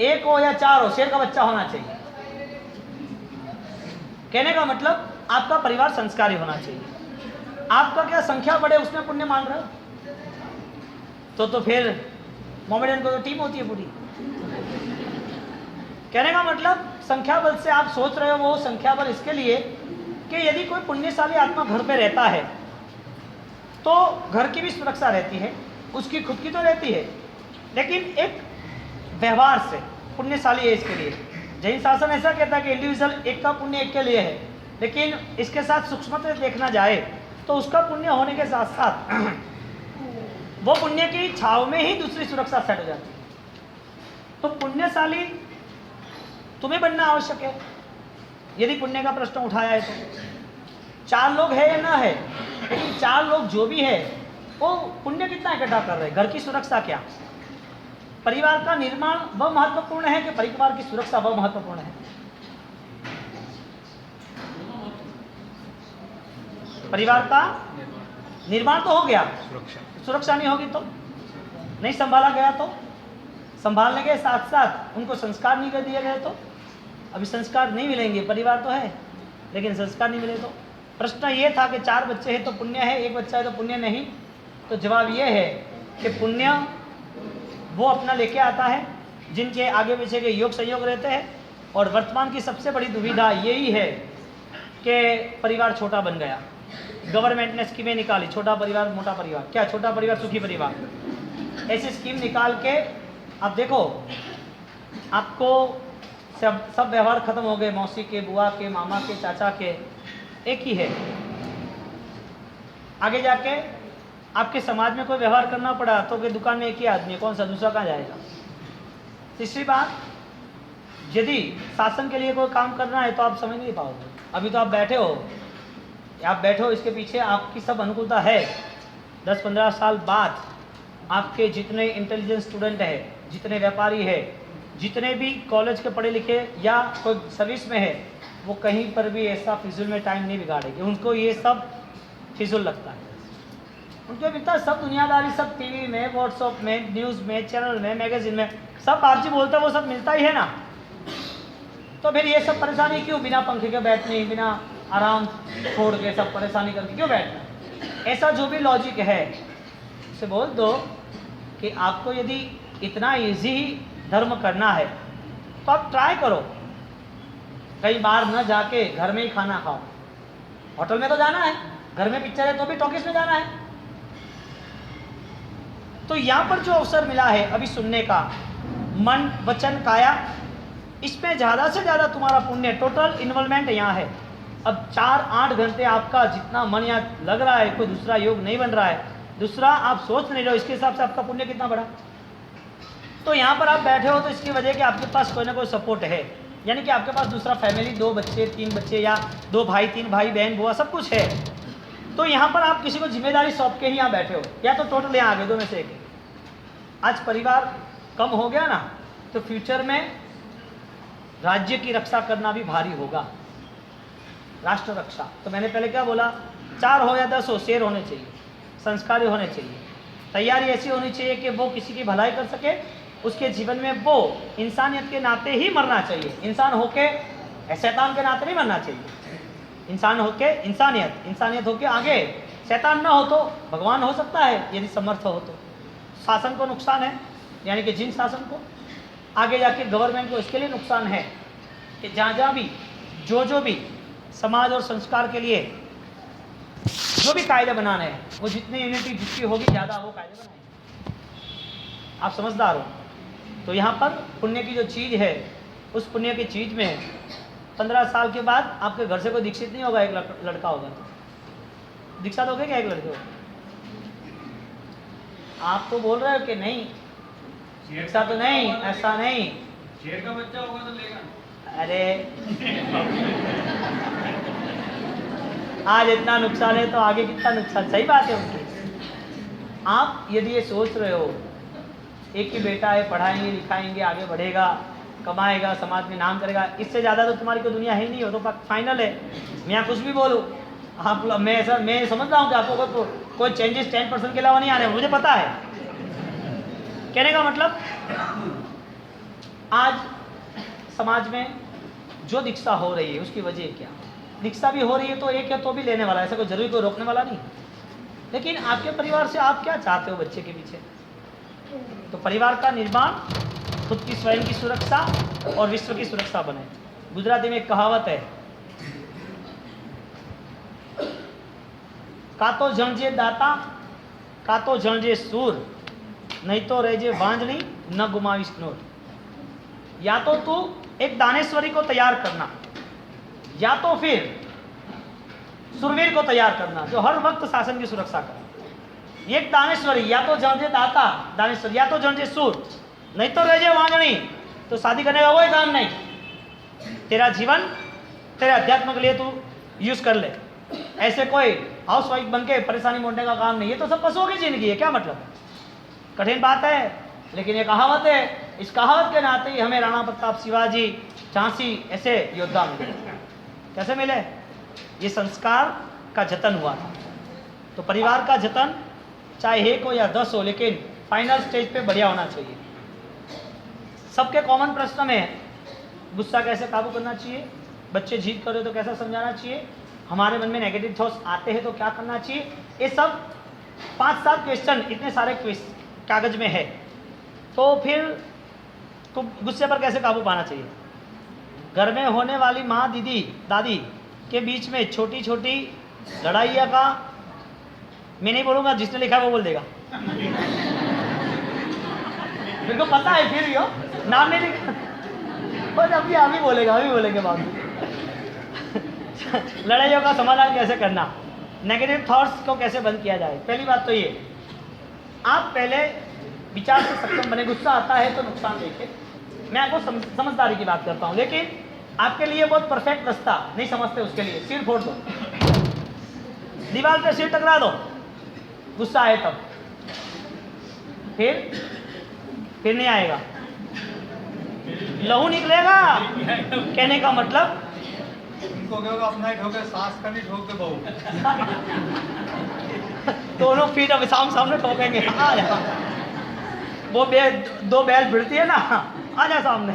1 हो या 4 हो, शेर का बच्चा होना चाहिए। कहने का मतलब आपका परिवार संस्कारी होना चाहिए। आपका क्या संख्या बढ़े उसमें पुण्य मान रहे हो? तो फिर मोमेडियन को तो टीम होती है पूरी। कहने का मतलब संख्या बल से आप सोच रहे हो वो संख्या बल इसके लिए कि यदि कोई पुण्यशाली आत्मा घर पे रहता है तो घर की भी सुरक्षा रहती है, उसकी खुद की तो रहती है, लेकिन एक व्यवहार से पुण्यशाली है। इसके लिए जैन शासन ऐसा कहता है कि इंडिविजुअल एक का पुण्य एक के लिए है, लेकिन इसके साथ सूक्ष्म से देखना जाए तो उसका पुण्य होने के साथ साथ वो पुण्य की छाव में ही दूसरी सुरक्षा सेट हो जाती है। तो पुण्यशाली तुम्हें बनना आवश्यक है यदि पुण्य का प्रश्न उठाया है तो। 4 लोग है या ना है, लेकिन 4 लोग जो भी है वो पुण्य कितना इकट्ठा कर रहे हैं, घर की सुरक्षा क्या। परिवार का निर्माण वह महत्वपूर्ण है कि परिवार की सुरक्षा वह महत्वपूर्ण है? परिवार का निर्माण तो हो गया, सुरक्षा नहीं होगी तो, नहीं संभाला गया तो, संभालने के साथ साथ उनको संस्कार नहीं कर दिए गए तो, अभी संस्कार नहीं मिलेंगे। परिवार तो है लेकिन संस्कार नहीं मिले तो। प्रश्न ये था कि 4 बच्चे हैं तो पुण्य है, 1 बच्चा है तो पुण्य नहीं। तो जवाब ये है कि पुण्य वो अपना लेके आता है जिनके आगे पीछे के योग संयोग रहते हैं। और वर्तमान की सबसे बड़ी दुविधा यही है कि परिवार छोटा बन गया। गवर्नमेंट ने स्कीमें निकाली, छोटा परिवार मोटा परिवार, क्या छोटा परिवार सुखी परिवार, ऐसी स्कीम निकाल के अब देखो आपको सब व्यवहार खत्म हो गए, मौसी के, बुआ के, मामा के, चाचा के, एक ही है। आगे जाके आपके समाज में कोई व्यवहार करना पड़ा तो कि दुकान में एक ही आदमी है, कौन सा, दूसरा कहाँ जाएगा। तीसरी बात, यदि शासन के लिए कोई काम करना है तो आप समझ नहीं पाओगे। अभी तो आप बैठे हो, इसके पीछे आपकी सब अनुकूलता है। 10-15 साल बाद आपके जितने इंटेलिजेंट स्टूडेंट है, जितने व्यापारी है, जितने भी कॉलेज के पढ़े लिखे या कोई सर्विस में है, वो कहीं पर भी ऐसा फिजूल में टाइम नहीं बिगाड़ेंगे। उनको ये सब फिजूल लगता है, उनको मिलता है सब दुनियादारी, सब टीवी में, व्हाट्सएप में, न्यूज़ में, चैनल में, मैगजीन में, सब बातचीत बोलते हैं, वो सब मिलता ही है ना। तो फिर ये सब परेशानी क्यों, बिना पंखे के बैठने, बिना आराम छोड़ के सब परेशानी करके क्यों बैठना। ऐसा जो भी लॉजिक है उसे बोल दो कि आपको यदि इतना इजी धर्म करना है तो आप ट्राई करो, कहीं बाहर न जाके घर में ही खाना खाओ। होटल में तो जाना है, घर में पिक्चर है तो भी टॉकीज में जाना है। तो यहाँ पर जो अवसर मिला है अभी सुनने का, मन वचन काया, इसमें ज़्यादा से ज़्यादा तुम्हारा पुण्य, टोटल इन्वॉल्वमेंट यहाँ है। अब 4-8 घंटे आपका जितना मन यहाँ लग रहा है, कोई दूसरा योग नहीं बन रहा है, दूसरा आप सोच नहीं रहे हो, इसके हिसाब से आपका पुण्य कितना बड़ा। तो यहाँ पर आप बैठे हो तो इसकी वजह कि आपके पास कोई ना कोई सपोर्ट है, यानी कि आपके पास दूसरा फैमिली, 2 बच्चे 3 बच्चे या 2 भाई 3 भाई बहन बुआ सब कुछ है। तो यहाँ पर आप किसी को जिम्मेदारी सौंप के ही यहाँ बैठे हो, या तो टोटल यहाँ आ गए, 2 में से एक। आज परिवार कम हो गया ना तो फ्यूचर में राज्य की रक्षा करना भी भारी होगा, राष्ट्र रक्षा। तो मैंने पहले क्या बोला, 4 हो या 10 हो, शेर होने चाहिए, संस्कारी होने चाहिए, तैयारी ऐसी होनी चाहिए कि वो किसी की भलाई कर सके, उसके जीवन में वो इंसानियत के नाते ही मरना चाहिए। इंसान होके शैतान के नाते नहीं मरना चाहिए, इंसान होके इंसानियत होके आगे। शैतान ना हो तो भगवान हो सकता है यदि समर्थ हो तो। शासन को नुकसान है, यानी कि जिन शासन को, आगे जाके गवर्नमेंट को इसके लिए नुकसान है कि जहाँ भी जो भी समाज और संस्कार के लिए जो भी कायदे बनाने हैं, वो जितनी यूनिटी जिसकी होगी ज़्यादा वो कायदे बनाएंगे। आप समझदार हो। तो यहाँ पर पुण्य की जो चीज़ है, उस पुण्य की चीज़ में 15 साल के बाद आपके घर से कोई दीक्षित नहीं होगा, एक लड़का होगा तो दीक्षा दोगे क्या एक लड़के को? आप तो बोल रहे हो कि नहीं दीक्षा तो नहीं, ऐसा नहीं, शेर का बच्चा होगा तो लेगा। अरे आज इतना नुकसान है तो आगे कितना नुकसान। सही बात है उनकी। आप यदि ये सोच रहे हो एक ही बेटा है, पढ़ाएंगे लिखाएंगे, आगे बढ़ेगा, कमाएगा, समाज में नाम करेगा, इससे ज़्यादा तो तुम्हारी कोई दुनिया है ही नहीं हो, तो फाइनल है। मैं यहाँ कुछ भी बोलूँ, आप मैं समझ रहा हूँ कि आपको कोई चेंजेस 10% के अलावा नहीं आने, मुझे पता है। कहने का मतलब, आज समाज में जो दीक्षा हो रही है उसकी वजह क्या? दीक्षा भी हो रही है तो एक है तो भी लेने वाला, ऐसा कोई जरूरी कोई रोकने वाला नहीं। लेकिन आपके परिवार से आप क्या चाहते हो बच्चे के पीछे? तो परिवार का निर्माण, खुद की स्वयं की सुरक्षा और विश्व की सुरक्षा बने। गुजराती में एक कहावत है, का तो जणजे दाता, का तो जणजे सूर, नहीं तो रहजे वांजनी, न गुमाविश नोट। या तो तू एक दानेश्वरी को तैयार करना, या तो फिर सुरवीर को तैयार करना जो हर वक्त शासन की सुरक्षा करे। एक दानेश्वरी, या तो जणजे दाता दानेश्वर, या तो जणजे सूर, नहीं तो रहजे वांजनी, तो शादी करने का कोई काम नहीं। तेरा जीवन तेरे अध्यात्म के लिए तू यूज कर ले। ऐसे कोई हाउस वाइफ बन के परेशानी मोड़ने का काम नहीं। ये तो सब पशुओं की जिंदगी है, क्या मतलब? कठिन बात है लेकिन ये कहावत है, इस कहावत के नाते ही हमें राणा प्रताप, शिवाजी, झांसी ऐसे योद्धा मिले। कैसे मिले? ये संस्कार का जतन हुआ था। तो परिवार का जतन चाहे 1 हो या 10 हो, लेकिन फाइनल स्टेज पे बढ़िया होना चाहिए। सबके कॉमन प्रश्न में गुस्सा कैसे काबू करना चाहिए, बच्चे जिद करे तो कैसा समझाना चाहिए, हमारे मन में नेगेटिव थॉट्स आते हैं तो क्या करना चाहिए, ये सब 5-7 क्वेश्चन इतने सारे कागज में है। तो फिर तो गुस्से पर कैसे काबू पाना चाहिए? घर में होने वाली माँ, दीदी, दादी के बीच में छोटी छोटी लड़ाइयाँ का, मैं नहीं बोलूँगा, जिसने लिखा है वो बोल देगा। मेरे को पता है, फिर भी हो नाम नहीं लिखा, और अभी बोलेगा, अभी बोलेंगे बाद में। लड़ाइयों का समाधान कैसे करना, नेगेटिव थॉट्स को कैसे बंद किया जाए। पहली बात तो ये, आप पहले विचार से सक्षम बने। गुस्सा आता है तो नुकसान देखे, मैं आपको समझदारी की बात करता हूँ, लेकिन आपके लिए बहुत परफेक्ट रास्ता नहीं समझते, उसके लिए सिर फोड़ दो, दीवार पे सिर टकरा दो, गुस्सा आए तब, फिर नहीं आएगा, लहू निकलेगा। कहने का मतलब उनको कहोगे अपना ही ठोके, सास का नहीं ठोक दे बहू। दोनों फीट अब सामने ठोकेंगे। आ जा, वो 2 बैल भिड़ती है ना, आ जा सामने।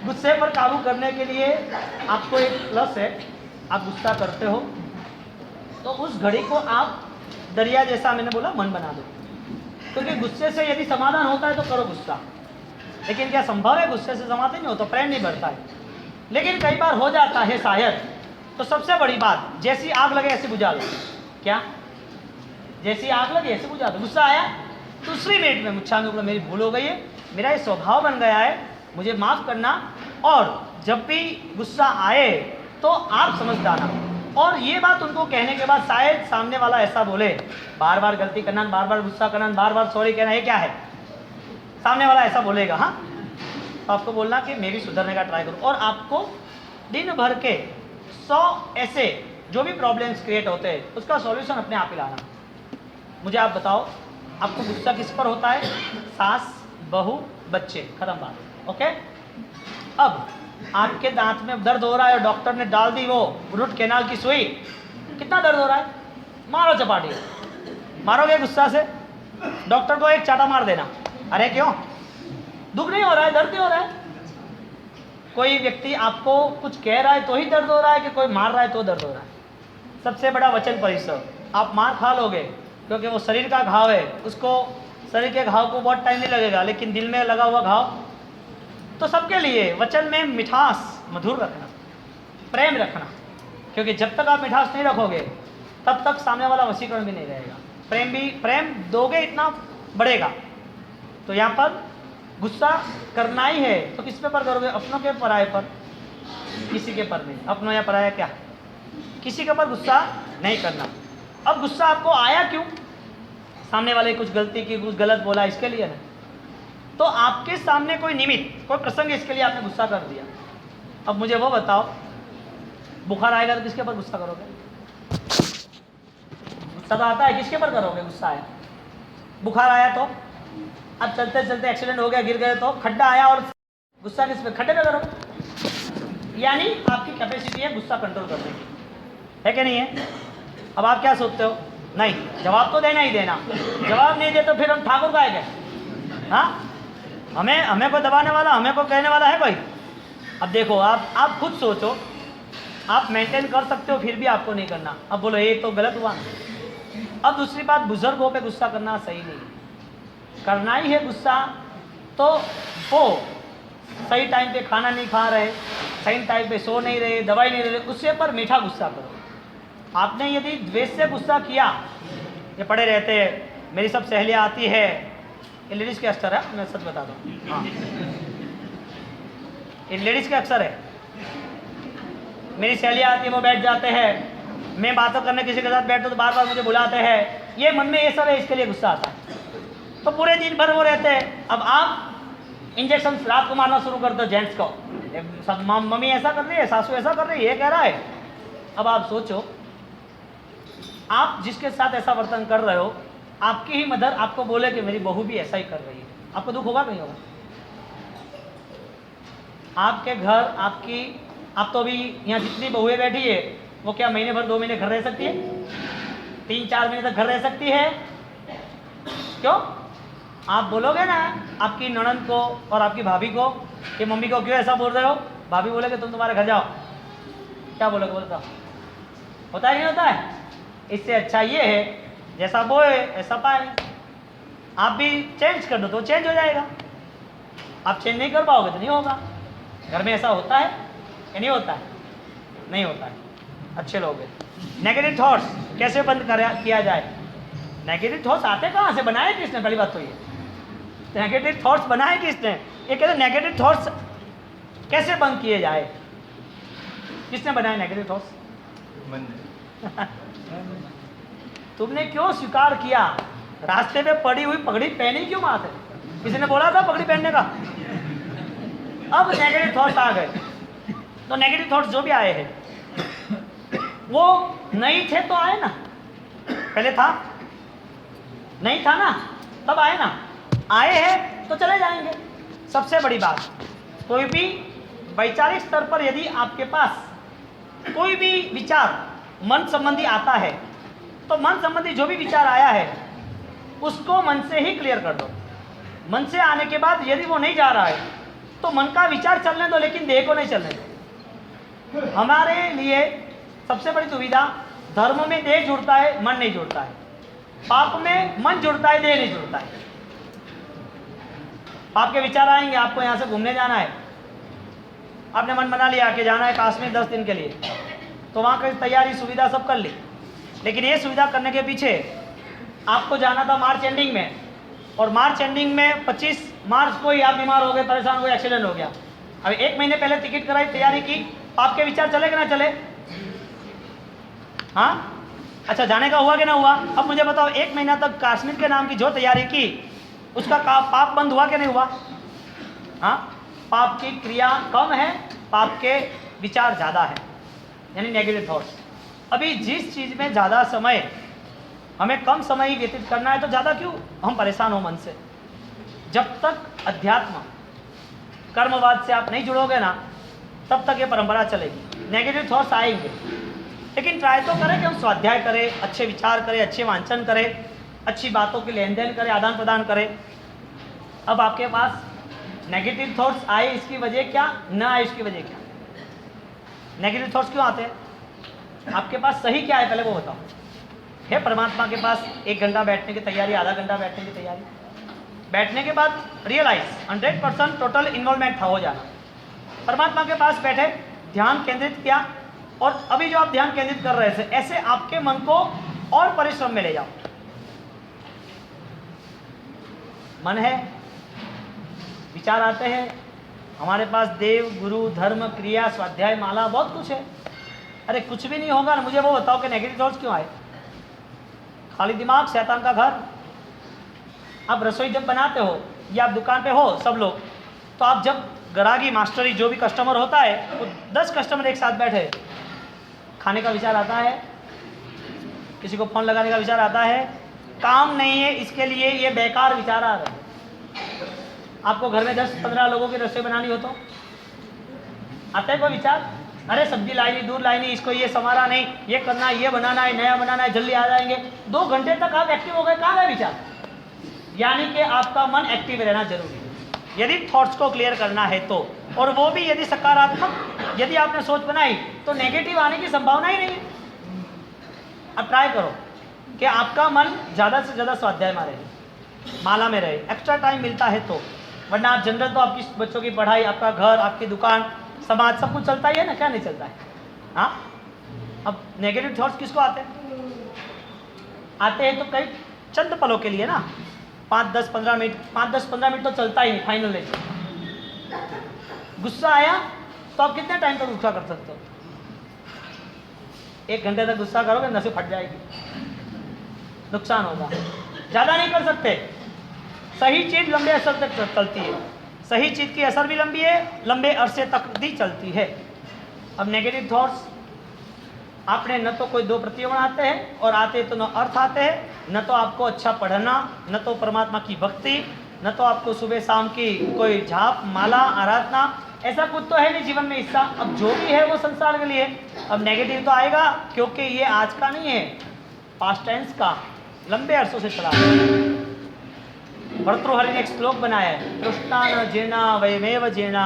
गुस्से पर काबू करने के लिए आपको एक प्लस है, आप गुस्सा करते हो तो उस घड़ी को आप दरिया जैसा, मैंने बोला, मन बना दो। क्योंकि गुस्से से यदि समाधान होता है तो करो गुस्सा, लेकिन क्या संभव है गुस्से से समाधान नहीं होता, प्रेम नहीं बढ़ता है। लेकिन कई बार हो जाता है शायद, तो सबसे बड़ी बात, जैसी आग लगे ऐसे बुझा लो। क्या? जैसी आग लगे ऐसे बुझा दो। गुस्सा आया, दूसरी मिनट में मुच्छा में, मेरी भूल हो गई है, मेरा ये स्वभाव बन गया है, मुझे माफ़ करना। और जब भी गुस्सा आए तो आप समझदार ना। और ये बात उनको कहने के बाद शायद सामने वाला ऐसा बोले, बार बार गलती करना, बार बार गुस्सा करना, बार बार सॉरी कहना, ये क्या है? सामने वाला ऐसा बोलेगा, हाँ, तो आपको बोलना कि मैं भी सुधरने का ट्राई करूँ। और आपको दिन भर के 100 ऐसे जो भी प्रॉब्लम्स क्रिएट होते हैं उसका सॉल्यूशन अपने आप ही लाना। मुझे आप बताओ, आपको गुस्सा किस पर होता है? सास, बहू, बच्चे, खत्म बात। ओके, अब आपके दांत में दर्द हो रहा है और डॉक्टर ने डाल दी वो रूट कैनाल की सुई, कितना दर्द हो रहा है? मारो चपाटी, मारोगे गुस्सा से, डॉक्टर को एक चाटा मार देना। अरे क्यों? दुख नहीं हो रहा है, दर्द नहीं हो रहा है। कोई व्यक्ति आपको कुछ कह रहा है तो ही दर्द हो रहा है, कि कोई मार रहा है तो दर्द हो रहा है? सबसे बड़ा वचन परिश्रम। आप मार खा लोगे क्योंकि वो शरीर का घाव है, उसको, शरीर के घाव को बहुत टाइम नहीं लगेगा, लेकिन दिल में लगा हुआ घाव। तो सबके लिए वचन में मिठास, मधुर रखना, प्रेम रखना, क्योंकि जब तक आप मिठास नहीं रखोगे तब तक सामने वाला वशीकरण भी नहीं रहेगा। प्रेम दोगे इतना बढ़ेगा। तो यहाँ पर गुस्सा करना ही है तो किस पे पर करोगे? अपनों के, पराये पर? किसी के पर नहीं। अपनों या पराया क्या? किसी के पर गुस्सा नहीं करना। अब गुस्सा आपको आया क्यों? सामने वाले कुछ गलती की, कुछ गलत बोला, इसके लिए नहीं। तो आपके सामने कोई निमित्त, कोई प्रसंग, इसके लिए आपने गुस्सा कर दिया। अब मुझे वो बताओ, बुखार आएगा तो किसके पर गुस्सा करोगे? गुस्सा तो आता है, किसके पर करोगे गुस्सा? आया, बुखार आया तो, अब चलते चलते एक्सीडेंट हो गया, गिर गए तो, खड्डा आया और गुस्सा किस पे? खड्डे पे करोगे। यानी आपकी कैपेसिटी है गुस्सा कंट्रोल करने की, है कि नहीं है? अब आप क्या सोचते हो? नहीं, जवाब तो देना ही देना। जवाब नहीं दे तो फिर हम ठाकुर का है? हाँ, हमें को दबाने वाला, हमें को कहने वाला है कोई? अब देखो, आप खुद सोचो, आप मेंटेन कर सकते हो फिर भी आपको नहीं करना। अब बोलो ये तो गलत हुआ। अब दूसरी बात, बुजुर्गों पे गुस्सा करना सही नहीं है। करना ही है गुस्सा तो वो सही टाइम पे खाना नहीं खा रहे, सही टाइम पे सो नहीं रहे, दवाई नहीं ले रहे, उससे पर मीठा गुस्सा करो। आपने यदि द्वेष से गुस्सा किया, ये पड़े रहते हैं, मेरी सब सहेलियाँ आती है, ये लेडीज़ के अक्सर है, मैं सच बता दूँ, हाँ, ये लेडीज़ के अक्सर है। मेरी सहेलियाँ आती है, वो बैठ जाते हैं, मैं बातों करने किसी के साथ बैठता तो बार बार मुझे बुलाते हैं, ये मन में ये सब है, इसके लिए गुस्सा आता है। तो पूरे दिन भर वो रहते हैं। अब आप इंजेक्शन रात को मारना शुरू कर दो जेंट्स को, मम्मी ऐसा कर रही है, सासू ऐसा कर रही है, ये कह रहा है। अब आप सोचो, आप जिसके साथ ऐसा वर्तन कर रहे हो, आपकी ही मदर आपको बोले कि मेरी बहू भी ऐसा ही कर रही है, आपको दुख होगा कि नहीं होगा? आपके घर आपकी, आप तो अभी यहाँ जितनी बहुएं बैठी है वो क्या महीने भर 2 महीने घर रह सकती है? 3-4 महीने तक घर रह सकती है? क्यों? आप बोलोगे ना आपकी ननद को और आपकी भाभी को कि मम्मी को क्यों ऐसा बोल रहे हो, भाभी बोले कि तुम तुम्हारे घर जाओ, क्या बोलोगे? बोलता होता है नहीं होता है? इससे अच्छा ये है जैसा बोए ऐसा पाए। आप भी चेंज कर दो तो चेंज हो जाएगा, आप चेंज नहीं कर पाओगे तो नहीं होगा। घर में ऐसा होता है या नहीं होता है? नहीं होता है। अच्छे लोग हैं। नेगेटिव थॉट्स कैसे बंद किया जाए? नेगेटिव थॉट्स आते कहाँ से, बनाए किसने? पहली बात तो ये, नेगेटिव थॉट्स बनाए किसने? ये कहते नेगेटिव थॉट्स कैसे बंद किए जाए? किसने बनाए नेगेटिव थॉट्स? मन तुमने क्यों स्वीकार किया? रास्ते पे पड़ी हुई पगड़ी पहनी क्यों माथे? किसी ने बोला था पगड़ी पहनने का? अब नेगेटिव थॉट्स आ गए। तो नेगेटिव थॉट्स जो भी आए हैं वो नहीं थे तो आए ना, पहले था नहीं था ना, तब आए ना, आए हैं तो चले जाएंगे। सबसे बड़ी बात, कोई भी वैचारिक स्तर पर यदि आपके पास कोई भी विचार मन संबंधी आता है तो मन संबंधी जो भी विचार आया है उसको मन से ही क्लियर कर दो। मन से आने के बाद यदि वो नहीं जा रहा है तो मन का विचार चलने दो, लेकिन देह को नहीं चलने दो। हमारे लिए सबसे बड़ी दुविधा, धर्म में देह जुड़ता है मन नहीं जुड़ता है, पाप में मन जुड़ता है देह नहीं जुड़ता है। पाप के विचार आएंगे, आपको यहाँ से घूमने जाना है, आपने मन बना लिया कि जाना है कश्मीर 10 दिन के लिए, तो वहाँ की तैयारी सुविधा सब कर ली, लेकिन ये सुविधा करने के पीछे आपको जाना था मार्च एंडिंग में, और मार्च एंडिंग में 25 मार्च को ही आप बीमार हो गए, परेशान हो गए, एक्सीडेंट हो गया। अब 1 महीने पहले टिकट कराई, तैयारी की, आपके विचार चले कि ना चले? हाँ, अच्छा, जाने का हुआ कि ना हुआ? अब मुझे बताओ, 1 महीना तक कश्मीर के नाम की जो तैयारी की उसका पाप बंद हुआ कि नहीं हुआ? हाँ, पाप की क्रिया कम है, पाप के विचार ज़्यादा है, यानी नेगेटिव थॉट्स। अभी जिस चीज़ में ज़्यादा समय, हमें कम समय ही व्यतीत करना है तो ज़्यादा क्यों हम परेशान हो मन से? जब तक अध्यात्म कर्मवाद से आप नहीं जुड़ोगे ना, तब तक ये परंपरा चलेगी। नेगेटिव थॉट्स आएंगे, लेकिन ट्राई तो करें कि हम स्वाध्याय करें, अच्छे विचार करें, अच्छे वांचन करें, अच्छी बातों की लेन देन करें, आदान प्रदान करें। अब आपके पास नेगेटिव थॉट्स आए, इसकी वजह क्या, ना आए इसकी वजह क्या? नेगेटिव थॉट्स क्यों आते हैं? आपके पास सही क्या है पहले वो बताओ। है परमात्मा के पास 1 घंटा बैठने की तैयारी, आधा घंटा बैठने की तैयारी, बैठने के बाद रियलाइज 100% टोटल इन्वॉल्वमेंट था, हो जाना। परमात्मा के पास बैठे, ध्यान केंद्रित किया, और अभी जो आप ध्यान केंद्रित कर रहे थे, ऐसे आपके मन को और परिश्रम में ले जाओ। मन है, विचार आते हैं, हमारे पास देव, गुरु, धर्म, क्रिया, स्वाध्याय, माला, बहुत कुछ है। अरे कुछ भी नहीं होगा ना, मुझे वो बताओ कि नेगेटिव थॉट्स क्यों आए? खाली दिमाग, शैतान का घर। आप रसोई जब बनाते हो या आप दुकान पे हो सब लोग, तो आप जब ग्राहकी मास्टरी जो भी कस्टमर होता है, वो 10 कस्टमर एक साथ बैठे, खाने का विचार आता है, किसी को फोन लगाने का विचार आता है, काम नहीं है इसके लिए ये बेकार विचार आ रहे हैं। आपको घर में 10-15 लोगों की रसोई बनानी हो तो आता है कोई विचार? अरे सब्जी लाई नहीं, दूध लाई नहीं, इसको ये संवारा नहीं, ये करना है, ये बनाना है, नया बनाना है, जल्दी आ जाएंगे। 2 घंटे तक आप एक्टिव हो गए, कहाँ है विचार? यानी कि आपका मन एक्टिव रहना जरूरी है यदि थॉट्स को क्लियर करना है तो, और वो भी यदि सकारात्मक यदि आपने सोच बनाई तो नेगेटिव आने की संभावना ही नहीं है। अब ट्राई करो कि आपका मन ज़्यादा से ज़्यादा स्वाध्याय में रहे, माला में रहे, एक्स्ट्रा टाइम मिलता है तो, वरना आप जनरल तो आपकी बच्चों की पढ़ाई, आपका घर, आपकी दुकान, समाज, सब कुछ चलता ही है ना, क्या नहीं चलता है? हाँ, अब नेगेटिव थॉट्स किसको आते हैं? आते हैं तो कई चंद पलों के लिए ना, 5-10-15 मिनट, 5-10-15 मिनट तो चलता ही नहीं, फाइनल नहीं। गुस्सा आया तो आप कितने टाइम तक गुस्सा कर सकते हो? 1 घंटे तक गुस्सा करोगे, नसें फट जाएगी, नुकसान होगा। ज़्यादा नहीं कर सकते। सही चीज़ लंबे असर तक चलती है, सही चीज़ की असर भी लंबी है, लंबे अरसे तक भी चलती है। अब नेगेटिव थॉट्स आपने न तो कोई 2 प्रतियों आते हैं, और आते तो न अर्थ आते हैं, न तो आपको अच्छा पढ़ना, न तो परमात्मा की भक्ति, न तो आपको सुबह शाम की कोई झाप माला आराधना, ऐसा कुछ तो है नहीं जीवन में हिस्सा। अब जो भी है वो संसार के लिए। अब नेगेटिव तो आएगा, क्योंकि ये आज का नहीं है, पास्ट टेंस का, लंबे अरसों से चला है। भर्तृहरि ने एक श्लोक बनाया है, तृष्णा न जीर्णा वयमेव जीर्णा,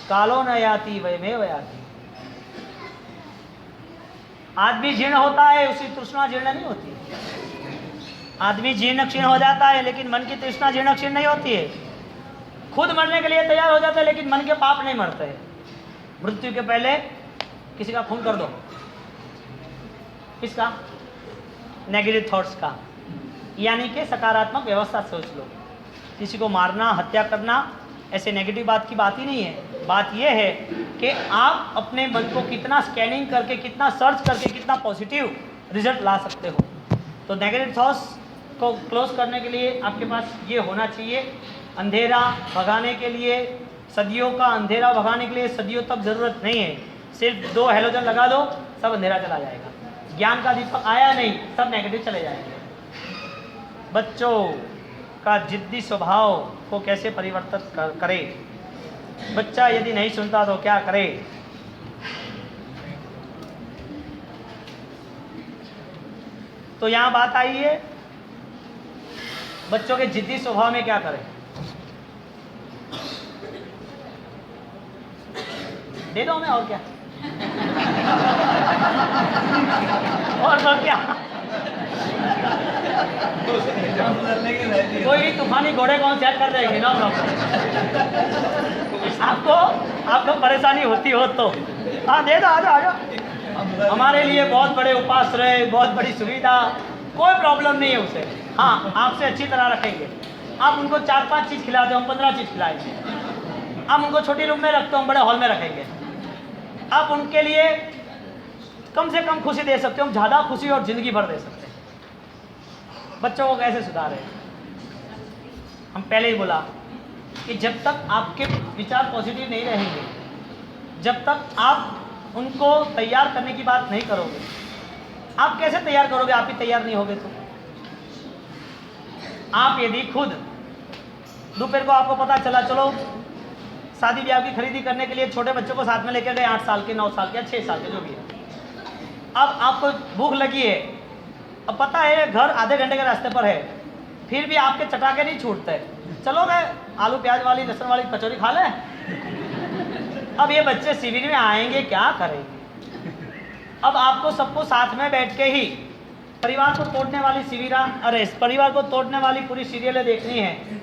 कालो न याति वयमेव याति। आदमी जीर्ण होता है, उसी तृष्णा जीर्ण नहीं होती। आदमी जीर्ण क्षीण हो जाता है, लेकिन मन की तृष्णा जीर्ण क्षीण नहीं होती है। खुद मरने के लिए तैयार हो जाता है, लेकिन मन के पाप नहीं मरते हैं। मृत्यु के पहले किसी का खून कर दो, किसका? नेगेटिव थॉट्स का, यानी कि सकारात्मक व्यवस्था सोच लो। किसी को मारना, हत्या करना, ऐसे नेगेटिव बात की बात ही नहीं है। बात यह है कि आप अपने मन को कितना स्कैनिंग करके, कितना सर्च करके, कितना पॉजिटिव रिजल्ट ला सकते हो। तो नेगेटिव थॉट्स को क्लोज करने के लिए आपके पास ये होना चाहिए। अंधेरा भगाने के लिए, सदियों का अंधेरा भगाने के लिए सदियों तक ज़रूरत नहीं है। सिर्फ 2 हैलोजन लगा दो, सब अंधेरा चला जाएगा। ज्ञान का दीपक आया नहीं, सब नेगेटिव चले जाएंगे। बच्चों का जिद्दी स्वभाव को कैसे परिवर्तित करे? बच्चा यदि नहीं सुनता तो क्या करे? तो यहाँ बात आई है, बच्चों के जिद्दी स्वभाव में क्या करें? दे दो हमें, और क्या? और तो क्या? कोई भी तूफानी घोड़े को सेट कर देंगे ना आपको परेशानी होती हो तो हाँ दे दो, आ जाओ। हमारे लिए बहुत बड़े उपाश्रय, बहुत बड़ी सुविधा, कोई प्रॉब्लम नहीं है उसे। हाँ, आपसे अच्छी तरह रखेंगे। आप उनको 4-5 चीज़ खिलाते हो, हम 15 चीज़ खिलाएंगे। आप उनको छोटी रूम में रखते हो, हम बड़े हॉल में रखेंगे। आप उनके लिए कम से कम खुशी दे सकते हो, हम ज़्यादा खुशी और ज़िंदगी भर दे सकते हैं। बच्चों को कैसे सुधारें? हम पहले ही बोला कि जब तक आपके विचार पॉजिटिव नहीं रहेंगे, जब तक आप उनको तैयार करने की बात नहीं करोगे, आप कैसे तैयार करोगे? आप ही तैयार नहीं होगे तो। आप यदि खुद दोपहर को आपको पता चला, चलो शादी ब्याह की खरीदी करने के लिए छोटे बच्चों को साथ में लेकर गए, 8 साल के, 9 साल के या 6 साल के, जो भी है। अब आपको भूख लगी है, अब पता है घर आधे घंटे के रास्ते पर है, फिर भी आपके चटाके नहीं छूटते। चलो गए आलू प्याज वाली, लहसुन वाली कचौरी खा लें। अब ये बच्चे शिविर में आएंगे, क्या करेंगे? अब आपको सबको साथ में बैठ के ही परिवार को तोड़ने वाली परिवार को तोड़ने वाली पूरी सीरियलें देखनी है।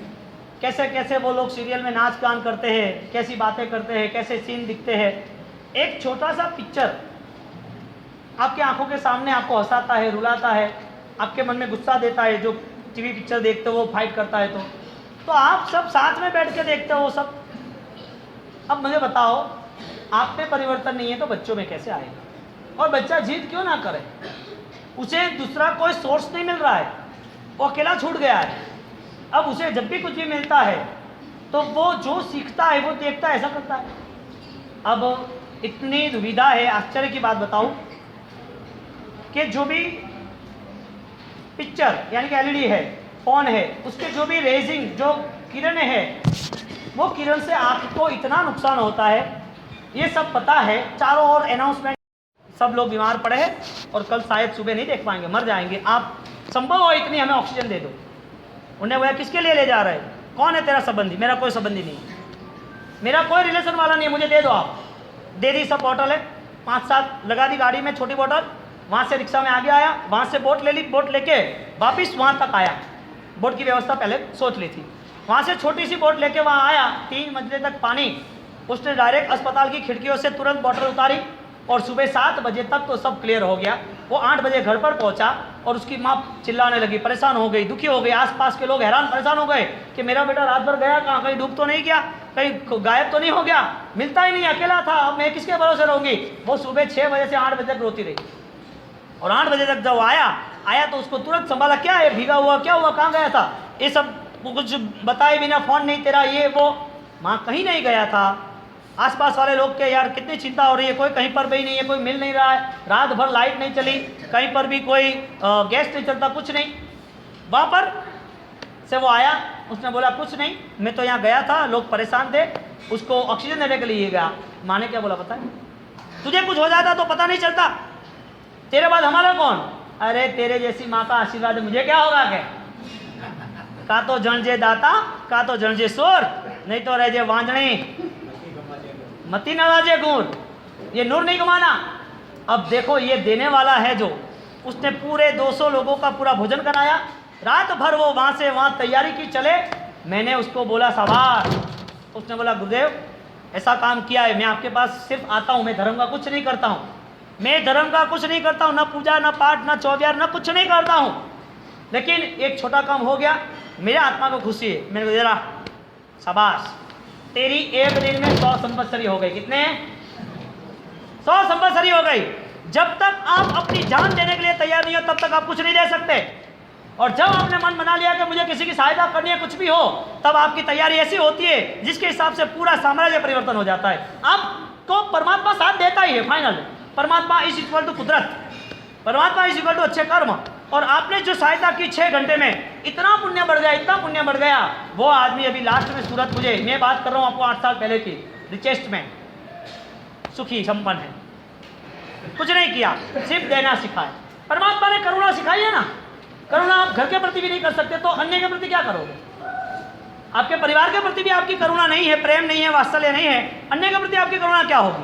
कैसे कैसे वो लोग सीरियल में नाच गान करते हैं, कैसी बातें करते हैं, कैसे सीन दिखते हैं। एक छोटा सा पिक्चर आपकी आंखों के सामने आपको हंसाता है, रुलाता है, आपके मन में गुस्सा देता है। जो टीवी पिक्चर देखते हो वो फाइट करता है, तो आप सब साथ में बैठ के देखते हो सब। अब मुझे बताओ, आप में परिवर्तन नहीं है तो बच्चों में कैसे आएगा? और बच्चा जिद क्यों ना करे? उसे दूसरा कोई सोर्स नहीं मिल रहा है, वो अकेला छूट गया है। अब उसे जब भी कुछ भी मिलता है तो वो जो सीखता है, वो देखता है, ऐसा करता है। अब इतनी दुविधा है, आश्चर्य की बात बताऊं कि जो भी पिक्चर यानी कि एलईडी है, फोन है, उसके जो भी रेजिंग, जो किरणें हैं, वो किरण से आँख को इतना नुकसान होता है, ये सब पता है। चारों ओर अनाउंसमेंट, सब लोग बीमार पड़े हैं और कल शायद सुबह नहीं देख पाएंगे, मर जाएंगे। आप संभव हो इतनी हमें ऑक्सीजन दे दो। उन्हें बोला किसके लिए ले जा रहे हैं? कौन है तेरा संबंधी? मेरा कोई संबंधी नहीं, मेरा कोई रिलेशन वाला नहीं है, मुझे दे दो। आप दे दी, सब बॉटल है, 5-7 लगा दी गाड़ी में, छोटी बॉटल। वहाँ से रिक्शा में आगे आया, वहाँ से बोट ले ली, बोट लेके वापस वहाँ तक आया। बोट की व्यवस्था पहले सोच ली थी। वहाँ से छोटी सी बोट लेके वहाँ आया, 3 मंजिले तक पानी। उसने डायरेक्ट अस्पताल की खिड़कियों से तुरंत बॉटल उतारी और सुबह 7 बजे तक तो सब क्लियर हो गया। वो 8 बजे घर पर पहुंचा और उसकी माँ चिल्लाने लगी, परेशान हो गई, दुखी हो गई। आसपास के लोग हैरान परेशान हो गए कि मेरा बेटा रात भर गया कहाँ, कहीं डूब तो नहीं गया, कहीं गायब तो नहीं हो गया, मिलता ही नहीं, अकेला था, अब मैं किसके भरोसे रहूँगी। वो सुबह 6 बजे से 8 बजे तक रोती रही और 8 बजे तक जब आया तो उसको तुरंत संभाला, क्या है, भीगा हुआ, क्या हुआ, कहाँ गया था, ये सब कुछ बताए बिना, फ़ोन नहीं तेरा, ये वो। माँ कहीं नहीं गया था। आसपास वाले लोग के यार कितनी चिंता हो रही है, कोई कहीं पर भी नहीं है, कोई मिल नहीं रहा है, रात भर लाइट नहीं चली, कहीं पर भी कोई गैस नहीं चलता, कुछ नहीं। वहाँ पर से वो आया, उसने बोला कुछ नहीं, मैं तो यहाँ गया था, लोग परेशान थे, उसको ऑक्सीजन देने के लिए गया। माँ ने क्या बोला पता है, तुझे कुछ हो जाता तो पता नहीं चलता, तेरे बाद हमारा कौन? अरे तेरे जैसी माँ का आशीर्वाद है, मुझे क्या होगा क्या? का तो जणजे दाता, का तो जणजे सोर, नहीं तो रह जे वांजणी, मती नवाजे गुण, ये नूर नहीं कमाना। अब देखो ये देने वाला है जो, उसने पूरे 200 लोगों का पूरा भोजन कराया, रात भर वो वहाँ से वहाँ तैयारी की चले। मैंने उसको बोला शाबाश, उसने बोला गुरुदेव ऐसा काम किया है, मैं आपके पास सिर्फ आता हूँ, मैं धर्म का कुछ नहीं करता हूँ, मैं धर्म का कुछ नहीं करता हूँ, ना पूजा ना पाठ ना चौबियार ना कुछ नहीं करता हूँ, लेकिन एक छोटा काम हो गया, मेरे आत्मा को खुशी है। मैंने कहा शाबाश, तेरी एक दिन में 100 संवत्सरी हो गई। कितने? 100 संवत्सरी हो गई। जब तक आप अपनी जान देने के लिए तैयार नहीं हो तब तक आप कुछ नहीं दे सकते, और जब आपने मन बना लिया कि मुझे किसी की सहायता करनी है कुछ भी हो, तब आपकी तैयारी ऐसी होती है जिसके हिसाब से पूरा साम्राज्य परिवर्तन हो जाता है। आपको परमात्मा साथ देता ही है फाइनल। परमात्मा इज इक्वल टू कुदरत, परमात्मा इज इक्वल टू अच्छे कर्म। और आपने जो सहायता की 6 घंटे में इतना पुण्य बढ़ गया, इतना पुण्य बढ़ गया। वो आदमी अभी लास्ट में सूरत, मुझे मैं बात कर रहा हूँ आपको 8 साल पहले की, रिचेस्ट में सुखी संपन्न है, कुछ नहीं किया, सिर्फ देना सिखाया। परमात्मा ने करुणा सिखाई है ना। करुणा आप घर के प्रति भी नहीं कर सकते तो अन्य के प्रति क्या करोगे? आपके परिवार के प्रति भी आपकी करुणा नहीं है, प्रेम नहीं है, वात्सल्य नहीं है, अन्य के प्रति आपकी करुणा क्या होगी?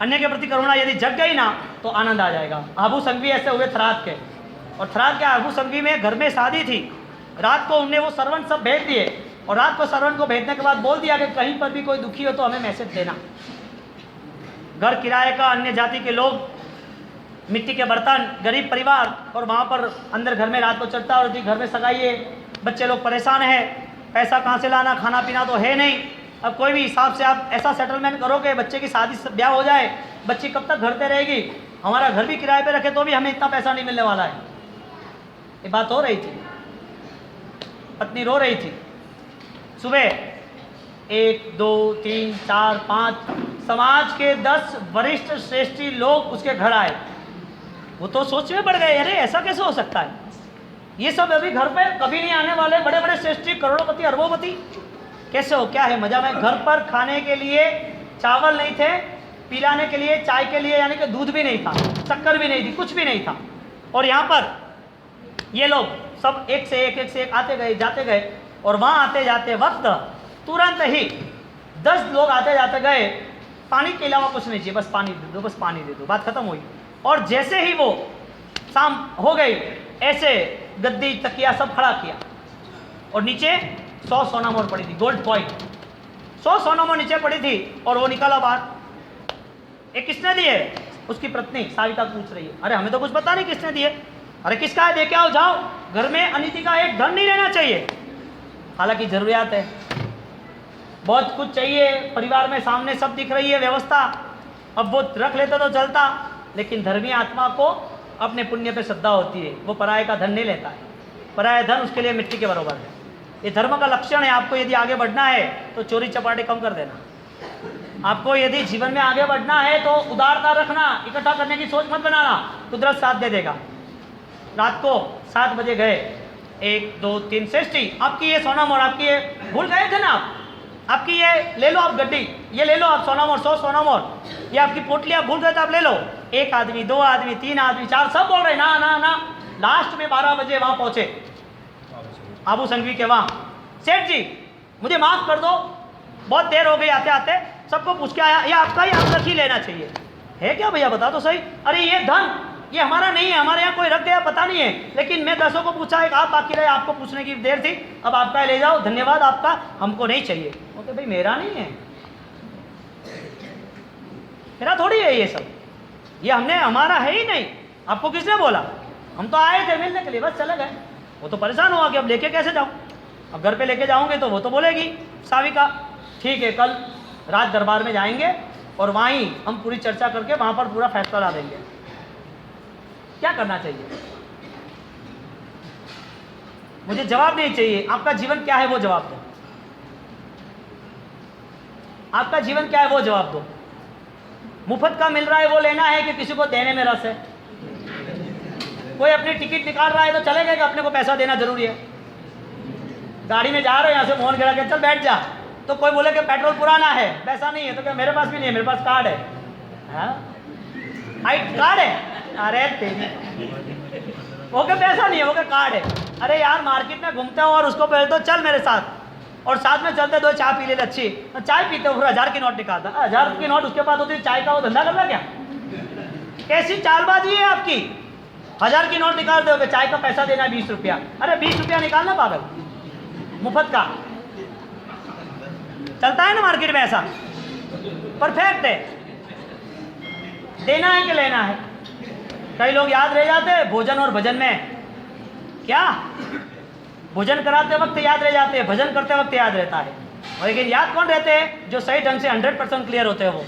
अन्य के प्रति करुणा यदि जग गई ना तो आनंद आ जाएगा। आबू संघवी ऐसे हुए थराद के, और थराद के आबू संघवी में घर में शादी थी। रात को उनने वो सर्वेंट सब भेज दिए, और रात को सर्वेंट को भेजने के बाद बोल दिया कि कहीं पर भी कोई दुखी हो तो हमें मैसेज देना। घर किराए का, अन्य जाति के लोग, मिट्टी के बर्तन, गरीब परिवार, और वहाँ पर अंदर घर में रात को चलता और घर में सगाई है, बच्चे लोग परेशान हैं, पैसा कहाँ से लाना, खाना पीना तो है नहीं। अब कोई भी हिसाब से आप ऐसा सेटलमेंट करो कि बच्चे की शादी ब्याह हो जाए, बच्ची कब तक घर पे रहेगी, हमारा घर भी किराए पे रखे तो भी हमें इतना पैसा नहीं मिलने वाला है। ये बात हो रही थी, पत्नी रो रही थी। सुबह 1 2 3 4 5 समाज के 10 वरिष्ठ श्रेष्ठी लोग उसके घर आए। वो तो सोच में पड़ गए, अरे ऐसा कैसे हो सकता है, ये सब अभी घर पे कभी नहीं आने वाले बड़े बड़े श्रेष्ठी, करोड़पति, अरबोपति, कैसे हो, क्या है मजा में? घर पर खाने के लिए चावल नहीं थे, पिलाने के लिए, चाय के लिए यानी कि दूध भी नहीं था, शक्कर भी नहीं थी, कुछ भी नहीं था। और यहाँ पर ये लोग सब एक से एक आते गए जाते गए, और वहाँ आते जाते वक्त तुरंत ही 10 लोग आते जाते गए, पानी के अलावा कुछ नहीं चाहिए, बस पानी दे दो, बस पानी दे दो, बात खत्म हुई। और जैसे ही वो शाम हो गई, ऐसे गद्दी तकिया सब खड़ा किया, और नीचे 100 सोना मोहर पड़ी थी, गोल्ड कॉइन 100 सोना मोहर नीचे पड़ी थी। और वो निकाला बाहर, ये किसने दिए? उसकी पत्नी साविता पूछ रही है, अरे हमें तो कुछ पता नहीं किसने दिए। अरे किसका है, दे के आओ, जाओ। घर में अनिति का एक धन नहीं रहना चाहिए, हालांकि जरूरियात है, बहुत कुछ चाहिए, परिवार में सामने सब दिख रही है व्यवस्था, अब वो रख लेते तो चलता, लेकिन धर्मी आत्मा को अपने पुण्य पे श्रद्धा होती है, वो पराये का धन नहीं लेता है, पराया धन उसके लिए मिट्टी के बराबर है। ये धर्म का लक्षण है। आपको यदि आगे बढ़ना है तो चोरी चपाटे कम कर देना, आपको यदि जीवन में आगे बढ़ना है तो उदारता रखना, इकट्ठा करने की सोच मत बनाना, कुदरत साथ दे देगा। रात को 7 बजे गए, 1 2 3 श्रेष्ठी, आपकी ये सोना मोहर, आपकी ये भूल गए थे ना आप, आपकी ये ले लो, आप गड्डी ये ले लो, आप सोना मोहर, 100 सोना मोहर, ये आपकी पोटली आप भूल गए थे, आप ले लो। 1 आदमी, 2 आदमी, 3 आदमी, 4, सब बोल रहे ना ना ना। लास्ट में 12 बजे वहाँ पहुँचे आबू संघवी के वहाँ, सेठ जी मुझे माफ़ कर दो, बहुत देर हो गई आते आते, सबको पूछ के आया, ये आपका ही, आप रख ही लेना चाहिए। है क्या भैया, बता तो सही। अरे ये धन ये हमारा नहीं है, हमारे यहाँ कोई रख गया पता नहीं है, लेकिन मैं 10 को पूछा, एक आप बाकी रहे, आपको पूछने की देर थी, अब आपका ले जाओ, धन्यवाद आपका, हमको नहीं चाहिए। बोलते भाई मेरा नहीं है, मेरा थोड़ी है ये सब, ये हमने, हमारा है ही नहीं, आपको किसने बोला? हम तो आए थे मिलने के लिए, बस चले गए। वो तो परेशान हुआ कि अब लेके कैसे जाऊँ, अब घर पे लेके जाऊँगे तो वो तो बोलेगी साविका, ठीक है कल रात दरबार में जाएंगे और वहीं हम पूरी चर्चा करके वहाँ पर पूरा फैसला ला देंगे। क्या करना चाहिए? मुझे जवाब नहीं चाहिए, आपका जीवन क्या है वो जवाब दो, आपका जीवन क्या है वो जवाब दो। मुफ्त का मिल रहा है वो लेना है कि किसी को देने में रस है? कोई अपनी टिकट निकाल रहा है तो चलेगा कि अपने को पैसा देना जरूरी है? गाड़ी में जा रहे हो यहाँ से मोहन गिरा के चल बैठ जा, तो कोई बोले कि पेट्रोल पुराना है, पैसा नहीं है, तो क्या मेरे पास भी नहीं है, मेरे पास कार्ड है, आई कार्ड है, अरे तेरी वो क्या पैसा नहीं है, वो क्या कार्ड है। अरे यार मार्केट में घूमते हो और उसको बोलते हो चल मेरे साथ, और साथ में चलते दो चाय पी ले अच्छी, तो चाय पीते हो फिर 1000 की नोट निकालता, 1000 की नोट उसके पास होती है, चाय का वो धंधा करना क्या, कैसी चालबाजी है आपकी। 1000 की नोट निकाल दोगे, चाय का पैसा देना 20 रुपया, अरे 20 रुपया निकालना पागल, मुफ्त का चलता है ना मार्केट में ऐसा। परफेक्ट है, देना है कि लेना है। कई लोग याद रह जाते हैं भोजन और भजन में, क्या भोजन कराते वक्त याद रह जाते हैं, भजन करते वक्त याद रहता है, और लेकिन याद कौन रहते हैं, जो सही ढंग से 100% क्लियर होते हैं। वो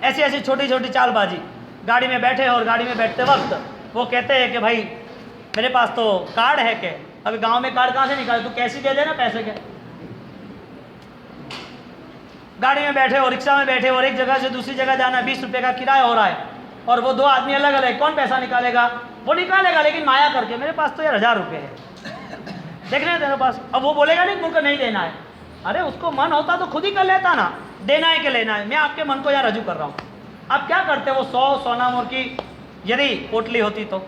ऐसी ऐसी छोटी छोटी चालबाजी, गाड़ी में बैठे और गाड़ी में बैठते वक्त वो कहते हैं कि भाई मेरे पास तो कार्ड है, के अभी गांव में कार्ड कहाँ से निकाले, तू कैसे दे देना पैसे के। गाड़ी में बैठे और रिक्शा में बैठे और एक जगह से दूसरी जगह जाना, 20 रुपये का किराया हो रहा है, और वो दो आदमी अलग अलग, कौन पैसा निकालेगा, वो निकालेगा लेकिन माया करके, मेरे पास तो यार 1000 रुपये है, देख रहे हैं तेरे पास। अब वो बोलेगा नहीं मुझको नहीं देना है, अरे उसको मन होता तो खुद ही कर लेता ना, देना है कि लेना है। मैं आपके मन को यहाँ रजू कर रहा हूँ, आप क्या करते हो, वो 100 सोना मोर की यदि पोटली होती तो,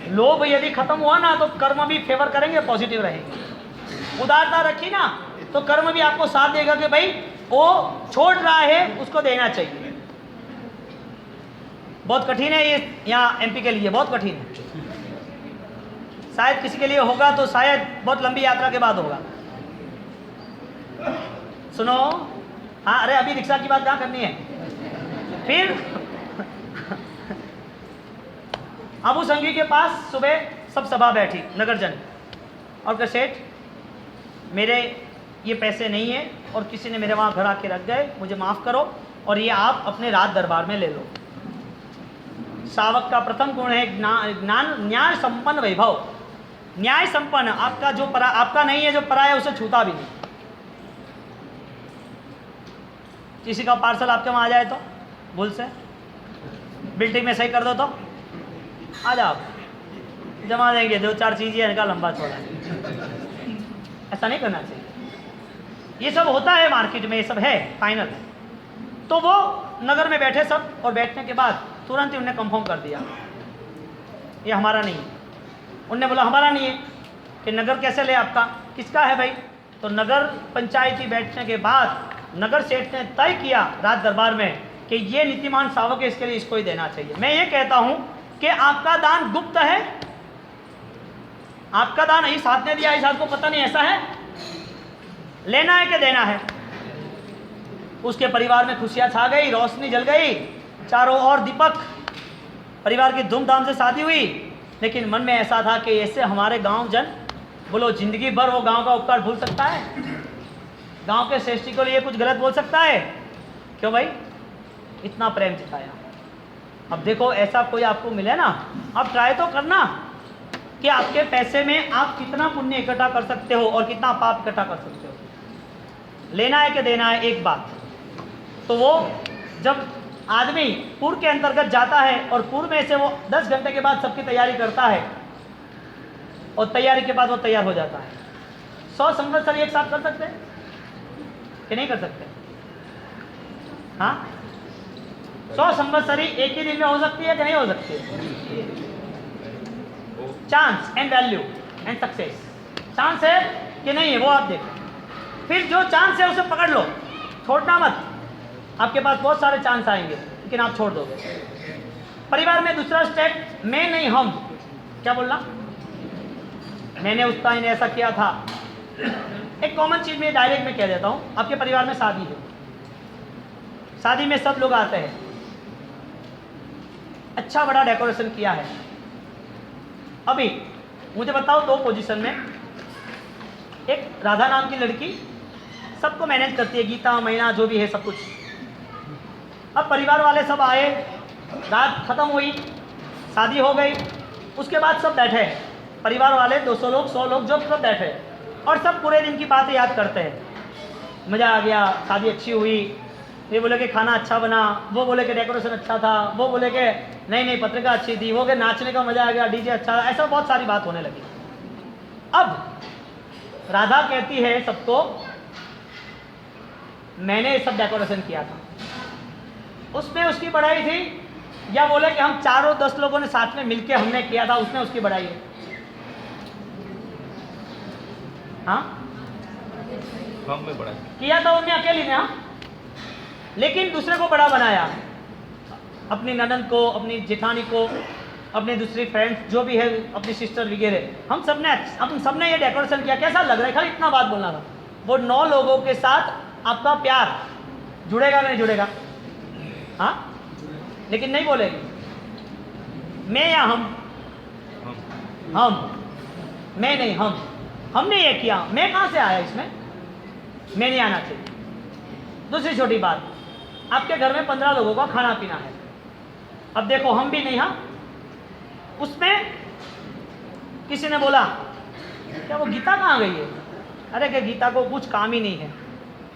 लोभ यदि खत्म हुआ ना तो कर्म भी फेवर करेंगे, पॉजिटिव रहेंगे। उदारता रखी ना तो कर्म भी आपको साथ देगा कि भाई वो छोड़ रहा है, उसको देना चाहिए। बहुत कठिन है ये, यहाँ एमपी के लिए बहुत कठिन है, शायद किसी के लिए होगा तो शायद बहुत लंबी यात्रा के बाद होगा। सुनो, हाँ, अरे अभी रिक्शा की बात क्या करनी है। फिर अबू संगी के पास सुबह सब सभा बैठी नगरजन, और कहा सेठ मेरे ये पैसे नहीं है और किसी ने मेरे वहाँ घर आके रख गए, मुझे माफ़ करो, और ये आप अपने राज दरबार में ले लो। शावक का प्रथम गुण है ज्ञान, न्याय संपन्न वैभव, न्याय संपन्न, आपका जो आपका नहीं है, जो पराया है उसे छूता भी नहीं। किसी का पार्सल आपके वहाँ आ जाए तो भूल से बिल्डिंग में सही कर दो तो आ जाओ, जमा देंगे, दो चार चीज़ें इनका लंबा चौड़ा है, ऐसा नहीं करना चाहिए। ये सब होता है मार्केट में, ये सब है फाइनल। तो वो नगर में बैठे सब, और बैठने के बाद तुरंत ही उन्हें कंफर्म कर दिया ये हमारा नहीं है। उनने बोला हमारा नहीं है, कि नगर कैसे ले, आपका किसका है भाई। तो नगर पंचायती बैठने के बाद नगर सेठ ने तय किया राज दरबार में कि ये नीतिमान शावक है, इसके लिए इसको ही देना चाहिए। मैं ये कहता हूं कि आपका दान गुप्त है, आपका दान इस हाथ ने दिया, इस हाथ को पता नहीं, ऐसा है, लेना है कि देना है। उसके परिवार में खुशियां छा गई, रोशनी जल गई, चारों ओर दीपक, परिवार की धूमधाम से शादी हुई। लेकिन मन में ऐसा था कि ऐसे हमारे गांव जन, बोलो जिंदगी भर वो गांव का उपकार भूल सकता है, गांव के श्रेष्ठी को लिए कुछ गलत बोल सकता है, क्यों भाई इतना प्रेम जताया। अब देखो ऐसा कोई आपको मिले ना, आप ट्राई तो करना कि आपके पैसे में आप कितना पुण्य इकट्ठा कर सकते हो और कितना पाप इकट्ठा कर सकते हो। लेना है कि देना है एक बात। तो वो जब आदमी पूर्व के अंतर्गत जाता है और पूर्व में से वो 10 घंटे के बाद सबकी तैयारी करता है, और तैयारी के बाद वो तैयार हो जाता है। 100 संवत्सर एक साथ कर सकते हैं कि नहीं कर सकते? हाँ, 100 संवत्सरी एक ही दिन में हो सकती है कि नहीं हो सकती है? Chance and value and success, chance है कि नहीं है वो आप देखो। फिर जो चांस है उसे पकड़ लो, छोड़ना मत। आपके पास बहुत सारे चांस आएंगे लेकिन आप छोड़ दोगे। परिवार में दूसरा स्टेप, मैं नहीं हम, क्या बोलना, मैंने उस टाइम ऐसा किया था। एक कॉमन चीज में डायरेक्ट में कह देता हूँ, आपके परिवार में शादी है, शादी में सब लोग आते हैं, अच्छा बड़ा डेकोरेशन किया है। अभी मुझे बताओ, 2 पोजीशन में, एक राधा नाम की लड़की सबको मैनेज करती है, गीता महीना जो भी है सब कुछ। अब परिवार वाले सब आए, रात खत्म हुई, शादी हो गई, उसके बाद सब बैठे, परिवार वाले 200 लोग 100 लोग जो सब बैठे, और सब पूरे दिन की बातें याद करते हैं। मज़ा आ गया, शादी अच्छी हुई, ये बोले कि खाना अच्छा बना, वो बोले कि डेकोरेशन अच्छा था, वो बोले कि नहीं पत्रिका अच्छी थी, वो कि नाचने का मज़ा आ गया, डीजे अच्छा, ऐसा बहुत सारी बात होने लगी। अब राधा कहती है सबको, मैंने ये सब डेकोरेशन किया था। उसमें उसकी बड़ाई थी, या बोले कि हम चारों 10 लोगों ने साथ में मिलके हमने किया था, उसमें उसकी बड़ाई है। हाँ, में बड़ा किया था उन्हें अकेली ने, हाँ, लेकिन दूसरे को बड़ा बनाया, अपनी ननद को, अपनी जेठानी को, अपने दूसरी फ्रेंड्स जो भी है, अपनी सिस्टर वगैरह, हम सबने ये डेकोरेशन किया। कैसा लग रहा है? खाली इतना बात बोलना था। वो 9 लोगों के साथ आपका प्यार जुड़ेगा नहीं जुड़ेगा? हाँ, लेकिन नहीं बोलेगी मैं या हम, मैं नहीं, हमने ये किया। मैं कहाँ से आया इसमें? मैं नहीं आना चाहिए। दूसरी छोटी बात, आपके घर में 15 लोगों का खाना पीना है। अब देखो, हम भी नहीं, हाँ, उसमें किसी ने बोला क्या वो गीता कहाँ गई है? अरे क्या गीता को कुछ काम ही नहीं है?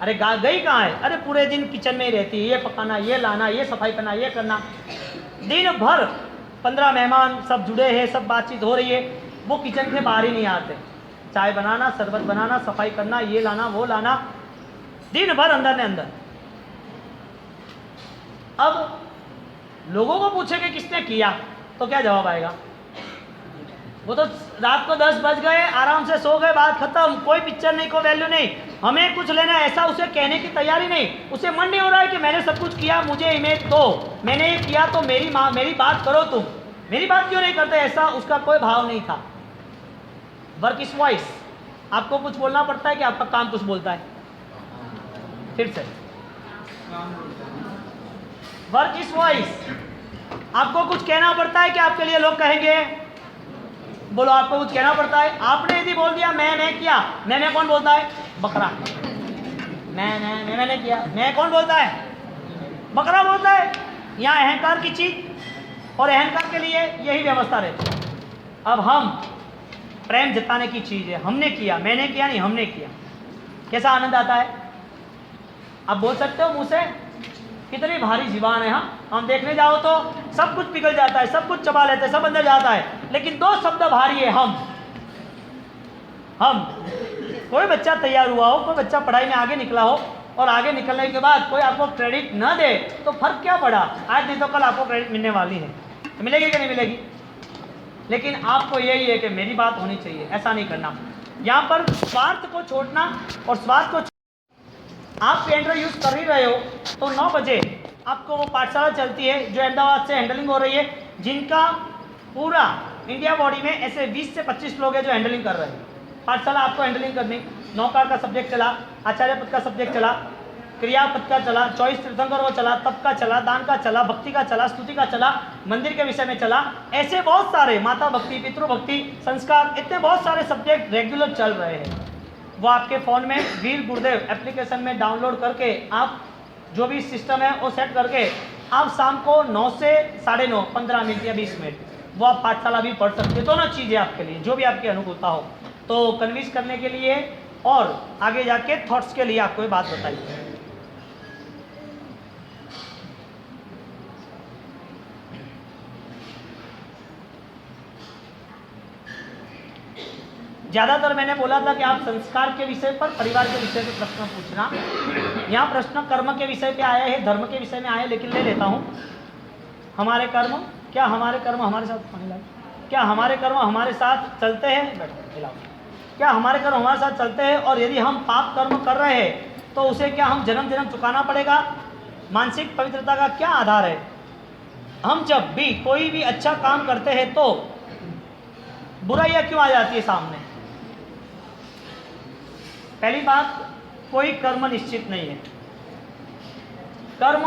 अरे गई कहाँ है? अरे पूरे दिन किचन में ही रहती है, ये पकाना, ये लाना, ये सफाई करना, ये करना। दिन भर 15 मेहमान सब जुड़े हैं, सब बातचीत हो रही है, वो किचन से बाहर ही नहीं आते। चाय बनाना, शरबत बनाना, सफाई करना, ये लाना, वो लाना, दिन भर अंदर ने अंदर। अब लोगों को पूछेंगे किसने किया, तो क्या जवाब आएगा? वो तो रात को 10 बज गए, आराम से सो गए, बात खत्म, कोई पिक्चर नहीं, कोई वैल्यू नहीं, हमें कुछ लेना ऐसा उसे कहने की तैयारी नहीं। उसे मन नहीं हो रहा है कि मैंने सब कुछ किया, मुझे इमेज दो, मैंने ये किया तो मेरी बात करो, तुम मेरी बात क्यों नहीं करते? ऐसा उसका कोई भाव नहीं था। Work is voice. आपको कुछ बोलना पड़ता है कि आपका काम कुछ बोलता है? फिर से, वर्क इज वॉइस। आपको कुछ कहना पड़ता है कि आपके लिए लोग कहेंगे? बोलो, आपको कुछ कहना पड़ता है? आपने यदि बोल दिया मैं किया, मैं कौन बोलता है? बकरा। मैंने किया, मैं कौन बोलता है? बकरा बोलता है। यहाँ अहंकार की चीज, और अहंकार के लिए यही व्यवस्था रहती है। अब हम प्रेम जताने की चीज है, हमने किया, मैंने किया नहीं, हमने किया। कैसा आनंद आता है? आप बोल सकते हो मुंह से, कितनी भारी जीवान है। हाँ, हम देखने जाओ तो सब कुछ पिघल जाता है, सब कुछ चबा लेते हैं, सब अंदर जाता है, लेकिन 2 शब्द भारी है, हम। कोई बच्चा तैयार हुआ हो, कोई बच्चा पढ़ाई में आगे निकला हो, और आगे निकलने के बाद कोई आपको क्रेडिट न दे तो फर्क क्या पड़ा? आज नहीं तो कल आपको क्रेडिट मिलने वाली है, मिलेगी कि नहीं मिलेगी? लेकिन आपको यही है कि मेरी बात होनी चाहिए, ऐसा नहीं करना। यहाँ पर स्वार्थ को छोड़ना, और स्वार्थ को आप पेंटर यूज कर ही रहे हो तो 9 बजे आपको वो पाठशाला चलती है जो अहमदाबाद से हैंडलिंग हो रही है, जिनका पूरा इंडिया बॉडी में ऐसे 20 से 25 लोग हैं जो हैंडलिंग कर रहे हैं। पाठशाला आपको हैंडलिंग करनी, नौकार का सब्जेक्ट चला, आचार्य पद का सब्जेक्ट चला, क्रियापद का चला, 24 तीर्थंकर वो चला, तप का चला, दान का चला, भक्ति का चला, स्तुति का चला, मंदिर के विषय में चला, ऐसे बहुत सारे, माता भक्ति, पितृभक्ति, संस्कार, इतने बहुत सारे सब्जेक्ट रेगुलर चल रहे हैं। वो आपके फ़ोन में वीर गुरुदेव एप्लीकेशन में डाउनलोड करके, आप जो भी सिस्टम है वो सेट करके, आप शाम को 9 से 9:30, 15 मिनट या 20 मिनट वो आप पाठशाला भी पढ़ सकते हो। दोनों चीज़ें आपके लिए, जो भी आपकी अनुकूलता हो। तो कन्विंस करने के लिए और आगे जाके थॉट्स के लिए आपको ये बात बताइए। ज़्यादातर मैंने बोला था कि आप संस्कार के विषय पर, परिवार के विषय पे प्रश्न पूछना। यहाँ प्रश्न कर्म के विषय पे आया है, धर्म के विषय में आया है, लेकिन ले लेता हूँ। हमारे कर्म, क्या हमारे कर्म हमारे साथ, क्या हमारे कर्म हमारे साथ चलते हैं? बैठो, क्या हमारे कर्म हमारे साथ चलते हैं? और यदि हम पाप कर्म कर रहे हैं तो उसे क्या हम जन्म जन्म चुकाना पड़ेगा? मानसिक पवित्रता का क्या आधार है? हम जब भी कोई भी अच्छा काम करते हैं तो बुराइयाँ क्यों आ जाती है सामने? पहली बात, कोई कर्म निश्चित नहीं है। कर्म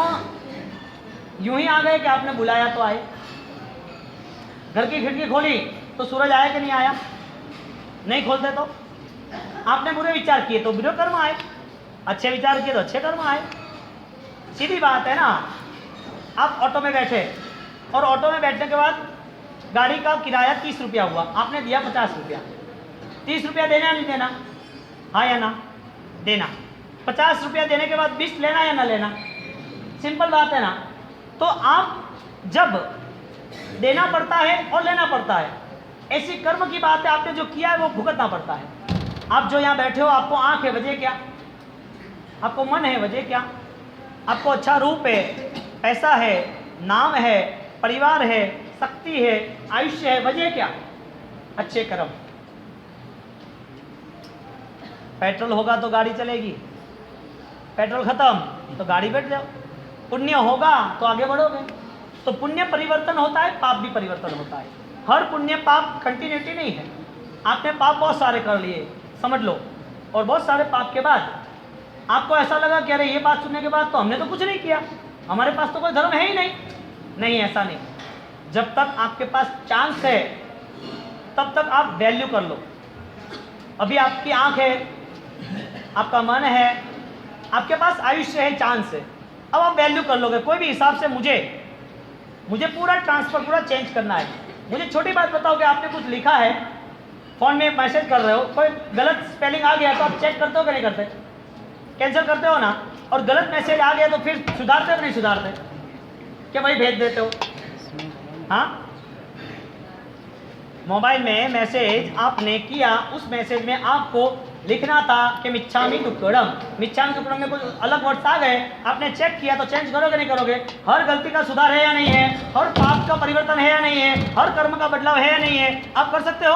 यूं ही आ गए कि आपने बुलाया तो आए। घर की खिड़की खोली तो सूरज आया कि नहीं आया? नहीं खोलते तो आपने बुरे विचार किए तो बुरे कर्म आए, अच्छे विचार किए तो अच्छे कर्म आए। सीधी बात है ना। आप ऑटो में बैठे और ऑटो में बैठने के बाद गाड़ी का किराया 30 रुपया हुआ, आपने दिया 50 रुपया। 30 रुपया देना नहीं देना? हाँ या ना? देना। 50 रुपया देने के बाद 20 लेना या ना लेना? सिंपल बात है ना। तो आप जब देना पड़ता है और लेना पड़ता है, ऐसी कर्म की बात है, आपने जो किया है वो भुगतना पड़ता है। आप जो यहाँ बैठे हो, आपको आंख है, वजह क्या? आपको मन है, वजह क्या? आपको अच्छा रूप है, पैसा है, नाम है, परिवार है, शक्ति है, आयुष्य है, वजह क्या? अच्छे कर्म। पेट्रोल होगा तो गाड़ी चलेगी, पेट्रोल खत्म तो गाड़ी बैठ जाओ। पुण्य होगा तो आगे बढ़ोगे। तो पुण्य परिवर्तन होता है, पाप भी परिवर्तन होता है। हर पुण्य पाप कंटिन्यूटी नहीं है। आपने पाप बहुत सारे कर लिए, समझ लो, और बहुत सारे पाप के बाद आपको ऐसा लगा कि अरे ये बात सुनने के बाद तो हमने तो कुछ नहीं किया, हमारे पास तो कोई धर्म है ही नहीं। नहीं, ऐसा नहीं। जब तक आपके पास चांस है तब तक आप वैल्यू कर लो। अभी आपकी आंख है, आपका मन है, आपके पास आयुष्य है, चांस है, अब आप वैल्यू कर लोगे। कोई भी हिसाब से मुझे पूरा ट्रांसफर, पूरा चेंज करना है। मुझे छोटी बात बताओ कि आपने कुछ लिखा है, फ़ोन में मैसेज कर रहे हो, कोई गलत स्पेलिंग आ गया तो आप चेक करते हो कि नहीं करते? कैंसिल करते हो ना। और गलत मैसेज आ गया तो फिर सुधारते हो कि नहीं सुधारते? क्या भाई भेज देते हो? हाँ, मोबाइल में मैसेज आपने किया, उस मैसेज में आपको लिखना था कि मिच्छामि दुक्कड़म। मिच्छामि दुक्कड़म में कुछ अलग वर्ड्स आ गए, आपने चेक किया तो चेंज करोगे नहीं करोगे? हर गलती का सुधार है या नहीं है? हर पाप का परिवर्तन है या नहीं है? हर कर्म का बदलाव है या नहीं है? आप कर सकते हो?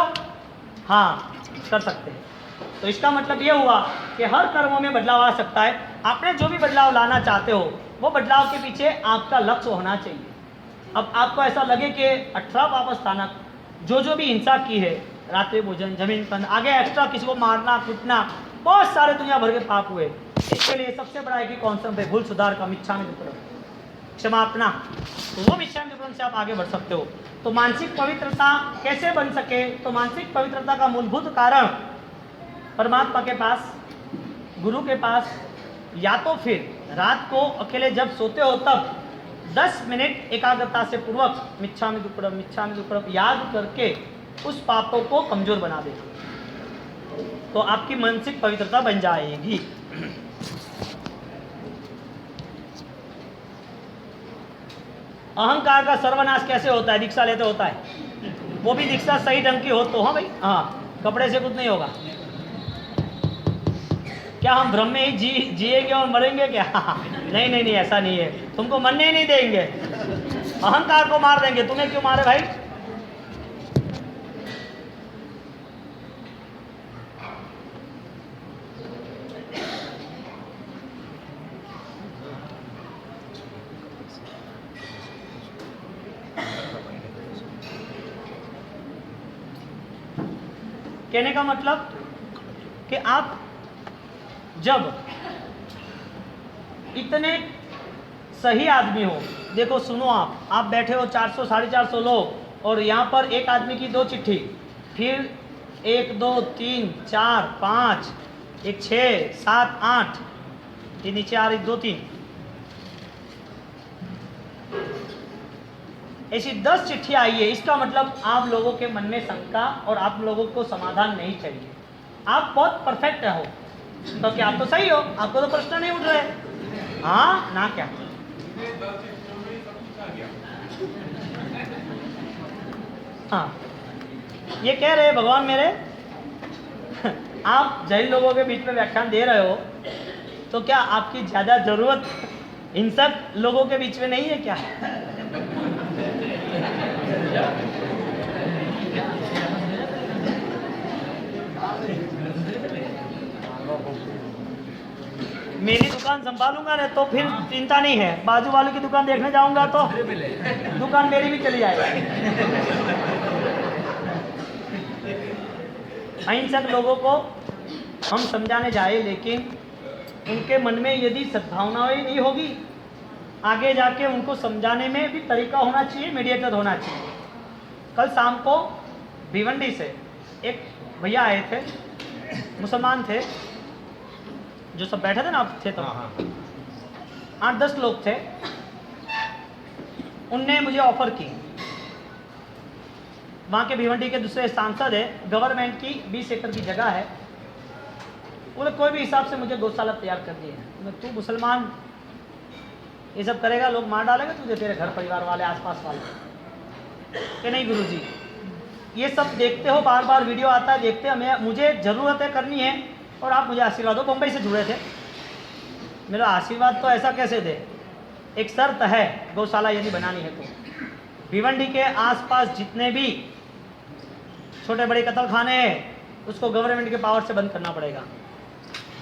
हाँ, कर सकते हैं। तो इसका मतलब ये हुआ कि हर कर्मों में बदलाव आ सकता है। आपने जो भी बदलाव लाना चाहते हो, वो बदलाव के पीछे आपका लक्ष्य होना चाहिए। अब आपको ऐसा लगे कि 18 पाप स्थानक, जो भी हिंसा की है, रात्रि भोजन, जमीन पर, आगे एक्स्ट्रा किसी को मारना कूटना, बहुत सारे दुनिया भर के पाप हुए। इसके लिए सबसे बड़ा एक ही कॉन्सेप्ट है, भूल सुधार का, मिच्छामि दुक्कड़म, क्षमापना। तो वो मिच्छामि दुक्कड़म से आप आगे बढ़ सकते हो। तो मानसिक पवित्रता कैसे बन सके? तो मानसिक पवित्रता का मूलभूत कारण परमात्मा के पास, गुरु के पास, या तो फिर रात को अकेले जब सोते हो तब 10 मिनट एकाग्रता से पूर्वक मिच्छामि दुक्कड़म याद करके उस पापों को कमजोर बना देना, तो आपकी मानसिक पवित्रता बन जाएगी। अहंकार का सर्वनाश कैसे होता है? दीक्षा लेते होता है। वो भी दीक्षा सही ढंग की हो तो। हाँ भाई, हाँ, कपड़े से कुछ नहीं होगा। क्या हम भ्रम में ही जिएंगे और मरेंगे क्या? नहीं नहीं नहीं, ऐसा नहीं है। तुमको मरने ही नहीं देंगे, अहंकार को मार देंगे। तुम्हें क्यों मारे भाई? कहने का मतलब कि आप जब इतने सही आदमी हो, देखो सुनो, आप बैठे हो 400 450 लोग, और यहाँ पर एक आदमी की 2 चिट्ठी, फिर 1 2 3 4 5, एक 6 7 8, ये नीचे आ रही 2 3, ऐसी 10 चिट्ठियाँ आई है। इसका मतलब आप लोगों के मन में शंका और आप लोगों को समाधान नहीं चाहिए। आप बहुत परफेक्ट हो, तो क्या आप तो सही हो, आपको तो प्रश्न नहीं उठ रहे। हाँ ना, क्या हाँ, ये कह रहे भगवान मेरे आप जैन लोगों के बीच में व्याख्यान दे रहे हो, तो क्या आपकी ज़्यादा ज़रूरत इन सब लोगों के बीच में नहीं है क्या? मेरी दुकान संभालूंगा ना तो फिर चिंता नहीं है, बाजू वाले की दुकान देखने जाऊंगा तो दुकान मेरी भी चली जाएगी। अहिंसक लोगों को हम समझाने जाए, लेकिन उनके मन में यदि सद्भावनाएं नहीं होगी, आगे जाके उनको समझाने में भी तरीका होना चाहिए, मीडिएटर होना चाहिए। कल शाम को भिवंडी से एक भैया आए थे, मुसलमान थे, जो सब बैठे थे ना, आप थे तो 8-10 लोग थे। उनने मुझे ऑफर की, वहाँ के भिवंडी के दूसरे सांसद है, गवर्नमेंट की 20 एकड़ की जगह है, बोले कोई भी हिसाब से मुझे गौशाला तैयार कर दी है। तू मुसलमान ये सब करेगा, लोग मार डालेगा तुझे, तेरे घर परिवार वाले, आसपास वाले। कि नहीं गुरुजी, ये सब देखते हो, बार बार वीडियो आता है, देखते हैं, मुझे ज़रूरत है, करनी है, और आप मुझे आशीर्वाद दो। मुंबई से जुड़े थे, मेरा आशीर्वाद तो ऐसा कैसे दे, एक शर्त है, गौशाला यदि बनानी है तो भिवंडी के आसपास जितने भी छोटे बड़े कत्ल खाने हैं उसको गवर्नमेंट के पावर से बंद करना पड़ेगा।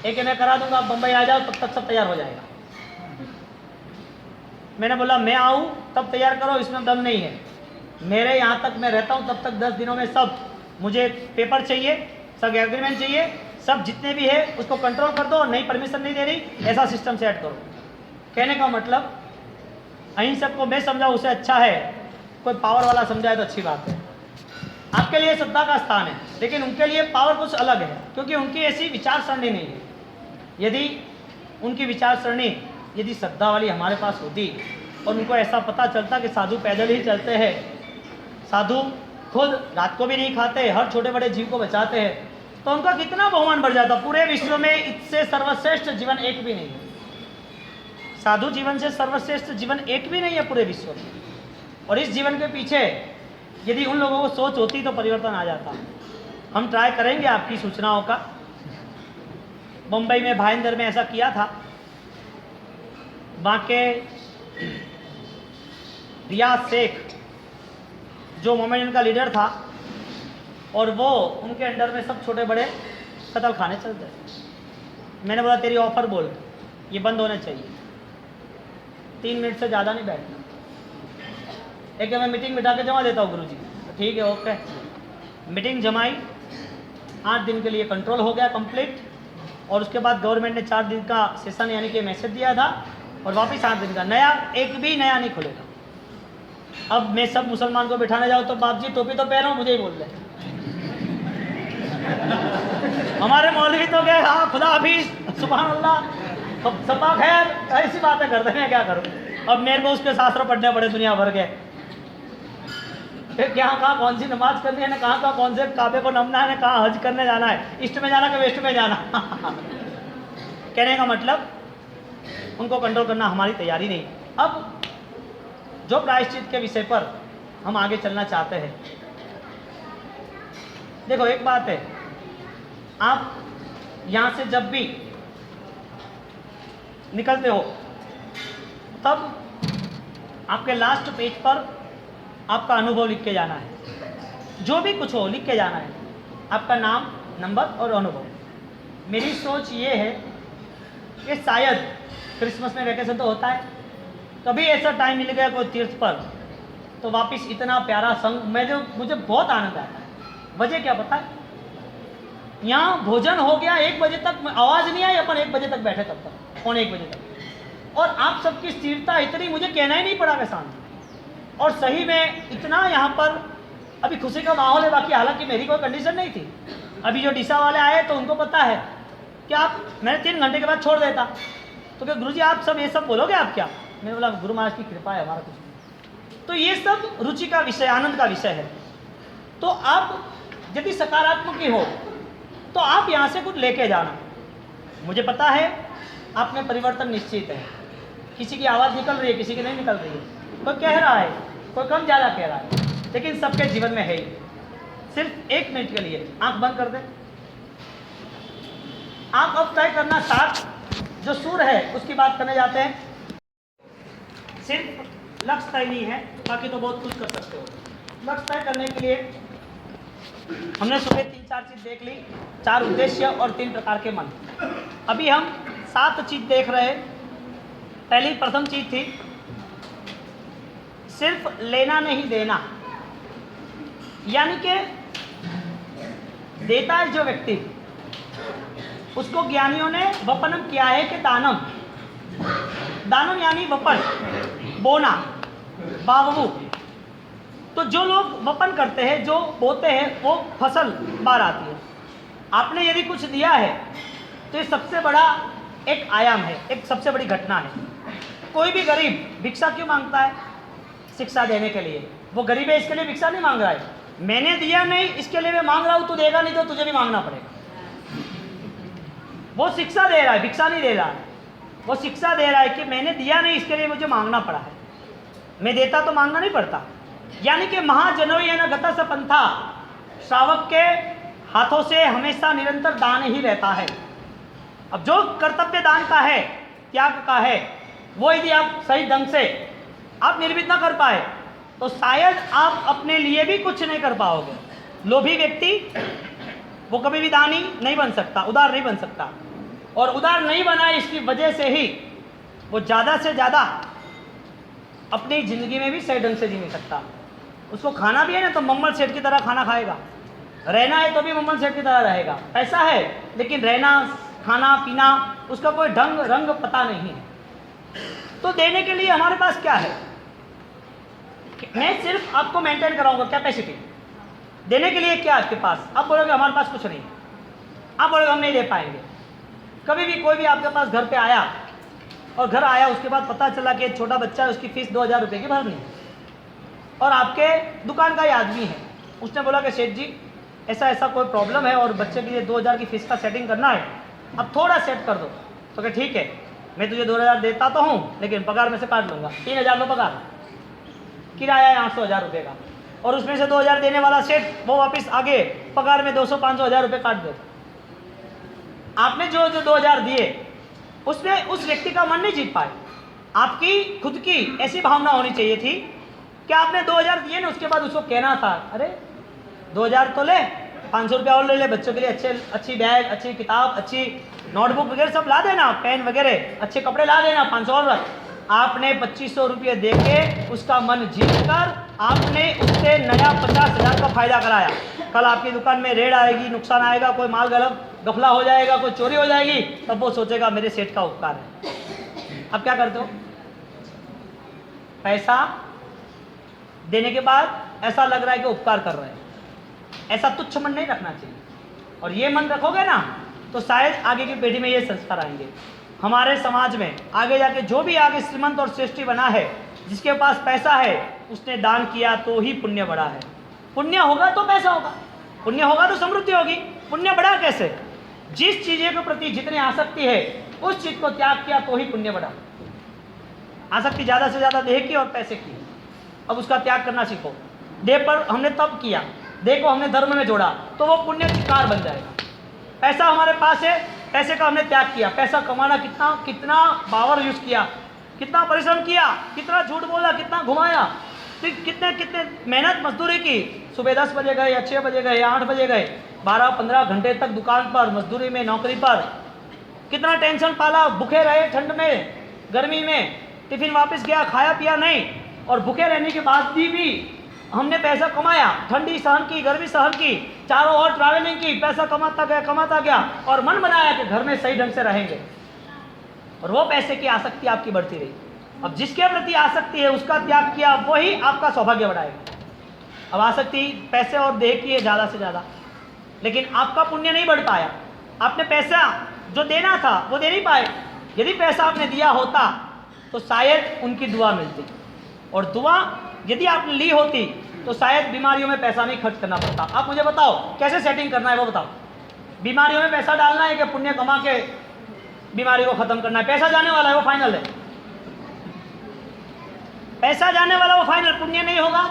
एक मैं करा दूंगा, आप बम्बई आ जाओ, तब तक सब तैयार हो जाएगा। मैंने बोला मैं आऊँ तब तैयार करो, इसमें दम नहीं है। मेरे यहाँ तक मैं रहता हूँ तब तक 10 दिनों में सब, मुझे पेपर चाहिए, सब एग्रीमेंट चाहिए, सब जितने भी है उसको कंट्रोल कर दो, नहीं परमिशन नहीं दे रही, ऐसा सिस्टम सेट करो। कहने का मतलब अहिंसक को मैं समझाऊँ उसे अच्छा है, कोई पावर वाला समझाए तो अच्छी बात है। आपके लिए श्रद्धा का स्थान है, लेकिन उनके लिए पावर कुछ अलग है, क्योंकि उनकी ऐसी विचार सरणी नहीं है। यदि उनकी विचार सरणी यदि श्रद्धा वाली हमारे पास होती और उनको ऐसा पता चलता कि साधु पैदल ही चलते हैं, साधु खुद रात को भी नहीं खाते, हर छोटे बड़े जीव को बचाते हैं, तो उनका कितना बहुमान बढ़ जाता। पूरे विश्व में इससे सर्वश्रेष्ठ जीवन एक भी नहीं है, साधु जीवन से सर्वश्रेष्ठ जीवन एक भी नहीं है पूरे विश्व में। और इस जीवन के पीछे यदि उन लोगों को सोच होती तो परिवर्तन आ जाता। हम ट्राई करेंगे आपकी सूचनाओं का। मुंबई में भाईंदर में ऐसा किया था, बाके रियाज शेख जो मोमेंट का लीडर था, और वो उनके अंडर में सब छोटे बड़े कत्ल खाने चलते थे। मैंने बोला तेरी ऑफर बोल, ये बंद होने चाहिए, 3 मिनट से ज़्यादा नहीं बैठना। एक मैं मीटिंग बिठा के जमा देता हूँ गुरुजी, तो ठीक है ओके। मीटिंग जमाई, 8 दिन के लिए कंट्रोल हो गया कंप्लीट, और उसके बाद गवर्नमेंट ने 4 दिन का सेशन यानी कि मैसेज दिया था, और वापस 8 दिन का नया, एक भी नया नहीं खुलेगा। अब मैं सब मुसलमान को बिठाने जाऊँ तो बाप जी टोपी तो पहनो, मुझे ही बोल रहे हमारे मौलवी तो गए, हाँ खुदा हाफिज, सुभान अल्लाह, सपा खैर, ऐसी बातें करते हैं, क्या करूँ। अब मेरे को उसके शास्त्र पढ़ने पड़े दुनिया भर के, फिर कहाँ कौन सी नमाज करनी है ना, कहाँ कौन से काबे को नमना है ना, कहाँ हज करने जाना है, ईस्ट में जाना कि वेस्ट में जाना कहने का मतलब उनको कंट्रोल करना हमारी तैयारी नहीं। अब जो प्रायश्चित के विषय पर हम आगे चलना चाहते हैं, देखो एक बात है, आप यहाँ से जब भी निकलते हो तब आपके लास्ट पेज पर आपका अनुभव लिख के जाना है। जो भी कुछ हो लिख के जाना है, आपका नाम, नंबर और अनुभव। मेरी सोच ये है कि शायद क्रिसमस में वैकेशन तो होता है, कभी ऐसा टाइम मिल गया कोई तीर्थ पर तो वापस इतना प्यारा संग, मुझे बहुत आनंद आता है। वजह क्या पता है, यहाँ भोजन हो गया 1 बजे तक, आवाज़ नहीं आई, अपन 1 बजे तक बैठे, तब तक 1:45 बजे तक, और आप सबकी स्थिरता इतनी, मुझे कहना ही नहीं पड़ा कि शांति, और सही में इतना यहाँ पर अभी खुशी का माहौल है। बाकी हालांकि मेरी कोई कंडीशन नहीं थी। अभी जो डिशा वाले आए तो उनको पता है कि आप, मैंने 3 घंटे के बाद छोड़ देता, तो क्या गुरुजी आप सब ये सब बोलोगे आप क्या? मैंने बोला गुरु महाराज की कृपा है, हमारा कुछ। तो ये सब रुचि का विषय, आनंद का विषय है। तो आप यदि सकारात्मक ही हो तो आप यहाँ से कुछ लेके जाना। मुझे पता है आप में परिवर्तन निश्चित है, किसी की आवाज़ निकल रही है, किसी की नहीं निकल रही है, कोई कह रहा है, कोई कम ज़्यादा कह रहा है, लेकिन सबके जीवन में है ही। सिर्फ 1 मिनट के लिए आंख बंद कर दे, आंख अब तय करना साथ जो सुर है उसकी बात करने जाते हैं। सिर्फ लक्ष्य तय नहीं है, बाकी तो बहुत कुछ कर सकते हो। लक्ष्य तय करने के लिए हमने सुबह 3-4 चीज़ देख ली, 4 उद्देश्य और 3 प्रकार के मन। अभी हम 7 चीज़ देख रहे हैं। पहली प्रथम चीज़ थी सिर्फ लेना नहीं देना, यानी कि देता है जो व्यक्ति, उसको ज्ञानियों ने वपनम किया है कि दानम, दानम यानी वपन, बोना, बावू। तो जो लोग वपन करते हैं, जो बोते हैं, वो फसल बाहर आती है। आपने यदि कुछ दिया है तो ये सबसे बड़ा एक आयाम है, एक सबसे बड़ी घटना है। कोई भी गरीब भिक्षा क्यों मांगता है? शिक्षा देने के लिए। वो गरीब है इसके लिए भिक्षा नहीं मांग रहा है, मैंने दिया नहीं इसके लिए मैं मांग रहा हूँ, तू देगा नहीं तो तुझे भी मांगना पड़ेगा। वो शिक्षा दे रहा है, भिक्षा नहीं दे रहा है। वो शिक्षा दे रहा है कि मैंने दिया नहीं इसके लिए मुझे मांगना पड़ा है, मैं देता तो मांगना नहीं पड़ता। यानी कि महाजनोयन गतः स पंथा, श्रावक के हाथों से हमेशा निरंतर दान ही रहता है। अब जो कर्तव्य दान का है, त्याग का है, वो यदि आप सही ढंग से आप निर्मित ना कर पाए तो शायद आप अपने लिए भी कुछ नहीं कर पाओगे। लोभी व्यक्ति वो कभी भी दानी नहीं बन सकता, उदार नहीं बन सकता, और उदार नहीं बना इसकी वजह से ही वो ज़्यादा से ज़्यादा अपनी ज़िंदगी में भी सही ढंग से जी नहीं सकता। उसको खाना भी है ना तो मम्मल सेठ की तरह खाना खाएगा, रहना है तो भी मम्मल सेठ की तरह रहेगा। पैसा है लेकिन रहना, खाना पीना, उसका कोई ढंग रंग पता नहीं है। तो देने के लिए हमारे पास क्या है? मैं सिर्फ आपको मेंटेन कराऊंगा कैपेसिटी। देने के लिए क्या आपके पास? आप बोलोगे हमारे पास कुछ नहीं, आप बोलोगे हम नहीं दे पाएंगे। कभी भी कोई भी आपके पास घर पे आया और घर आया उसके बाद पता चला कि एक छोटा बच्चा है, उसकी फीस 2000 रुपये की भरनी है, और आपके दुकान का ही आदमी है, उसने बोला कि सेठ जी ऐसा ऐसा कोई प्रॉब्लम है और बच्चे के लिए 2000 की फीस का सेटिंग करना है, अब थोड़ा सेट कर दो। तो क्या ठीक है, मैं तुझे 2000 देता तो हूँ लेकिन पगार में से काट लूँगा। 3000 लो पगार, किराया है 800-1000 रुपये का, और उसमें से 2000 देने वाला सेठ वो वापस आगे पगार में 200-500-1000 रुपये काट दे। आपने जो 2000 दिए उसमें उस व्यक्ति का मन नहीं जीत पाए। आपकी खुद की ऐसी भावना होनी चाहिए थी कि आपने 2000 दिए ना, उसके बाद उसको कहना था अरे 2000 तो ले, 500 रुपया और ले ले, बच्चों के लिए अच्छी बैग, अच्छी किताब, अच्छी नोटबुक वगैरह सब ला देना, पेन वगैरह, अच्छे कपड़े ला देना, 500 और रख। आपने 2500 रुपये दे के उसका मन जीत कर आपने उससे नया 50,000 का फायदा कराया। कल आपकी दुकान में रेड आएगी, नुकसान आएगा, कोई माल गफला हो जाएगा, कोई चोरी हो जाएगी, तब वो सोचेगा मेरे सेठ का उपकार है। अब क्या करते हो? पैसा देने के बाद ऐसा लग रहा है कि उपकार कर रहे हैं, ऐसा तुच्छ मन नहीं रखना चाहिए। और ये मन रखोगे ना तो शायद आगे की पीढ़ी में ये संस्कार आएंगे। हमारे समाज में आगे जाके जो भी आगे श्रीमंत और श्रेष्ठी बना है, जिसके पास पैसा है, उसने दान किया तो ही पुण्य बढ़ा है। पुण्य होगा तो पैसा होगा, पुण्य होगा तो समृद्धि होगी। पुण्य बढ़ा कैसे? जिस चीज़ के प्रति जितनी आसक्ति है उस चीज़ को त्याग किया तो ही पुण्य बढ़ा। आसक्ति ज़्यादा से ज़्यादा देह की और पैसे की, अब उसका त्याग करना सीखो। देह पर हमने तप किया, देह को हमने धर्म में जोड़ा तो वो पुण्य कार बन जाएगा। पैसा हमारे पास है, पैसे का हमने त्याग किया, पैसा कमाना कितना पावर यूज़ किया, कितना परिश्रम किया, कितना झूठ बोला, कितना घुमाया, कितने मेहनत मजदूरी की। सुबह 10 बजे गए या 6 बजे गए या 8 बजे गए, 12-15 घंटे तक दुकान पर, मजदूरी में, नौकरी पर, कितना टेंशन पाला, भूखे रहे, ठंड में, गर्मी में, टिफिन वापस गया, खाया पिया नहीं, और भूखे रहने के बाद भी हमने पैसा कमाया, ठंडी सहन की, गर्मी सहन की, चारों ओर ट्रैवलिंग की, पैसा कमाता गया और मन बनाया कि घर में सही ढंग से रहेंगे, और वो पैसे की आसक्ति आपकी बढ़ती रही। अब जिसके प्रति आसक्ति है उसका त्याग किया, वही आपका सौभाग्य बढ़ाएगा। अब आसक्ति पैसे और देह की है ज़्यादा से ज़्यादा, लेकिन आपका पुण्य नहीं बढ़ पाया। आपने पैसा जो देना था वो दे नहीं पाए। यदि पैसा आपने दिया होता तो शायद उनकी दुआ मिलती, और दुआ यदि आपने ली होती तो शायद बीमारियों में पैसा नहीं खर्च करना पड़ता। आप मुझे बताओ कैसे सेटिंग करना है वो बताओ। बीमारियों में पैसा डालना है कि पुण्य कमा के बीमारी को खत्म करना है? पैसा जाने वाला है वो फाइनल है, पैसा जाने वाला वो फाइनल। पुण्य नहीं होगा,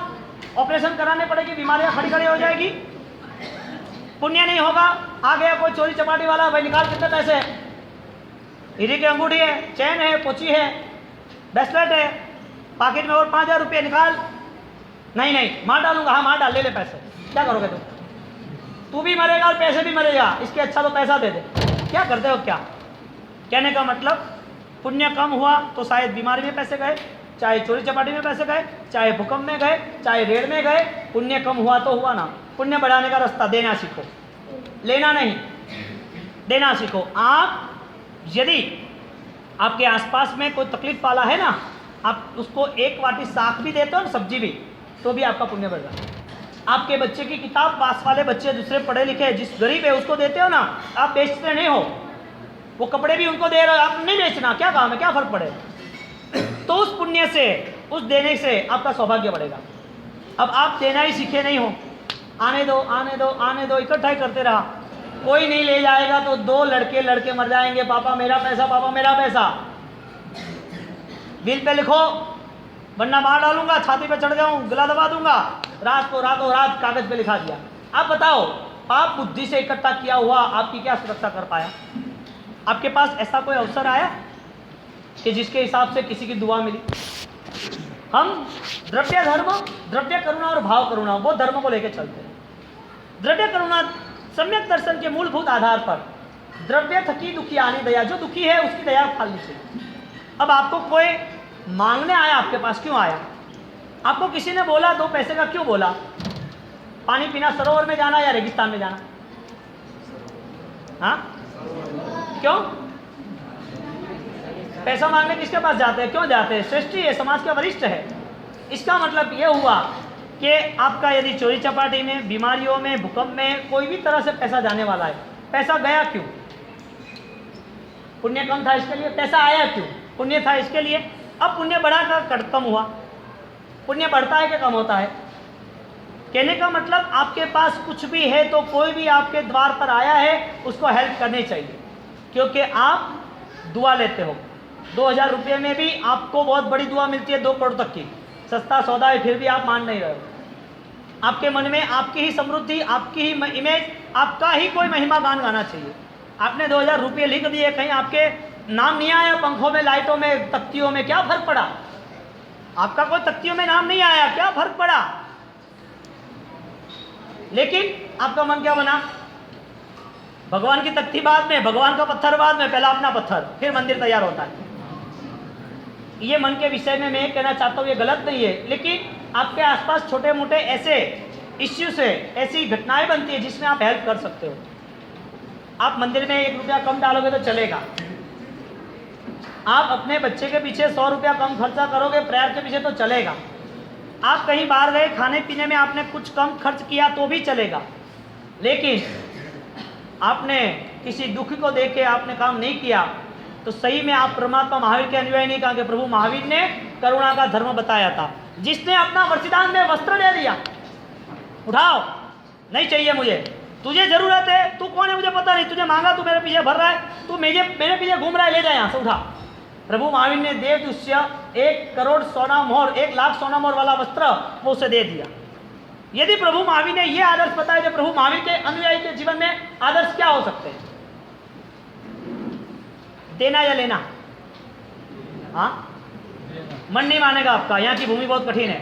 ऑपरेशन कराने पड़ेगी, बीमारियां खड़ी हो जाएगी। पुण्य नहीं होगा, आ गया कोई चोरी चपाटी वाला, भाई निकाल कितने पैसे, हीरे की अंगूठी है, चैन है, पोची है, ब्रेसलेट है, पॉकेट में और 5000 रुपये निकाल, नहीं मार डालूंगा। हाँ मार डाल, ले पैसे, क्या करोगे तुम? तू भी मरेगा और पैसे भी मरेगा, इसके अच्छा तो पैसा दे दे। क्या करते हो? क्या कहने का मतलब, पुण्य कम हुआ तो शायद बीमारी में पैसे गए, चाहे चोरी चपाटी में पैसे गए, चाहे भूकंप में गए, चाहे रेड में गए। पुण्य कम हुआ तो हुआ ना। पुण्य बढ़ाने का रास्ता देना सीखो, लेना नहीं, देना सीखो। आप यदि आपके आसपास में कोई तकलीफ वाला है ना, आप उसको एक वाटी साग भी देते हो ना, सब्जी भी, तो भी आपका पुण्य बढ़ रहा है। आपके बच्चे की किताब पास वाले बच्चे दूसरे पढ़े लिखे जिस गरीब है उसको देते हो ना, आप बेचते नहीं हो, वो कपड़े भी उनको दे रहे हो, आप नहीं बेचना, क्या काम है, क्या फर्क पड़े? तो उस पुण्य से, उस देने से आपका सौभाग्य बढ़ेगा। अब आप देना ही सीखे नहीं हो, आने दो आने दो आने दो, इकट्ठा ही करते रहा, कोई नहीं ले जाएगा तो 2 लड़के मर जाएंगे, पापा मेरा पैसा, पापा मेरा पैसा। बिल पे लिखो वरना मार डालूंगा, छाती पे चढ़ जाऊं, गला दबा दूंगा। रात को रातों रात कागज पे लिखा दिया, आप बताओ, पाप बुद्धि से इकट्ठा किया हुआ आपकी क्या सुरक्षा कर पाया? आपके पास ऐसा कोई अवसर आया कि जिसके हिसाब से किसी की दुआ मिली? हम द्रव्य धर्म, द्रव्य करुणा और भाव करुणा, वो धर्म को लेकर चलते हैं। द्रव्य करुणा सम्यक दर्शन के मूलभूत आधार पर द्रव्य थकी दुखी आनी दया, जो दुखी है उसकी दया फालनी चाहिए। अब आपको कोई मांगने आया, आपके पास क्यों आया? आपको किसी ने बोला 2 पैसे का, क्यों बोला? पानी पीना सरोवर में जाना या रेगिस्तान में जाना? हाँ, क्यों? पैसा मांगने किसके पास जाते हैं, क्यों जाते हैं? श्रेष्ठी है, समाज का वरिष्ठ है। इसका मतलब यह हुआ कि आपका यदि चोरी चपाटी में, बीमारियों में, भूकंप में, कोई भी तरह से पैसा जाने वाला है, पैसा गया क्यों? पुण्य कम था इसके लिए। पैसा आया क्यों? पुण्य था इसके लिए। अब पुण्य बढ़ा का कम हुआ। पुण्य बढ़ता है कि कम होता है? कहने का मतलब आपके पास कुछ भी है तो कोई भी आपके द्वार पर आया है उसको हेल्प करनी चाहिए, क्योंकि आप दुआ लेते हो। 2000 रुपये में भी आपको बहुत बड़ी दुआ मिलती है, 2 करोड़ तक की। सस्ता सौदा है, फिर भी आप मान नहीं रहे हो। आपके मन में आपकी ही समृद्धि, आपकी ही इमेज, आपका ही कोई महिमा गान गाना चाहिए। आपने 2000 रुपये लिख दिए, कहीं आपके नाम नहीं आया पंखों में, लाइटों में, तख्तियों में, क्या फर्क पड़ा? आपका कोई तख्तियों में नाम नहीं आया, क्या फर्क पड़ा? लेकिन आपका मन क्या बना? भगवान की तख्ती बाद में, भगवान का पत्थर बाद में, पहला अपना पत्थर, फिर मंदिर तैयार होता है। ये मन के विषय में मैं कहना चाहता हूँ, ये गलत नहीं है, लेकिन आपके आसपास छोटे मोटे ऐसे इश्यू से ऐसी घटनाएं बनती है जिसमें आप हेल्प कर सकते हो। आप मंदिर में 1 रुपया कम डालोगे तो चलेगा। आप अपने बच्चे के पीछे 100 रुपया कम खर्चा करोगे प्रेयर के पीछे तो चलेगा। आप कहीं बाहर गए, खाने पीने में आपने कुछ कम खर्च किया तो भी चलेगा। लेकिन आपने किसी दुखी को देख के आपने काम नहीं किया तो सही में आप परमात्मा महावीर के अनुयायी नहीं। कहा कि प्रभु महावीर ने करुणा का धर्म बताया था। जिसने अपना वरदान में वस्त्र ले लिया, उठाओ, नहीं चाहिए मुझे, तुझे जरूरत है, तू कौन है मुझे पता नहीं, तुझे मांगा, तू मेरे पीछे भर रहा है, तू मेरे पीछे घूम रहा है, ले जा यहाँ से, उठा। प्रभु महावीर ने देवदुष्य 1 करोड़ सोना मोहर, 1 लाख सोना मोहर वाला वस्त्र वो उसे दे दिया। यदि प्रभु महावीर ने ये आदर्श बताया, जो प्रभु महावीर के अनुयायी के जीवन में आदर्श क्या हो सकते हैं? देना या लेना? हाँ, मन नहीं मानेगा आपका। यहाँ की भूमि बहुत कठिन है,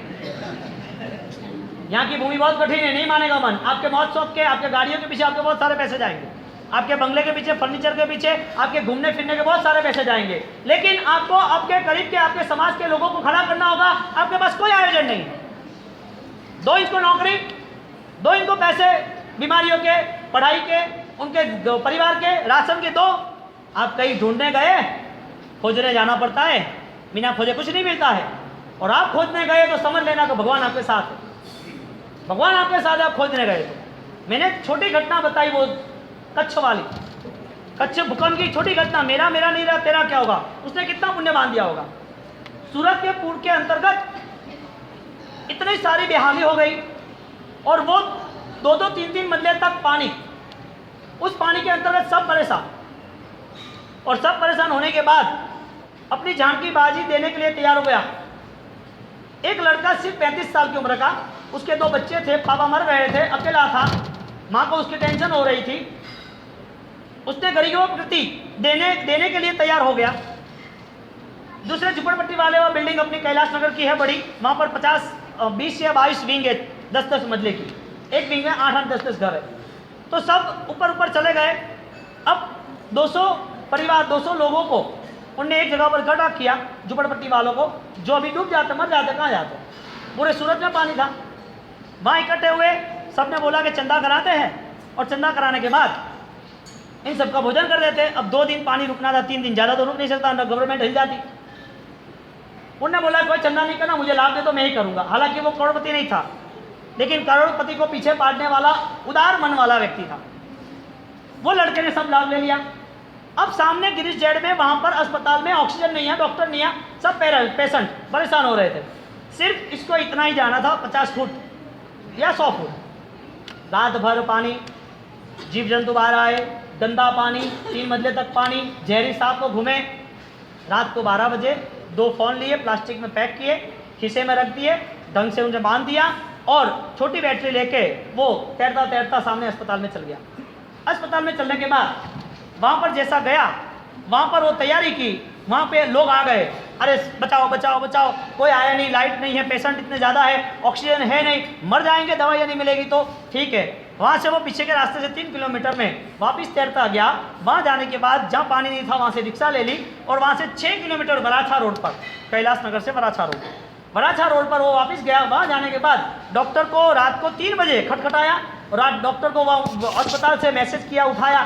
यहाँ की भूमि बहुत कठिन है, नहीं मानेगा मन। आपके मौत शौक के, आपके गाड़ियों के पीछे आपके बहुत सारे पैसे जाएंगे, आपके बंगले के पीछे, फर्नीचर के पीछे, आपके घूमने फिरने के बहुत सारे पैसे जाएंगे। लेकिन आपको आपके करीब के, आपके समाज के लोगों को खड़ा करना होगा। आपके पास कोई आयोजन नहीं है, दो इनको नौकरी, दो इनको पैसे, बीमारियों के, पढ़ाई के, उनके परिवार के, राशन के दो। आप कहीं ढूंढने गए, खोजने जाना पड़ता है, बिना खोजे कुछ नहीं मिलता है। और आप खोजने गए तो समझ लेना कि भगवान आपके साथ है। भगवान आपके साथ है, आप खोजने गए तो। मैंने छोटी घटना बताई, वो कच्छ वाली, कच्छ भूकंप की छोटी घटना। मेरा नहीं रहा, तेरा क्या होगा? उसने कितना पुण्य बांध दिया होगा। सूरत के पूर्व के अंतर्गत इतनी सारी बेहाली हो गई और वो 2-2, 3-3 मंजिल तक पानी। उस पानी के अंतर्गत सब परेशान, और सब परेशान होने के बाद अपनी झांकी बाजी देने के लिए तैयार हो गया। एक लड़का सिर्फ 35 साल की उम्र का, उसके 2 बच्चे थे, पापा मर गए थे, अकेला था, माँ को उसकी टेंशन हो रही थी। उसने गरीबों के प्रति देने के लिए तैयार हो गया। दूसरे झुपड़पट्टी वाले, वो बिल्डिंग अपनी कैलाश नगर की है बड़ी, वहाँ पर 20 या 22 विंग है, 10-10 मंजिले की। एक विंग में 8-8, 10-10 घर है। तो सब ऊपर चले गए। अब 200 परिवार, 200 लोगों को उनने एक जगह पर इकट्ठा किया, झुपड़पट्टी वालों को, जो अभी डूब जाते, मर जाते, कहाँ जाते, पूरे सूरत में पानी था। वहाँ इकट्ठे हुए, सबने बोला कि चंदा कराते हैं, और चंदा कराने के बाद इन सबका भोजन कर देते। अब 2 दिन पानी रुकना था, 3 दिन, ज़्यादा तो रुक नहीं सकता, गवर्नमेंट हिल जाती। उनने बोला कोई चंदा नहीं करना, मुझे लाभ दे तो मैं ही करूँगा। हालांकि वो करोड़पति नहीं था, लेकिन करोड़पति को पीछे पाड़ने वाला उदार मन वाला व्यक्ति था। वो लड़के ने सब लाभ ले लिया। अब सामने गिरीश जेड में, वहाँ पर अस्पताल में ऑक्सीजन नहीं है, डॉक्टर नहीं है, सब पेशेंट परेशान हो रहे थे। सिर्फ इसको इतना ही जाना था, 50 फुट या 100 फुट। रात भर पानी, जीव जंतु बाहर आए, गंदा पानी, 3 मंजिले तक पानी, जहरी सांप को घूमे। रात को 12 बजे 2 फ़ोन लिए, प्लास्टिक में पैक किए, खीसे में रख दिए, ढंग से उन्हें बांध दिया, और छोटी बैटरी लेके वो तैरता तैरता सामने अस्पताल में चल गया। अस्पताल में चलने के बाद वहाँ पर जैसा गया, वहाँ पर वो तैयारी की, वहाँ पे लोग आ गए, अरे बचाओ बचाओ बचाओ, कोई आया नहीं, लाइट नहीं है, पेशेंट इतने ज़्यादा है, ऑक्सीजन है नहीं, मर जाएंगे, दवाइयाँ नहीं मिलेगी तो ठीक है। वहाँ से वो पीछे के रास्ते से 3 किलोमीटर में वापस तैरता गया। वहाँ जाने के बाद जहाँ पानी नहीं था वहाँ से रिक्शा ले ली और वहाँ से 6 किलोमीटर वराछा रोड पर, कैलाश नगर से वराछा रोड पर वो वापस गया। वहाँ जाने के बाद डॉक्टर को रात को 3 बजे खटखटाया और रात डॉक्टर को वहाँ अस्पताल से मैसेज किया, उठाया,